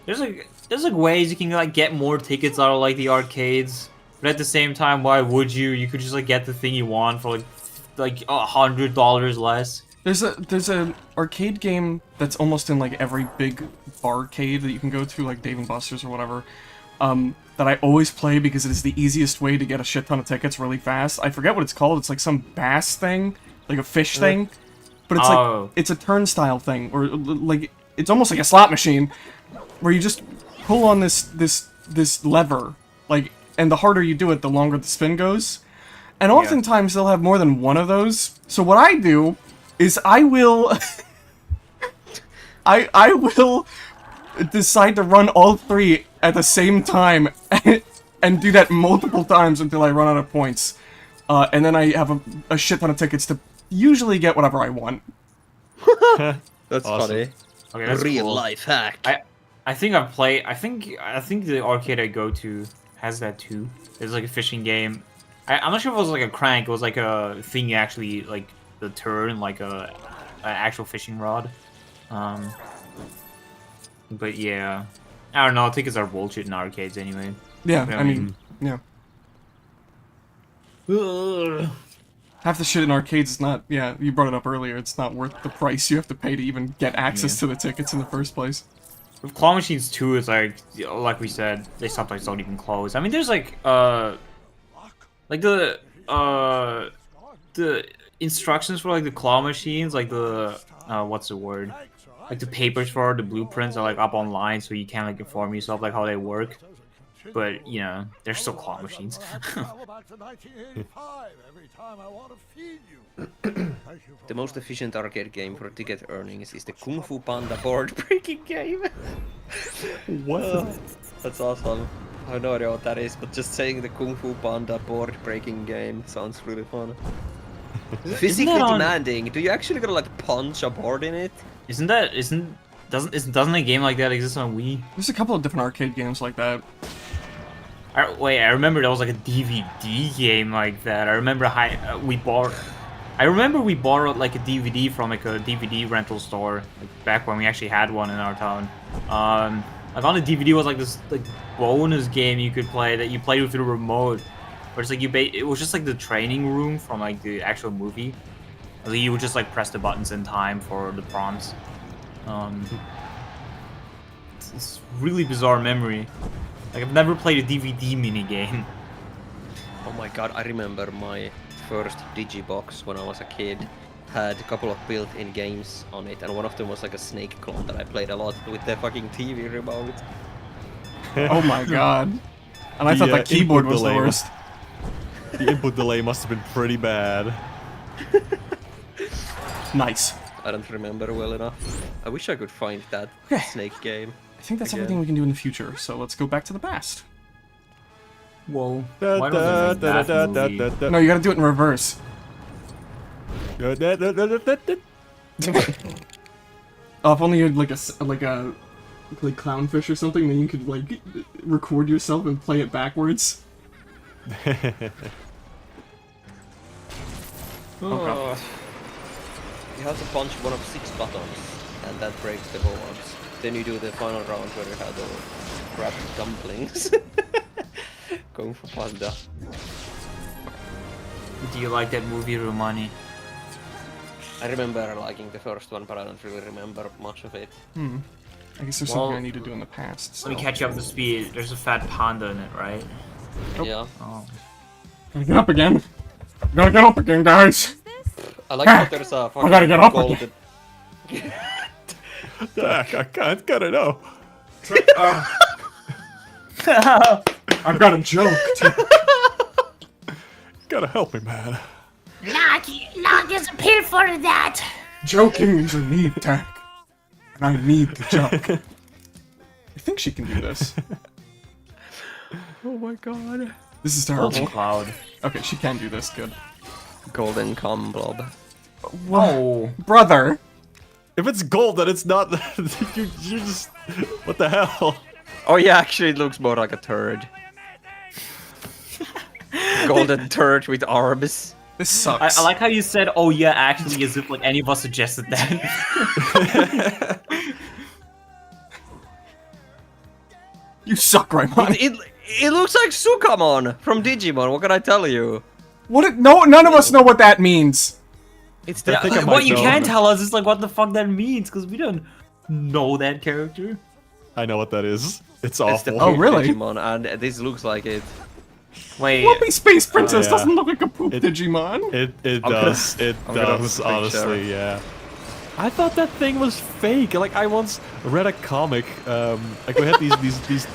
there's like ways you can like get more tickets out of like the arcades, but at the same time, why would you? You could just like get the thing you want for like $100 less. There's an arcade game that's almost in like every big barcade that you can go to, like Dave and Buster's or whatever. That I always play because it is the easiest way to get a shit ton of tickets really fast. I forget what it's called. It's like some bass thing, like a fish thing, but it's like it's a turnstile thing, or like it's almost like a slot machine, where you just pull on this lever, like, and the harder you do it, the longer the spin goes. And oftentimes they'll have more than one of those. So what I do is I will I will decide to run all 3 at the same time and do that multiple times until I run out of points. And then I have a shit ton of tickets to usually get whatever I want. That's Awesome. funny. Okay, that's Real cool. life hack. I think I've played. I think the arcade I go to has that too. It's like a fishing game. I'm not sure if it was like a crank. It was like a thing you actually like the turn, like an actual fishing rod. But yeah, I don't know. Tickets are bullshit in arcades anyway. Yeah, I mean, yeah. Half the shit in arcades is not, yeah, you brought it up earlier, it's not worth the price you have to pay to even get access to the tickets in the first place. With claw machines too, it's like we said, they sometimes don't even close. I mean, there's like Like the instructions for like the claw machines, like the what's the word? Like the papers for the blueprints are like up online, so you can like inform yourself like how they work. But you know, they're still claw machines. The most efficient arcade game for ticket earnings is the Kung Fu Panda board breaking game. What? That's awesome. I have no idea what that is, but just saying the Kung Fu Panda board breaking game sounds really fun. Physically that on- demanding. Do you actually gotta like punch a board in it? Doesn't a game like that exist on Wii? There's a couple of different arcade games like that. Wait, I remember there was like a DVD game like that. I remember I remember we borrowed like a DVD from like a DVD rental store, like back when we actually had one in our town. Like on the DVD was like this like bonus game you could play that you played with the remote, where it's like it was just like the training room from like the actual movie. Like, you would just like press the buttons in time for the prompts. It's really bizarre memory. Like I've never played a DVD mini game. Oh my god, I remember my first Digibox when I was a kid. Had a couple of built-in games on it, and one of them was like a Snake clone that I played a lot with the fucking TV remote. Oh my god. And I thought the keyboard input was the delay worst. The input delay must have been pretty bad. Nice. I don't remember well enough. I wish I could find that Okay. Snake game. I think that's Again. everything we can do in the future, so let's go back to the past. Whoa. Da, Why da, don't they make da, that da, movie? da, da, No, you gotta do it in reverse. da, da, da, da, da, da. Oh, if only you had like like clownfish or something, then you could like record yourself and play it backwards. Oh. You have to punch one of 6 buttons, and that breaks the boards. Then you do the final round where you have the crab dumplings. Kung Fu Panda. Do you like that movie, Romani? I remember liking the first one, but I don't really remember much of it. I guess there's Well, something I need to do in the past. Let me so- catch you up to speed. There's a fat panda in it, right? Yeah. Oh. Gotta get up again. Gotta get up again, guys. I like how there's a fucking gotta get up golden... Dak, I can't get it out. I've got a joke. Gotta help me, man. Not disappear for that. Joking is a need, Tack. And I need the joke. I think she can do this. Oh my god. This is Golden terrible. Cloud. Okay, she can do this. Good. Golden cum blob. Whoa. Brother. If it's gold, then it's not. you just. What the hell? Oh yeah, actually it looks more like a turd. Golden turd with arms. This sucks. I like how you said, "Oh yeah," actually, as if like any of us suggested that. You suck, Raimon. It looks like Sukamon from Digimon, what can I tell you? What? No, none of us know what that means. It's I the think I might What you know. can tell us is like what the fuck that means, because we don't know that character. I know what that is. It's it's the awful. Oh, poop really? Digimon, and this looks like it. Wait. Lumpy Space Princess yeah. doesn't look like a poop It- Digimon. It I'm does. It I'm gonna does, put a picture. honestly, yeah. I thought that thing was fake. Like, I once read a comic. Like, we had these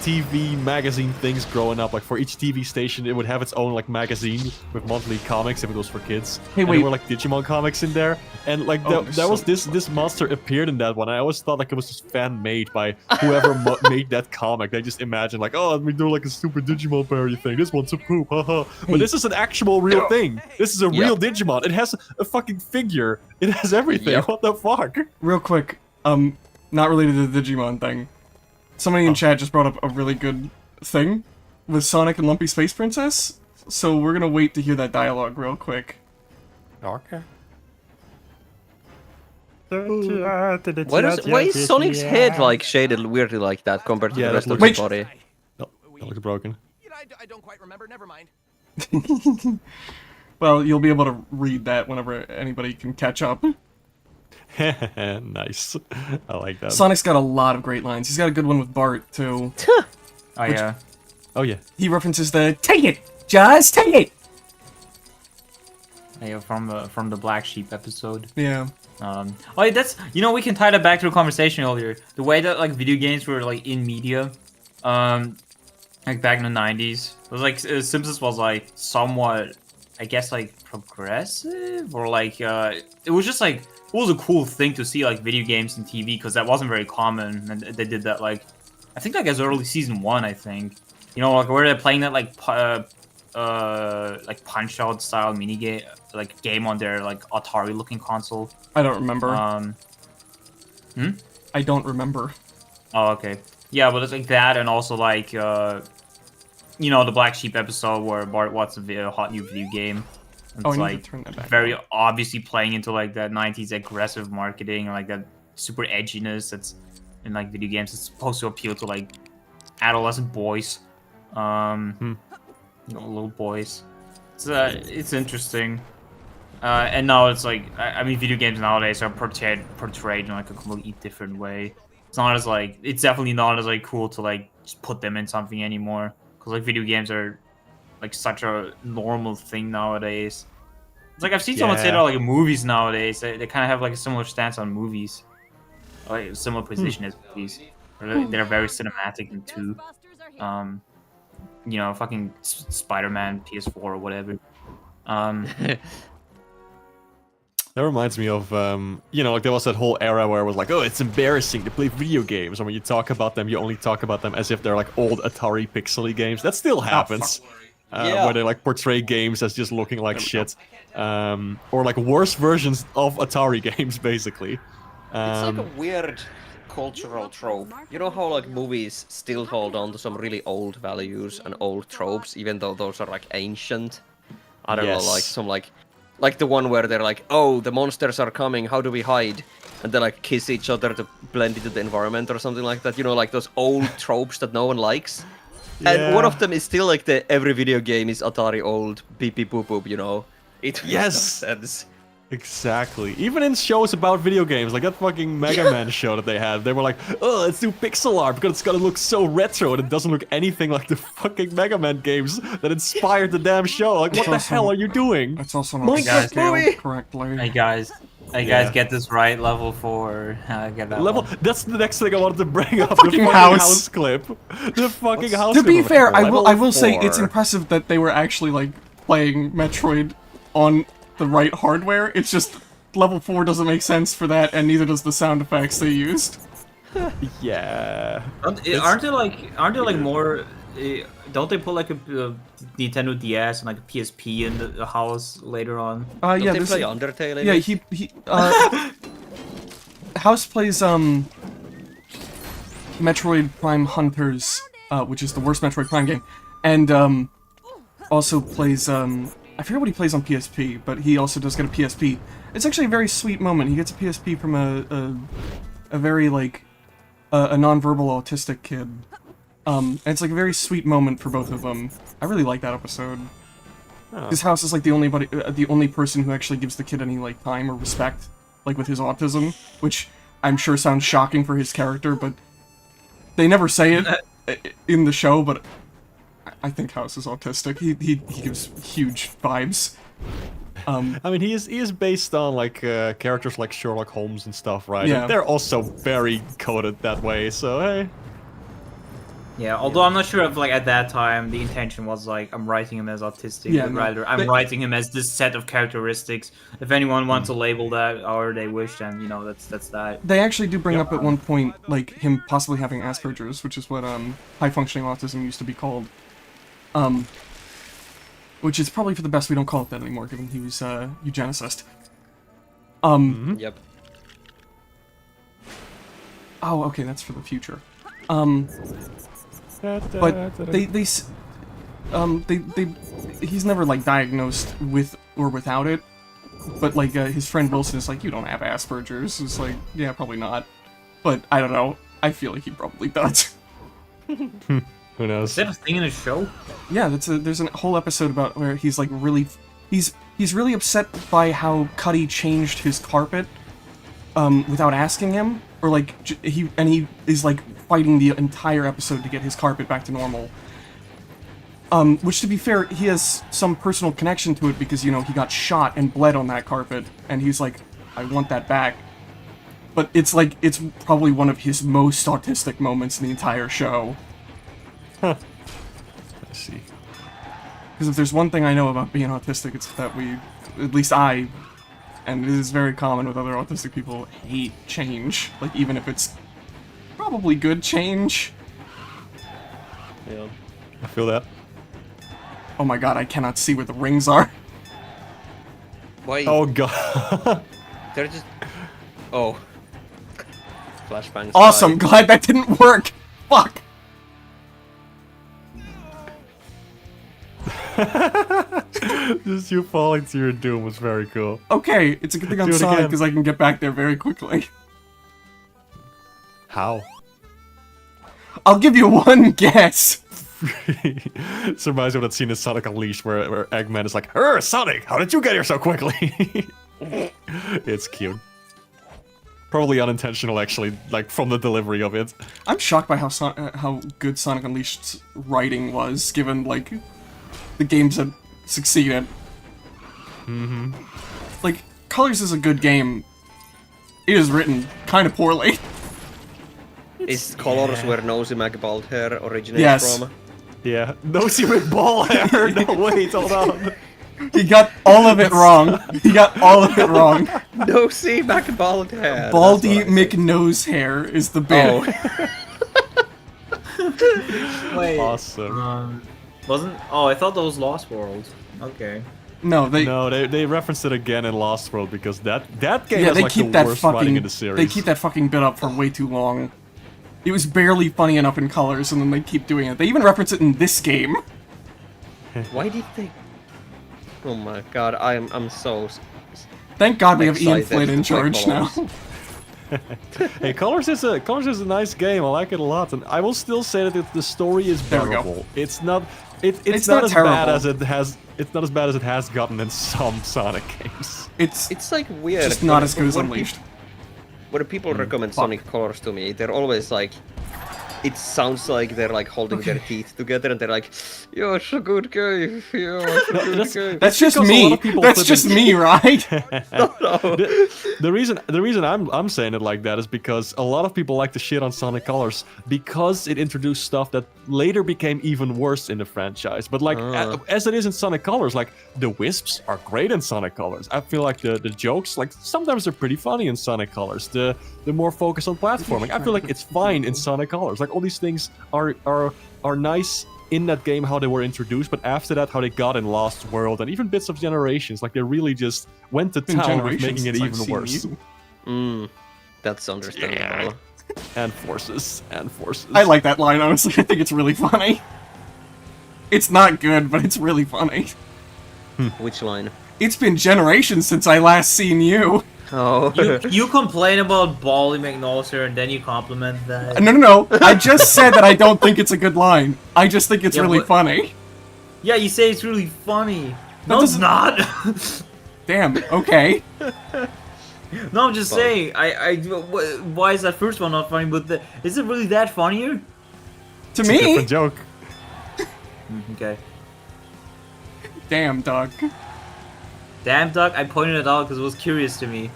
TV magazine things growing up. Like, for each TV station, it would have its own, like, magazine with monthly comics if it was for kids. Hey, And wait. there were, like, Digimon comics in there. And, like, Oh, there was so- this monster appeared in that one. I always thought, like, it was just fan-made by whoever made that comic. They just imagined, like, oh, let me do, like, a stupid Digimon parody thing. This one's a poop, haha. Hey. But this is an actual real thing. This is a Yeah. real Digimon. It has a fucking figure. It has everything. Yep. What the fuck? Real quick, not related to the Digimon thing. Somebody in chat just brought up a really good thing with Sonic and Lumpy Space Princess. So we're gonna wait to hear that dialogue real quick. Okay. Why is Sonic's head like shaded weirdly like that compared to Yeah, the that rest of looks- his body? No, that looks broken. I don't quite remember. Never mind. Well, you'll be able to read that whenever anybody can catch up. Nice. I like that. Sonic's got a lot of great lines. He's got a good one with Bart, too. Oh yeah. Oh yeah. He references the "Take it, just take it." Yeah, from the Black Sheep episode. Yeah. Oh, that's we can tie that back to the conversation earlier. The way that like video games were like in media, like back in the 90s, it was like Simpsons was like somewhat, I guess, like progressive or like it was just like it was a cool thing to see like video games and TV because that wasn't very common, and they did that like I think like as early season 1, I think. Like where they're playing that like Punch Out style mini game, like game on their like Atari looking console. I don't remember. I don't remember. Oh, okay. Yeah, but it's like that, and also like the Black Sheep episode where Bart wants a hot new video game. And Oh, it's I need like to turn that back very obviously playing into like that 90s aggressive marketing and like that super edginess that's in like video games. It's supposed to appeal to like adolescent boys. Little boys. It's interesting. And now it's like, I mean, video games nowadays are portrayed in like a completely different way. It's not as like, it's definitely not as like cool to like just put them in something anymore. Because like video games are like such a normal thing nowadays. It's like I've seen someone say that like movies nowadays. They kind of have like a similar stance on movies, like a similar position as movies. They're very cinematic and too. Fucking Spider-Man PS4 or whatever. That reminds me of, like there was that whole era where it was like, oh, it's embarrassing to play video games. And when you talk about them, you only talk about them as if they're like old Atari pixely games. That still happens. Where they like portray games as just looking like shit. Or like worse versions of Atari games, basically. It's like a weird cultural trope. You know how like movies still hold on to some really old values and old tropes, even though those are like ancient? I don't know, like some like the one where they're like, oh, the monsters are coming, how do we hide? And they like kiss each other to blend into the environment or something like that. Like those old tropes that no one likes. And one of them is still like the every video game is Atari old beep beep boop boop, It makes no sense. Exactly. Even in shows about video games, like that fucking Mega Man show that they had, they were like, oh, let's do pixel art because it's gonna look so retro and it doesn't look anything like the fucking Mega Man games that inspired the damn show. Like, what the hell are you doing? It's also not scaled correctly. Hey guys, get this right. Level 4. Get that level. one. That's the next thing I wanted to bring up. Fucking the house clip. The fucking house. To be clip. fair, I will say Level it's 4. impressive that they were actually like playing Metroid on the right hardware. It's just level 4 doesn't make sense for that, and neither does the sound effects they used. Yeah. Aren't they like more? Don't they put like a Nintendo DS and like a PSP in the house later on? Don't Yeah, they this play Undertale in yeah, it? he House plays Metroid Prime Hunters, which is the worst Metroid Prime game, and also plays I forget what he plays on PSP, but he also does get a PSP. It's actually a very sweet moment. He gets a PSP from a very like a non-verbal autistic kid. And it's like a very sweet moment for both of them. I really like that episode. His House is like the only person who actually gives the kid any like time or respect, like with his autism, which I'm sure sounds shocking for his character, but they never say it in the show. But I think House is autistic. He gives huge vibes. I mean, he is based on like characters like Sherlock Holmes and stuff, right? Yeah. And they're also very coded that way. So hey. Yeah, although I'm not sure if like at that time the intention was like I'm writing him as autistic, Yeah, but no, rather I'm writing him as this set of characteristics. If anyone wants to label that or they wish, then that's that. They actually do bring up at one point like him possibly having Asperger's, which is what high functioning autism used to be called. Which is probably for the best we don't call it that anymore, given he was a eugenicist. Yep. Oh, okay, that's for the future. But he's never like diagnosed with or without it. But like his friend Wilson is like, you don't have Asperger's. It's like, yeah, probably not. But I don't know. I feel like he probably does. Who knows? Is that a thing in a show? Yeah, there's a whole episode about where he's like he's really upset by how Cuddy changed his carpet without asking him, or like he is like fighting the entire episode to get his carpet back to normal. Which, to be fair, he has some personal connection to it because, you know, he got shot and bled on that carpet, and he's like, I want that back. But it's like, it's probably one of his most autistic moments in the entire show. I see. Because if there's one thing I know about being autistic, it's that we, at least I, and it is very common with other autistic people, hate change. Like, even if it's probably good change. Yeah. I feel that. Oh my god, I cannot see where the rings are. Why? Oh god. They're just. Oh. Flashbangs. Awesome, glad that didn't work. Fuck. Just you falling to your doom was very cool. Okay, it's a good thing I'm Do it Sonic again. because I can get back there very quickly. How? I'll give you one guess. This reminds me of that scene in Sonic Unleashed where Eggman is like, Sonic, how did you get here so quickly? It's cute. Probably unintentional, actually, like, from the delivery of it. I'm shocked by how good Sonic Unleashed's writing was, given, like, the games that succeeded. Mm-hmm. Like, Colors is a good game. It is written kind of poorly. Is Colors where Nosy McBald hair originates Yes. from? Yeah. Nosy with ball hair! No, wait, hold on. He got all of it wrong. He got all of it wrong. Nosy McBald hair. Baldy that's what I said. McNose hair is the bit. Oh. Wait. Awesome. Wasn't? Oh, I thought that was Lost World. Okay. No, they referenced it again in Lost World because that game yeah, is they like keep the that worst writing fucking in the series. they keep that fucking bit up for way too long. It was barely funny enough in Colors, and then they keep doing it. They even reference it in this game. Why did they? Oh my god, I'm so. Thank God we have Ian excited Flynn in to play charge now. Colors. Hey, Colors is a nice game. I like it a lot, and I will still say that the story is There we go. bearable. It's not it's It's not not as terrible. bad as it has. It's not as bad as it has gotten in some Sonic games. It's like weird. just not when- as good as when Unleashed. When people recommend Sonic Colors to me, they're always like, it sounds like they're like holding their teeth together and they're like, "You're a good game. You're a good game." That's just because a me. lot of people That's put just in- me, right? The reason I'm saying it like that is because a lot of people like to shit on Sonic Colors because it introduced stuff that later became even worse in the franchise. But like as it is in Sonic Colors, like the wisps are great in Sonic Colors. I feel like the jokes, like sometimes they're pretty funny in Sonic Colors. The more focus on platforming, I feel like it's fine in Sonic Colors. Like all these things are nice in that game how they were introduced, but after that how they got in Lost World and even bits of Generations, like they really just went to Been town with generations making it since I've even seen worse. you. That's understandable. And forces. I like that line, honestly. I think it's really funny. It's not good, but it's really funny. Which line? It's been generations since I last seen you. Oh. You complain about Bally McNulser and then you compliment that. No. I just said that I don't think it's a good line. I just think it's Yeah, really but- funny. Yeah, you say it's really funny. No, it's doesn't- not. Damn, okay. No, I'm just saying. Why is that first one not funny? But is it really that funnier? To It's a me? different joke. Okay. Damn, Doug. Damn, Doug, I pointed it out because it was curious to me.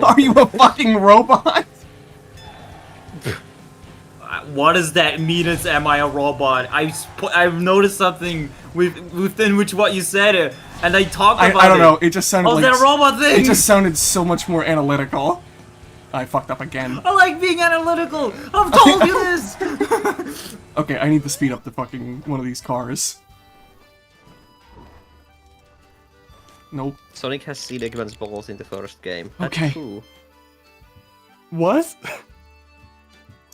Are you a fucking robot? What does that mean? It's am I a robot? I've noticed something within which what you said, and I talked about it. I don't know, it just sounded Oh, like... that robot thing! It just sounded so much more analytical. I fucked up again. I like being analytical! I've told you this! Okay, I need to speed up the fucking one of these cars. Nope. Sonic has seen Eggman's balls in the first game. That's Okay. true. What?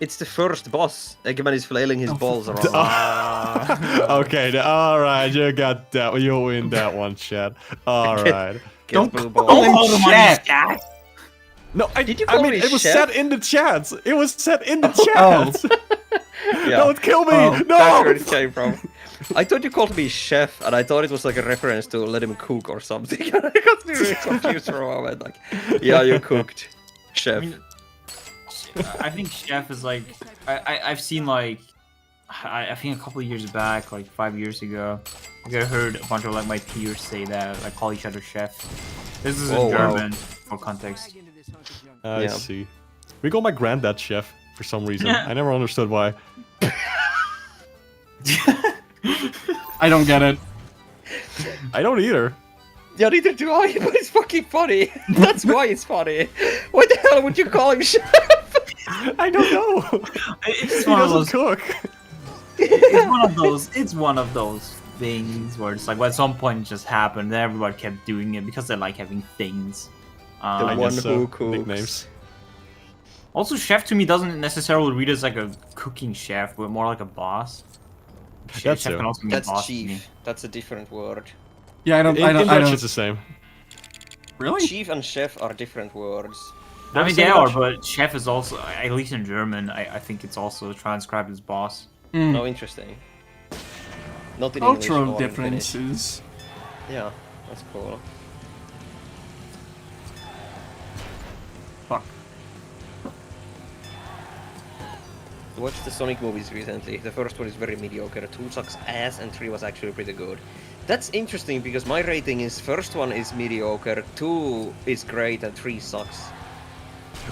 It's the first boss. Eggman is flailing his balls around. Okay, alright, you got that. You win that one, Chad. Alright. Don't blue call balls. him chat! No, Did you I call mean, me it was chef? set in the chat. It was set in the Oh. chat. Yeah. Don't kill me! Oh, no! That's where it came from. I thought you called me chef, and I thought it was like a reference to let him cook or something. I got really confused for a moment. Like, yeah, you cooked, chef. I think chef is like I've seen like I think a couple of years back, like 5 years ago, I heard a bunch of like my peers say that, like call each other chef. This is Oh, in wow. German for context. I Yeah. see. We call my granddad chef for some reason. I never understood why. I don't get it. I don't either. Yeah, neither do I, but it's fucking funny. That's why it's funny. Why the hell would you call him chef? I don't know. It's He one of doesn't those. cook. It's one of those. It's one of those things where it's like, well, at some point it just happened. And everybody kept doing it because they like having things. The I one guess who so. cooks. Nicknames. Also, chef to me doesn't necessarily read as like a cooking chef, but more like a boss. That's Chef it. can also mean That's boss to me. chief. That's a different word. Yeah, I don't. In, I don't. in I Dutch, don't. it's the same. Really? Chief and chef are different words. I mean, What's they in are, Dutch? but chef is also, at least in German, I think it's also transcribed as boss. Mm. Oh, interesting. Not in English Cultural or in Finnish. differences. Yeah, that's cool. Fuck. Watched the Sonic movies recently. The first one is very mediocre, 2 sucks ass, and 3 was actually pretty good. That's interesting because my rating is first one is mediocre, 2 is great, and 3 sucks.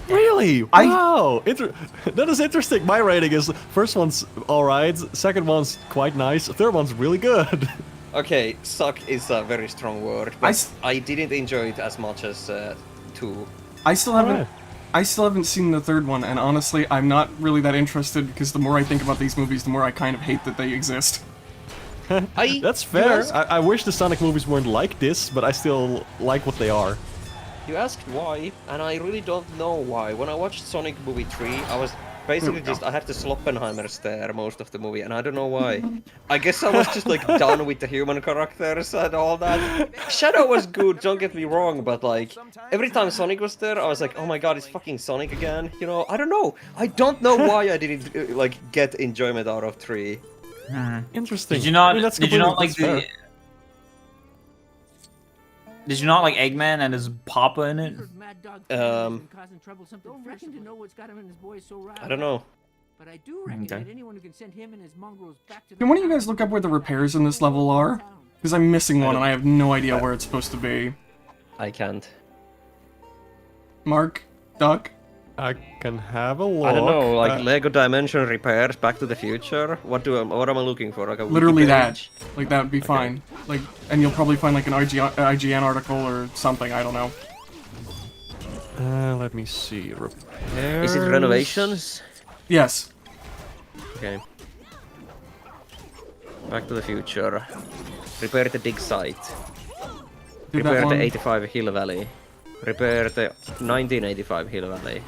Really? Wow! That is interesting. My rating is first one's alright, second one's quite nice, third one's really good. Okay, suck is a very strong word, but I didn't enjoy it as much as 2. I still haven't. Alright. I still haven't seen the third one, and honestly, I'm not really that interested because the more I think about these movies, the more I kind of hate that they exist. That's fair. I wish the Sonic movies weren't like this, but I still like what they are. You asked why, and I really don't know why. When I watched Sonic movie 3, I was basically I had the Sloppenheimer stare most of the movie, and I don't know why. I guess I was just like done with the human characters and all that. Shadow was good, don't get me wrong, but like every time Sonic was there, I was like, oh my god, it's fucking Sonic again. You know, I don't know. I don't know why I didn't like get enjoyment out of 3. Interesting. Did you not? I mean, that's did you not like completely- the? that's Did you not like Eggman and his papa in it? I don't know. But I do reckon Okay. that anyone who can send him and his mongrels back to the Can one of you guys look up where the repairs in this level are? Because I'm missing one and I have no idea where it's supposed to be. I can't. Mark? Duck? I can have a look. I don't know, like Lego Dimension repairs, Back to the Future. What am I looking for? Like a Literally wiki that. page? Like, that would be fine. Like, and you'll probably find like an IGN article or something, I don't know. Let me see. Repairs. Is it renovations? Yes. Okay. Back to the Future. Repair the dig site. Did that Repair one. the 85 Hill Valley. Repair the 1985 Hill Valley.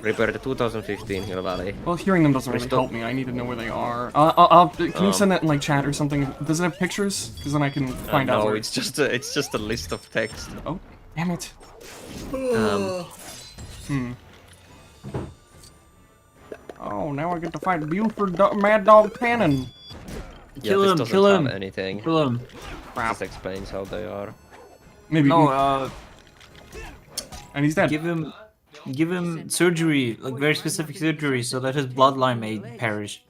Repair the 2015 Hill Valley. Well, hearing them doesn't really Restore- help me. I need to know where they are. Can you send that in like chat or something? Does it have pictures? Because then I can find out No, where it's just a list of text. Oh, damn it. Oh, now I get to fight Buford Mad Dog Cannon. Yeah, Kill this him, doesn't kill have him. anything. Kill him. This explains how they are. Maybe. No, and he's dead. give him surgery, like very specific surgery, so that his bloodline may perish.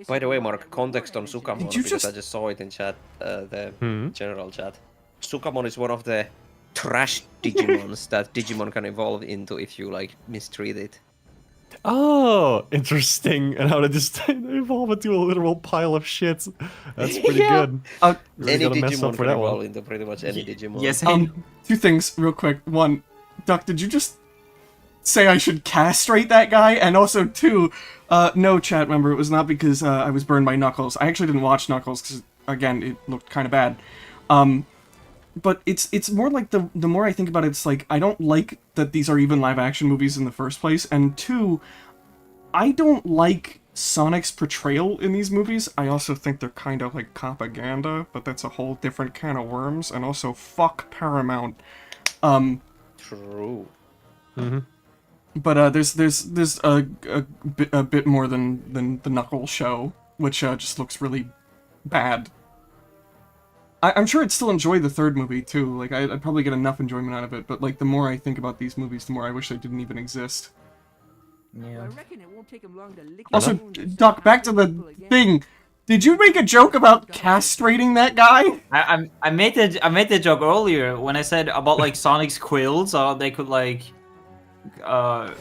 By the way, Mark, context on Sukamon, Did you because I just- just saw it in chat, the general chat. Sukamon is one of the trash Digimons that Digimon can evolve into if you, like, mistreat it. Oh, interesting. And how to just evolve into a literal pile of shit. That's pretty Yeah. good. Really Any gotta mess Digimon up for can that evolve one. into pretty much any Digimon. Yes, Two things real quick. One, Duck, did you just say I should castrate that guy? And also two, no, chat member, it was not because I was burned by Knuckles. I actually didn't watch Knuckles because, again, it looked kind of bad. But it's more like the more I think about it, it's like I don't like that these are even live action movies in the first place, and two, I don't like Sonic's portrayal in these movies. I also think they're kind of like propaganda, but that's a whole different can of worms. And also, fuck Paramount. True. But there's a bit more than the Knuckles show, which just looks really bad. I'm sure I'd still enjoy the third movie too. Like I'd probably get enough enjoyment out of it. But like the more I think about these movies, the more I wish they didn't even exist. Yeah. I reckon it won't take him long to lick Also, his wounds and Doc, start back to the people again. thing. Did you make a joke about castrating that guy? I made the joke earlier when I said about like Sonic's quills, they could like at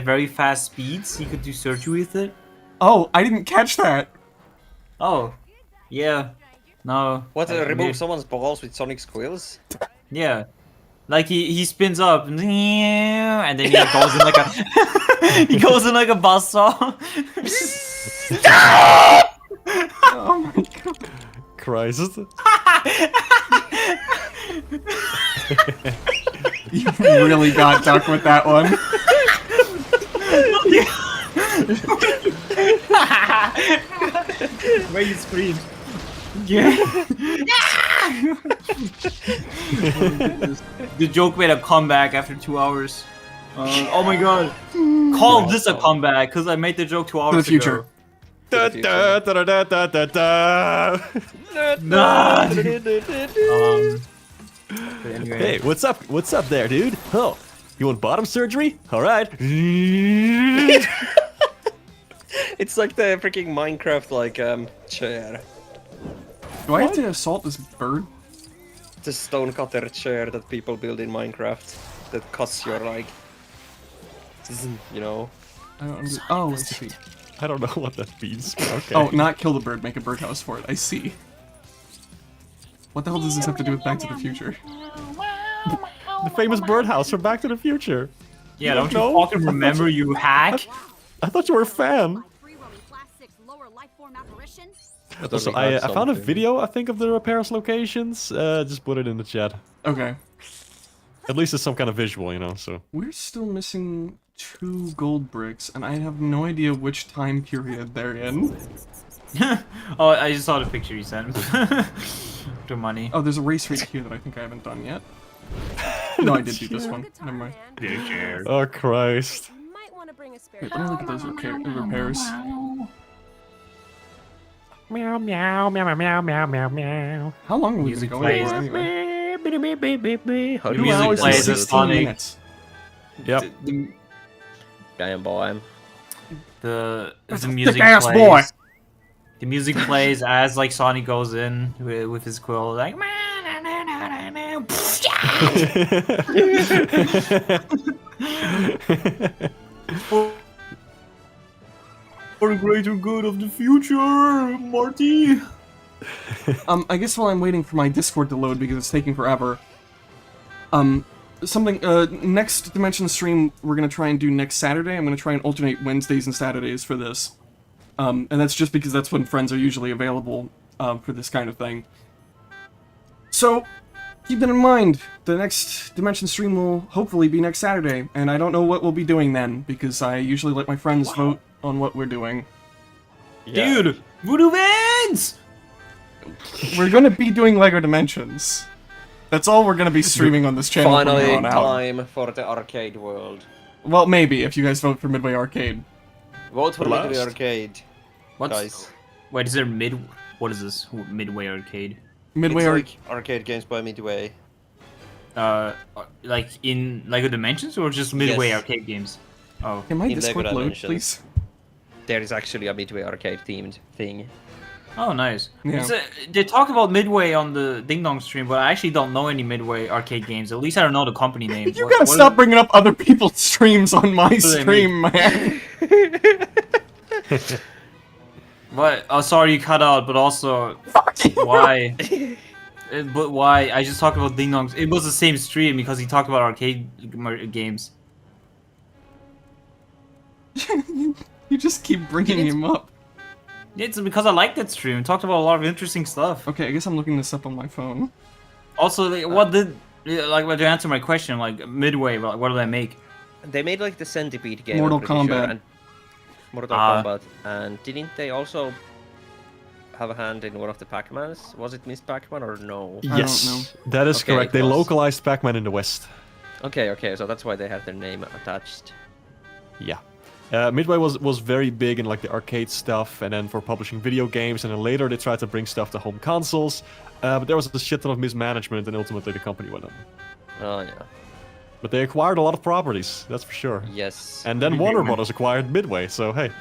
very fast speeds, he could do surgery with it. Oh, I didn't catch that. Oh, yeah, no. What? I- Remove someone's balls with Sonic squills? Yeah, like he spins up and then he goes in like a he goes in like a buzzsaw. Oh my god. Christ. You really got Duck with that one. Where you scream. Yeah. The joke made a comeback after 2 hours. Oh my god. Call this a comeback because I made the joke 2 hours the future. ago. Da, da, da, da, da, da, da. Nah. But anyway. Hey, what's up? What's up there, dude? Oh, you want bottom surgery? All right. It's like the freaking Minecraft chair. Do I have to assault this bird? The stonecutter chair that people build in Minecraft that cuts your you know. I don't I see. I don't know what that means. But okay. Oh, not kill the bird, make a birdhouse for it. I see. What the hell does this have to do with Back to the Future? The famous birdhouse from Back to the Future. Yeah, You don't don't you know? fucking remember, you hack? I thought you were a fan. But Also, we I had found a something. video, I think, of the repairs locations. Just put it in the chat. Okay. At least it's some kind of visual, you know, so. We're still missing 2 gold bricks, and I have no idea which time period they're in. Oh, I just saw the picture you sent. The money. Oh, there's a race right here that I think I haven't done yet. No, I did do this one. Never mind. Oh, Christ. You might want to bring a spare. Wait, let me look at those repairs. Meow meow meow meow meow meow meow. How long are we Music going plays. for anyway? How The do 2 music hours and plays as 16 Sonic. minutes. Yep. Damn boy. The music ass plays. boy. The music plays as like Sonic goes in with his quill, like. For the greater good of the future, Marty. I guess while I'm waiting for my Discord to load because it's taking forever. Next Dimension stream we're gonna try and do next Saturday. I'm gonna try and alternate Wednesdays and Saturdays for this. And that's just because that's when friends are usually available, for this kind of thing. So, keep that in mind. The next Dimension stream will hopefully be next Saturday, and I don't know what we'll be doing then, because I usually let my friends vote on what we're doing. Dude, Voodoo Vans! We're gonna be doing LEGO Dimensions. That's all we're gonna be streaming on this channel from Finally here on out. time for the arcade world. Well, maybe, if you guys vote for Midway Arcade. Vote for Last. Midway Arcade, What's guys. wait? Is there What is this? Midway Arcade? Midway It's Arcade. like arcade games by Midway. Like in LEGO Dimensions or just Midway Yes. Arcade games? Oh, Can my in Discord LEGO load, Dimensions. please? There is actually a Midway Arcade themed thing. oh, nice. Yeah. They talk about Midway on the Ding Dong stream, but I actually don't know any Midway Arcade games. At least I don't know the company name. You gotta stop bringing up other people's streams on my do they stream, man. What? Oh, sorry, you cut out. But also, Fuck you. why? But why? I just talked about Ding Dongs. It was the same stream because he talked about arcade games. You just keep bringing him up. It's because I like that stream. It talked about a lot of interesting stuff. Okay, I guess I'm looking this up on my phone. Also, like, what did to answer my question? Like Midway, what do they make? They made like the Centipede game. Mortal I'm pretty sure, Kombat. and Mortal Ah. Kombat. And didn't they also have a hand in one of the Pac-Mans? Was it Miss Pac-Man or no? don't know. Yes, that is Okay, correct. it They was. localized Pac-Man in the West. Okay, so that's why they have their name attached. Yeah. Midway was very big in like the arcade stuff, and then for publishing video games, and then later they tried to bring stuff to home consoles, but there was a shit ton of mismanagement, and ultimately the company went under. Oh yeah. But they acquired a lot of properties, that's for sure. Yes. And then Warner Brothers acquired Midway, so hey.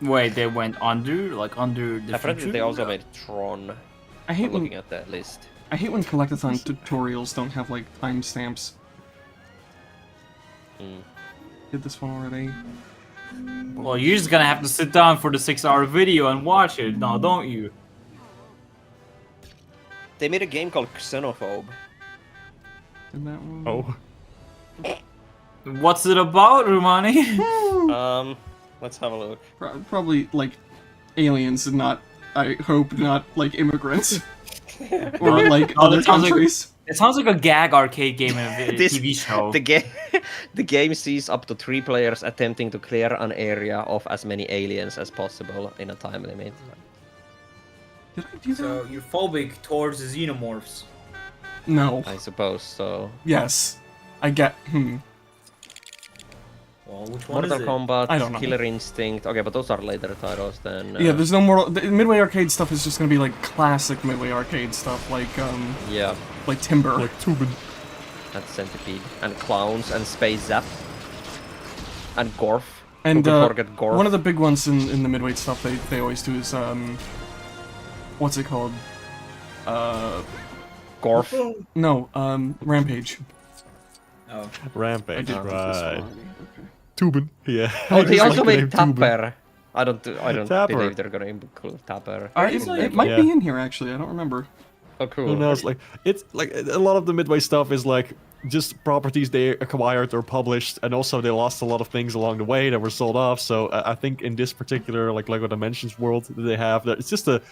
Wait, they went under the Apparently future? they also made Tron. I hate I'm when looking at that list. I hate when collectathon tutorials don't have like timestamps. Did this one already? Well, you're just gonna have to sit down for the 6-hour video and watch it now, don't you? They made a game called Xenophobe. Did that one? Oh. What's it about, Rumani? Let's have a look. Probably like aliens and not, I hope, not like immigrants. Or like other countries. It sounds like a gag arcade game in a TV show. The game sees up to 3 players attempting to clear an area of as many aliens as possible in a time limit. Did I do that? So you're phobic towards the xenomorphs. No. I suppose so. Yes. I get. Well, which one Mortal is it? Kombat, I don't know. Killer Instinct. Okay, but those are later titles then. Yeah, there's no more. The Midway Arcade stuff is just gonna be like classic Midway Arcade stuff, like Yeah, like Timber. Like Tubin. and Centipede, and Clowns, and Space Zap, and Gorf. And Who could forget Gorf? one of the big ones in the Midway stuff they always do is what's it called? Gorf. No, Rampage. Oh. I Rampage, did right. Okay. Tubin, yeah. Oh, they Just also like the made name Tubin. Tapper. I don't Tapper. believe they're gonna include Tapper. It might Yeah. be in here actually. I don't remember. Oh, cool. Who knows? Like it's like a lot of the Midway stuff is like just properties they acquired or published, and also they lost a lot of things along the way that were sold off. So I think in this particular like LEGO Dimensions world that they have, that it's just a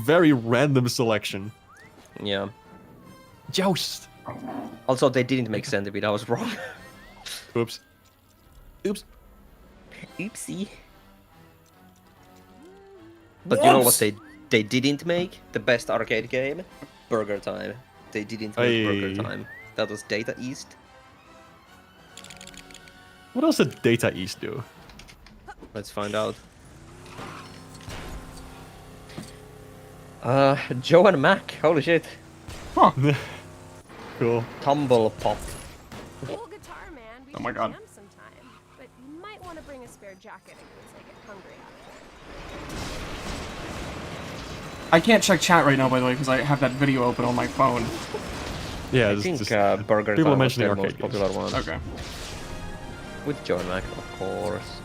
very random selection. Yeah. Joust. Also, they didn't make Centipede. I was wrong. Oops. Oops. Oopsie. But you know what they didn't make? The best arcade game? Burger Time. They didn't make Burger Time. That was Data East. What else did Data East do? Let's find out. Joe and Mac. Holy shit. Huh. Cool. Tumble Pop. Cool guitar, man. We Oh my should God. jam sometime. But you might want to bring a spare jacket in case I get hungry after. I can't check chat right now, by the way, because I have that video open on my phone. Yeah, I it's think just Burger people are Time was mentioning their most arcade games. popular one. Okay. With Joe and Mac, of course.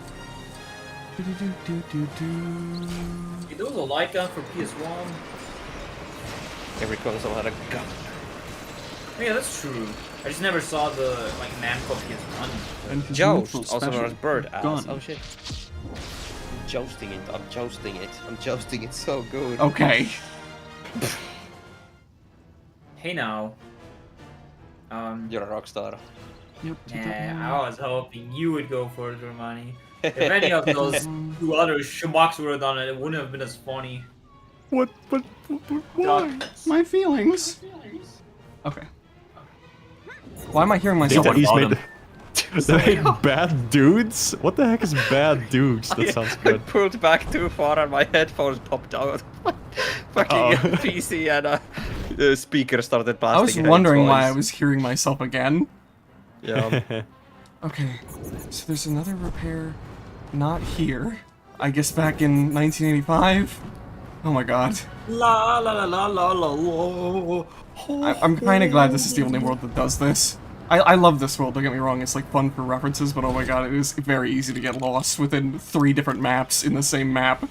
There was a light gun for PS1. Every console had a gun. Yeah, that's true. I just never saw the like Namco PS1. And his Joust, neutral also known special as Bird Ass. gun. Oh shit. Jousting it. I'm jousting it. I'm jousting it so good. Okay. Hey now. You're a rock star. Yep. Yeah, I was hoping you would go for it, Romani. If any of those 2 other schmucks would have done it, it wouldn't have been as funny. What? Why? My feelings. Okay. Why am I hearing myself? Data East about made. They made Bad Dudes? What the heck is Bad Dudes? That sounds I good. pulled back too far and my headphones popped out. Fucking Oh. PC and the speaker started blasting. I was Hate's wondering why I voice. was hearing myself again. Yeah. Okay, so there's another repair, not here. I guess back in 1985. Oh my god. La la la la la la la. I'm kind of glad this is the only world that does this. I love this world, don't get me wrong, it's like fun for references, but oh my god, it is very easy to get lost within 3 different maps in the same map.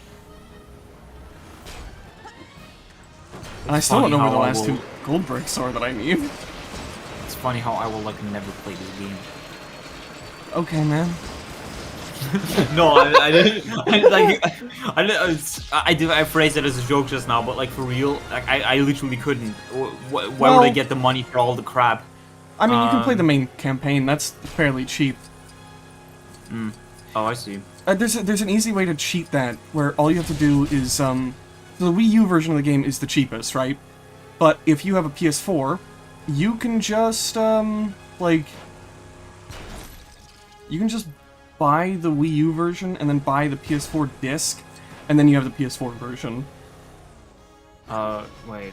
And I still don't know where the last 2 gold bricks are that I need. It's funny how I will like never play this game. Okay, man. No, I didn't. I phrased it as a joke just now, but like for real, like I literally couldn't. Why Well- would I get the money for all the crap? I mean, you can play the main campaign, that's fairly cheap. Oh, I see. There's an easy way to cheat that, where all you have to do is, the Wii U version of the game is the cheapest, right? But if you have a PS4, you can just, like... You can just buy the Wii U version, and then buy the PS4 disc, and then you have the PS4 version. Wait.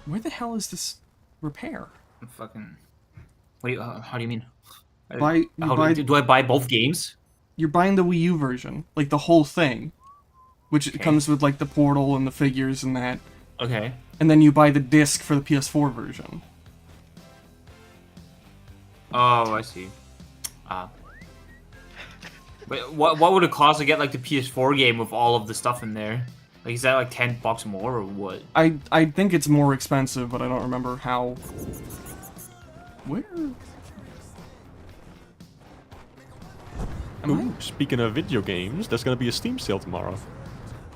Where the hell is this repair? Fucking... Wait, how do you mean? Do I buy both games? You're buying the Wii U version, like the whole thing, which it comes with like the portal and the figures and that. Okay. And then you buy the disc for the PS4 version. Oh, I see. But what would it cost to get like the PS4 game with all of the stuff in there? Like, is that like $10 more or what? I think it's more expensive, but I don't remember how. Where? Ooh, speaking of video games, there's gonna be a Steam sale tomorrow.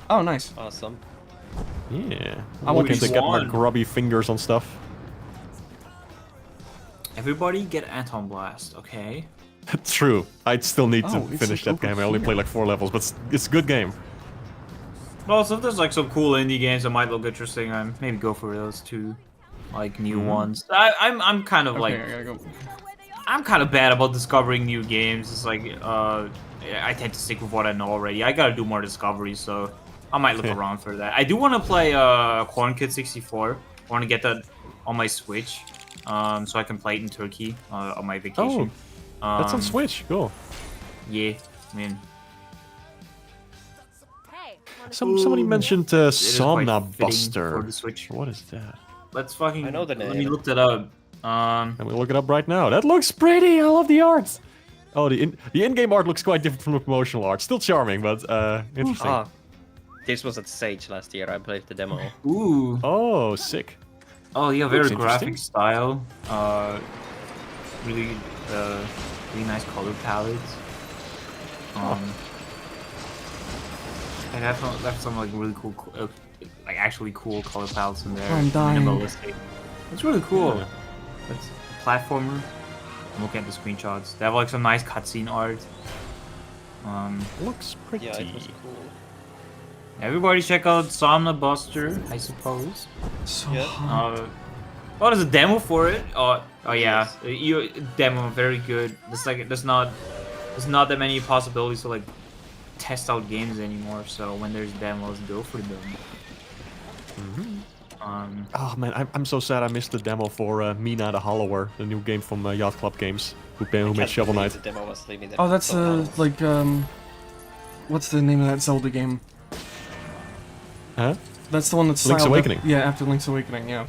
Oh, nice. Awesome. Yeah. I want can these get my one. grubby fingers on stuff. Everybody get Anton Blast, okay? True. I'd still need to Oh, it's finish like that game. over I only here. played like 4 levels, but it's a good game. Well, so if there's like some cool indie games that might look interesting, I maybe go for those two, like new ones. I'm kind of like Okay, I gotta go. I'm kind of bad about discovering new games. It's like I tend to stick with what I know already. I gotta do more discoveries, so I might look around for that. I do want to play Corn Kid 64. I want to get that on my Switch, so I can play it in Turkey on my vacation. That's on Switch. Cool. Yeah, I mean, Hey, wanna Somebody mentioned is quite Somna fitting for Buster. the Switch. What is that? let's fucking. I know the Let me name. look that up. And we look it up right now. That looks pretty. I love the art. Oh, the in-game art looks quite different from the promotional art. Still charming, but interesting. Ah, this was at Sage last year. I played the demo. Ooh. Oh, sick. Oh yeah, very Looks graphic interesting. style. Really, really nice color palettes. And that's some like really cool, like actually cool color palettes in there. I'm dying. Minimalistic. It's really cool. Yeah. It's a platformer. I'm looking at the screenshots. They have like some nice cutscene art. Looks pretty. Yeah, it was cool. Everybody check out Somna Buster, I suppose. So Yeah. hot. Oh, there's a demo for it. Oh yeah, demo very good. There's not that many possibilities to like test out games anymore. So when there's demos, go for them. Oh man, I'm so sad I missed the demo for Mina the Hollower, the new game from Yacht Club Games, who made Shovel Knight. The demo was leaving there. Oh, that's so long. like what's the name of that Zelda game? Huh? That's the one that's Link's styled Awakening. Yeah, after Link's Awakening. Yeah.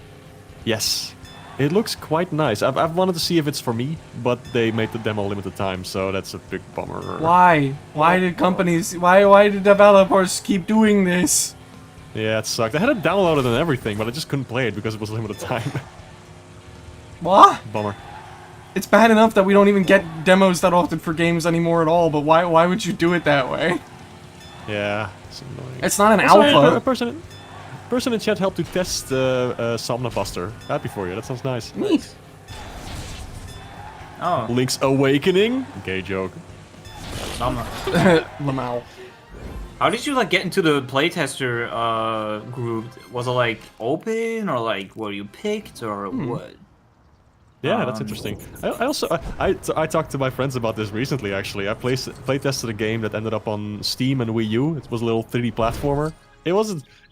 Yes. It looks quite nice. I've wanted to see if it's for me, but they made the demo limited time, so that's a big bummer. Why? Why did companies? Why did developers keep doing this? Yeah, it sucked. I had it downloaded and everything, but I just couldn't play it because it was limited time. What? Bummer. It's bad enough that we don't even get demos that often for games anymore at all, but why would you do it that way? Yeah, it's annoying. It's not an Also, alpha. A person in chat helped to test Somna Buster. Happy for you. That sounds nice. Neat. Oh, Link's Awakening. Gay joke. Somna. Lamau. How did you like get into the playtester group? Was it like open or like were you picked or what? Yeah, that's interesting. I also I talked to my friends about this recently. Actually, I playtested a game that ended up on Steam and Wii U. It was a little 3D platformer.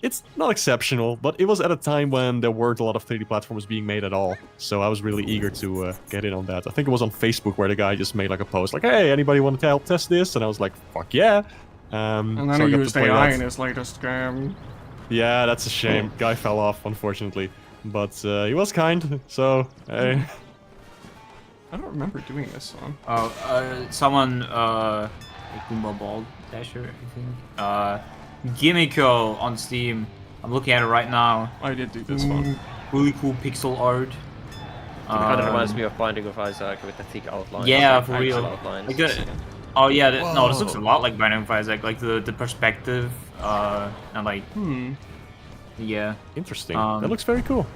It's not exceptional, but it was at a time when there weren't a lot of 3D platformers being made at all. So I was really eager to get in on that. I think it was on Facebook where the guy just made like a post like, "Hey, anybody want to help test this?" And I was like, "Fuck yeah!" And so then I he got to used play AI that. in his latest game. Yeah, that's a shame. Guy fell off, unfortunately. But he was kind, so hey. I don't remember doing this one. Someone Goomba Ball Dasher, I think. Gimiko on Steam. I'm looking at it right now. I did do this one. Really cool pixel art. It kind of reminds me of Binding of Isaac with the thick outlines. Yeah, like for actual real. outlines. Like oh yeah, no, this looks a lot like Binding of Isaac, like the perspective, and like yeah, Interesting. Um, That looks very cool.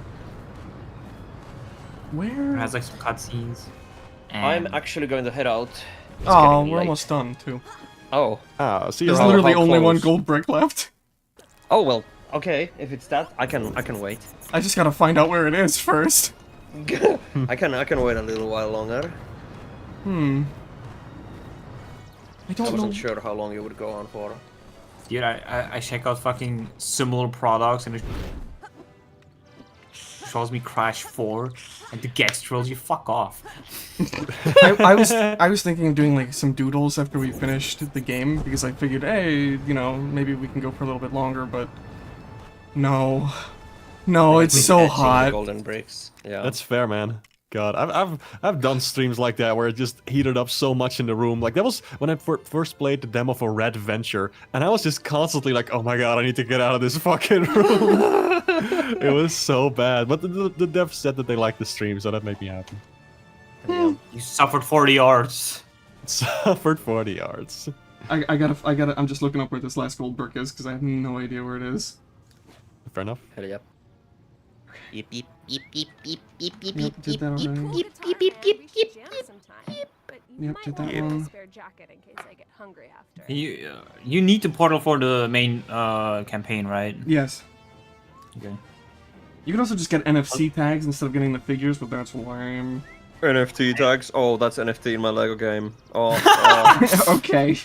it Where? has like some cutscenes. I'm And actually going to head out. It's Oh, getting we're late. almost done too. Oh. See you There's around. literally how only one close? gold brick left. Oh well. Okay, if it's that, I can wait. I just gotta find out where it is first. I can wait a little while longer. I I don't know. wasn't sure how long you would go on for. dude, I check out fucking similar products and it's shows me Crash 4 and the Gex trilogy. Fuck off. I was thinking of doing like some doodles after we finished the game because I figured, hey, you know, maybe we can go for a little bit longer, but no, it's so Etching the hot. golden bricks. Yeah. That's fair, man. God, I've done streams like that where it just heated up so much in the room. Like that was when I first played the demo for Red Venture, and I was just constantly like, "Oh my god, I need to get out of this fucking room." It was so bad. But the devs said that they liked the stream, so that made me happy. You suffered 40 yards. Suffered 40 yards. I gotta. I'm just looking up where this last gold brick is because I have no idea where it is. Fair enough. Hell yeah. Beep beep beep beep beep beep beep Yep, did that already. Cool guitar, man. We should jam sometime. But you Yep, might did want that to bring one. a spare jacket in case I get hungry after. You need the portal for the main campaign, right? Yes. Okay. You can also just get NFC tags instead of getting the figures, but that's lame. NFT tags. Oh, that's NFT in my Lego game. Oh. Okay.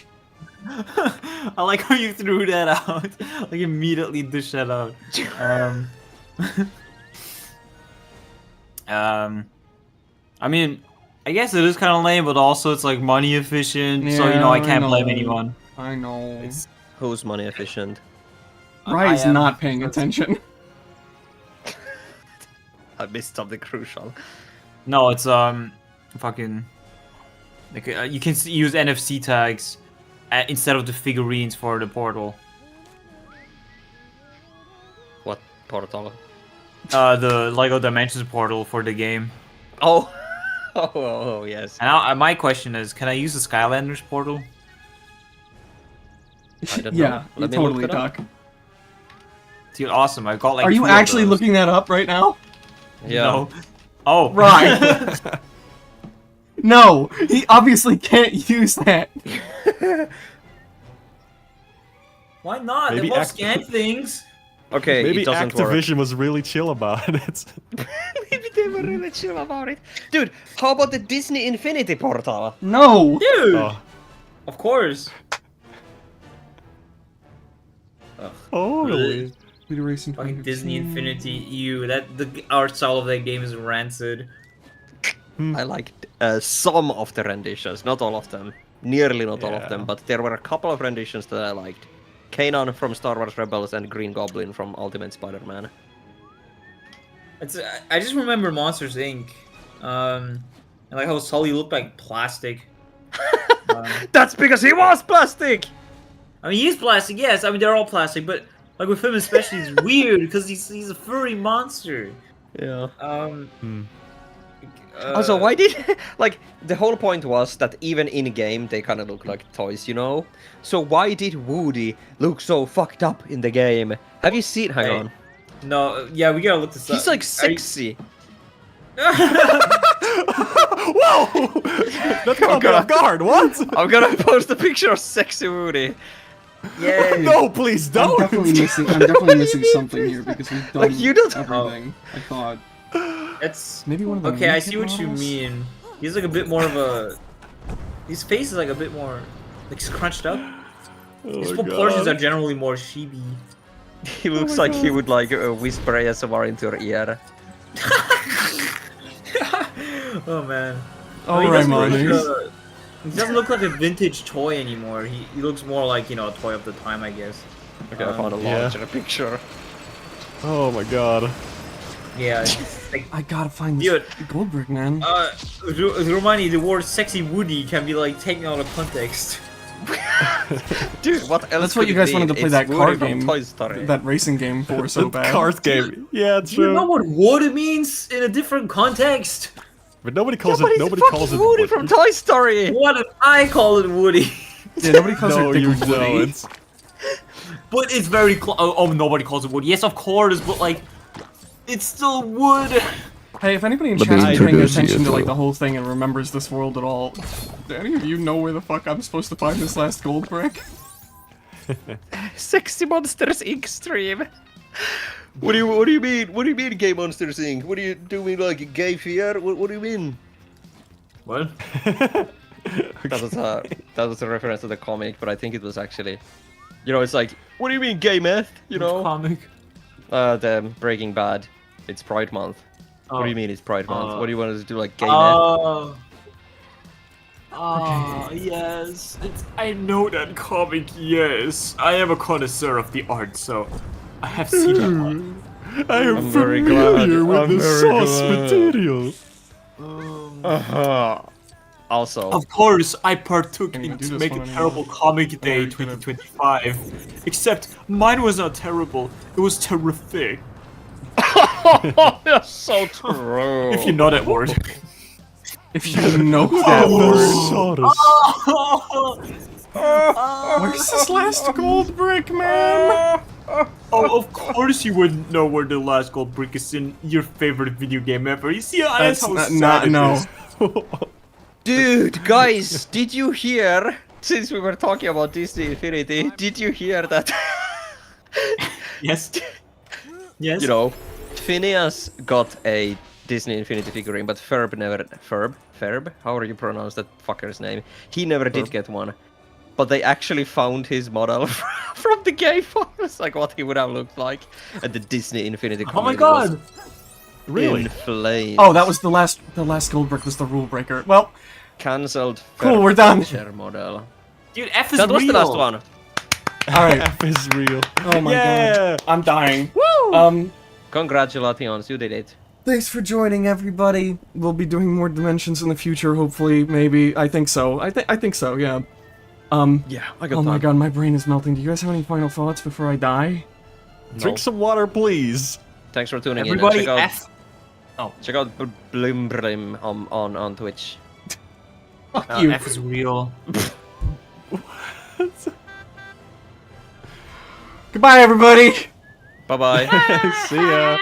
I like how you threw that out. Like immediately dish that out. I mean, I guess it is kind of lame, but also it's like money efficient, so you know I can't blame anyone. I know. It's Who's money efficient? Rye's I am- not paying attention. I missed something crucial. No, it's fucking like you can use NFC tags instead of the figurines for the portal. What portal? The Lego Dimensions portal for the game. Oh. Oh, yes. And now, my question is, can I use the Skylanders portal? I don't Yeah, know. you Let me look totally, it up. Doc. Dude, awesome! I've got like. Are you 2 of actually those. looking that up right now? Yeah. No. Oh. Right. No, he obviously can't use that. Why not? Maybe They both act- scan things. Okay, Maybe it doesn't work. Activision was really chill about it. Maybe they were really chill about it. Dude, how about the Disney Infinity portal? No. Dude. Oh. Of course. Totally. Video Racing Fucking Disney 2015. Infinity. Ew. The art style of that game is rancid. I liked some of the renditions, not all of them. Nearly not all of them, Yeah. but there were a couple of renditions that I liked. Kanan from Star Wars Rebels and Green Goblin from Ultimate Spider-Man. I just remember Monsters Inc. And like how Sully looked like plastic. That's because he was plastic! I mean, he's plastic, yes. I mean, they're all plastic, but like with him especially, it's weird because he's a furry monster. Yeah. Uh, Also, why did... like, the whole point was that even in-game they kind of look like toys, you know? So why did Woody look so fucked up in the game? Have you seen... Hang Hey, on. No, yeah, we gotta look this up. He's like Are you- sexy. Whoa! That caught me off guard. What? I'm gonna post a picture of sexy Woody. Yay. No, please I'm don't. definitely missing something here because we've done Like, you don't- everything. I thought That's maybe one of the. okay. I naked see what you models? mean. He's like a bit more of a. His face is like a bit more like scrunched up. His proportions are generally more chibi. He looks like he would like whisper ASMR into your ear. Oh man. Oh, he right, doesn't look Marnies. like a- he doesn't look like a vintage toy anymore. He looks more like, you know, a toy of the time, I guess. Okay, I found a Yeah. larger picture. Oh my god. Yeah. it's like, I gotta find this Dude. gold brick, man. Romani, the word "sexy Woody" can be like taken out of context. Dude, what else? That's what could you it guys be? wanted to play It's that Woody card from game, Toy Story. that racing game for so bad. Card game. Yeah, Do you know true. what "wood" means in a different context? But nobody calls but it. he's Nobody fucking calls it. Woody from Toy Story. What if I call it Woody? Yeah, nobody calls No, her Dick you Woody. don't. But it's very close. Oh, nobody calls it wood. Yes, of course, but like, it's still wood. Hey, if anybody in Let chat me is paying introduce you attention to to- like the whole thing and remembers this world at all, do any of you know where the fuck I'm supposed to find this last gold brick? Sexy Monsters Inc. stream. What do you mean? What do you mean, Gay Monsters Inc? What are you doing, like gay fear? What do you mean? What? That was a reference to the comic, but I think it was actually, you know, it's like, what do you mean, gay meth? You know, Comic. the Breaking Bad. It's Pride Month. What Oh. do you mean it's Pride Month? What do you want us to do, like gay Oh. Yes. I know that comic, yes. I am a connoisseur of the art, so I have seen that one. I am I'm very familiar glad. with I'm the very sauce glad. material. Also, Of course, I partook Can you in do to this make one a anymore? terrible comic day you could've- 2025. Except mine was not terrible. It was terrific. that's so true. If you know that word. If you know that word. Thesaurus. Where's this last gold brick, man? Oh, of course you wouldn't know where the last gold brick is in your favorite video game ever. You see, that's how sad it no. is. Dude, guys, did you hear? Since we were talking about Disney Infinity, did you hear that? Yes. Yes. You know, Phineas got a Disney Infinity figurine, but Ferb never. Ferb? How you pronounce that fucker's name? He never did get one. But they actually found his model from the game files, like what he would have looked like, and the Disney Infinity. Oh my community was god. Really? in flames. Oh, that was the last gold brick was the rule breaker. Well, Cancelled. Cool, we're done. Share model. Dude, F is That was real. the last one. all right. F is real. Oh my Yeah. god. I'm dying. Woo! Congratulations, you did it. Thanks for joining, everybody. We'll be doing more dimensions in the future, hopefully, maybe. I think so. I think so, yeah. Yeah, I got Oh my time. god, my brain is melting. Do you guys have any final thoughts before I die? Drink some water, please. Thanks for tuning Everybody in. And F. check out Blim Blim on Twitch. Fuck you. F is real. Goodbye, everybody! Bye bye. See ya.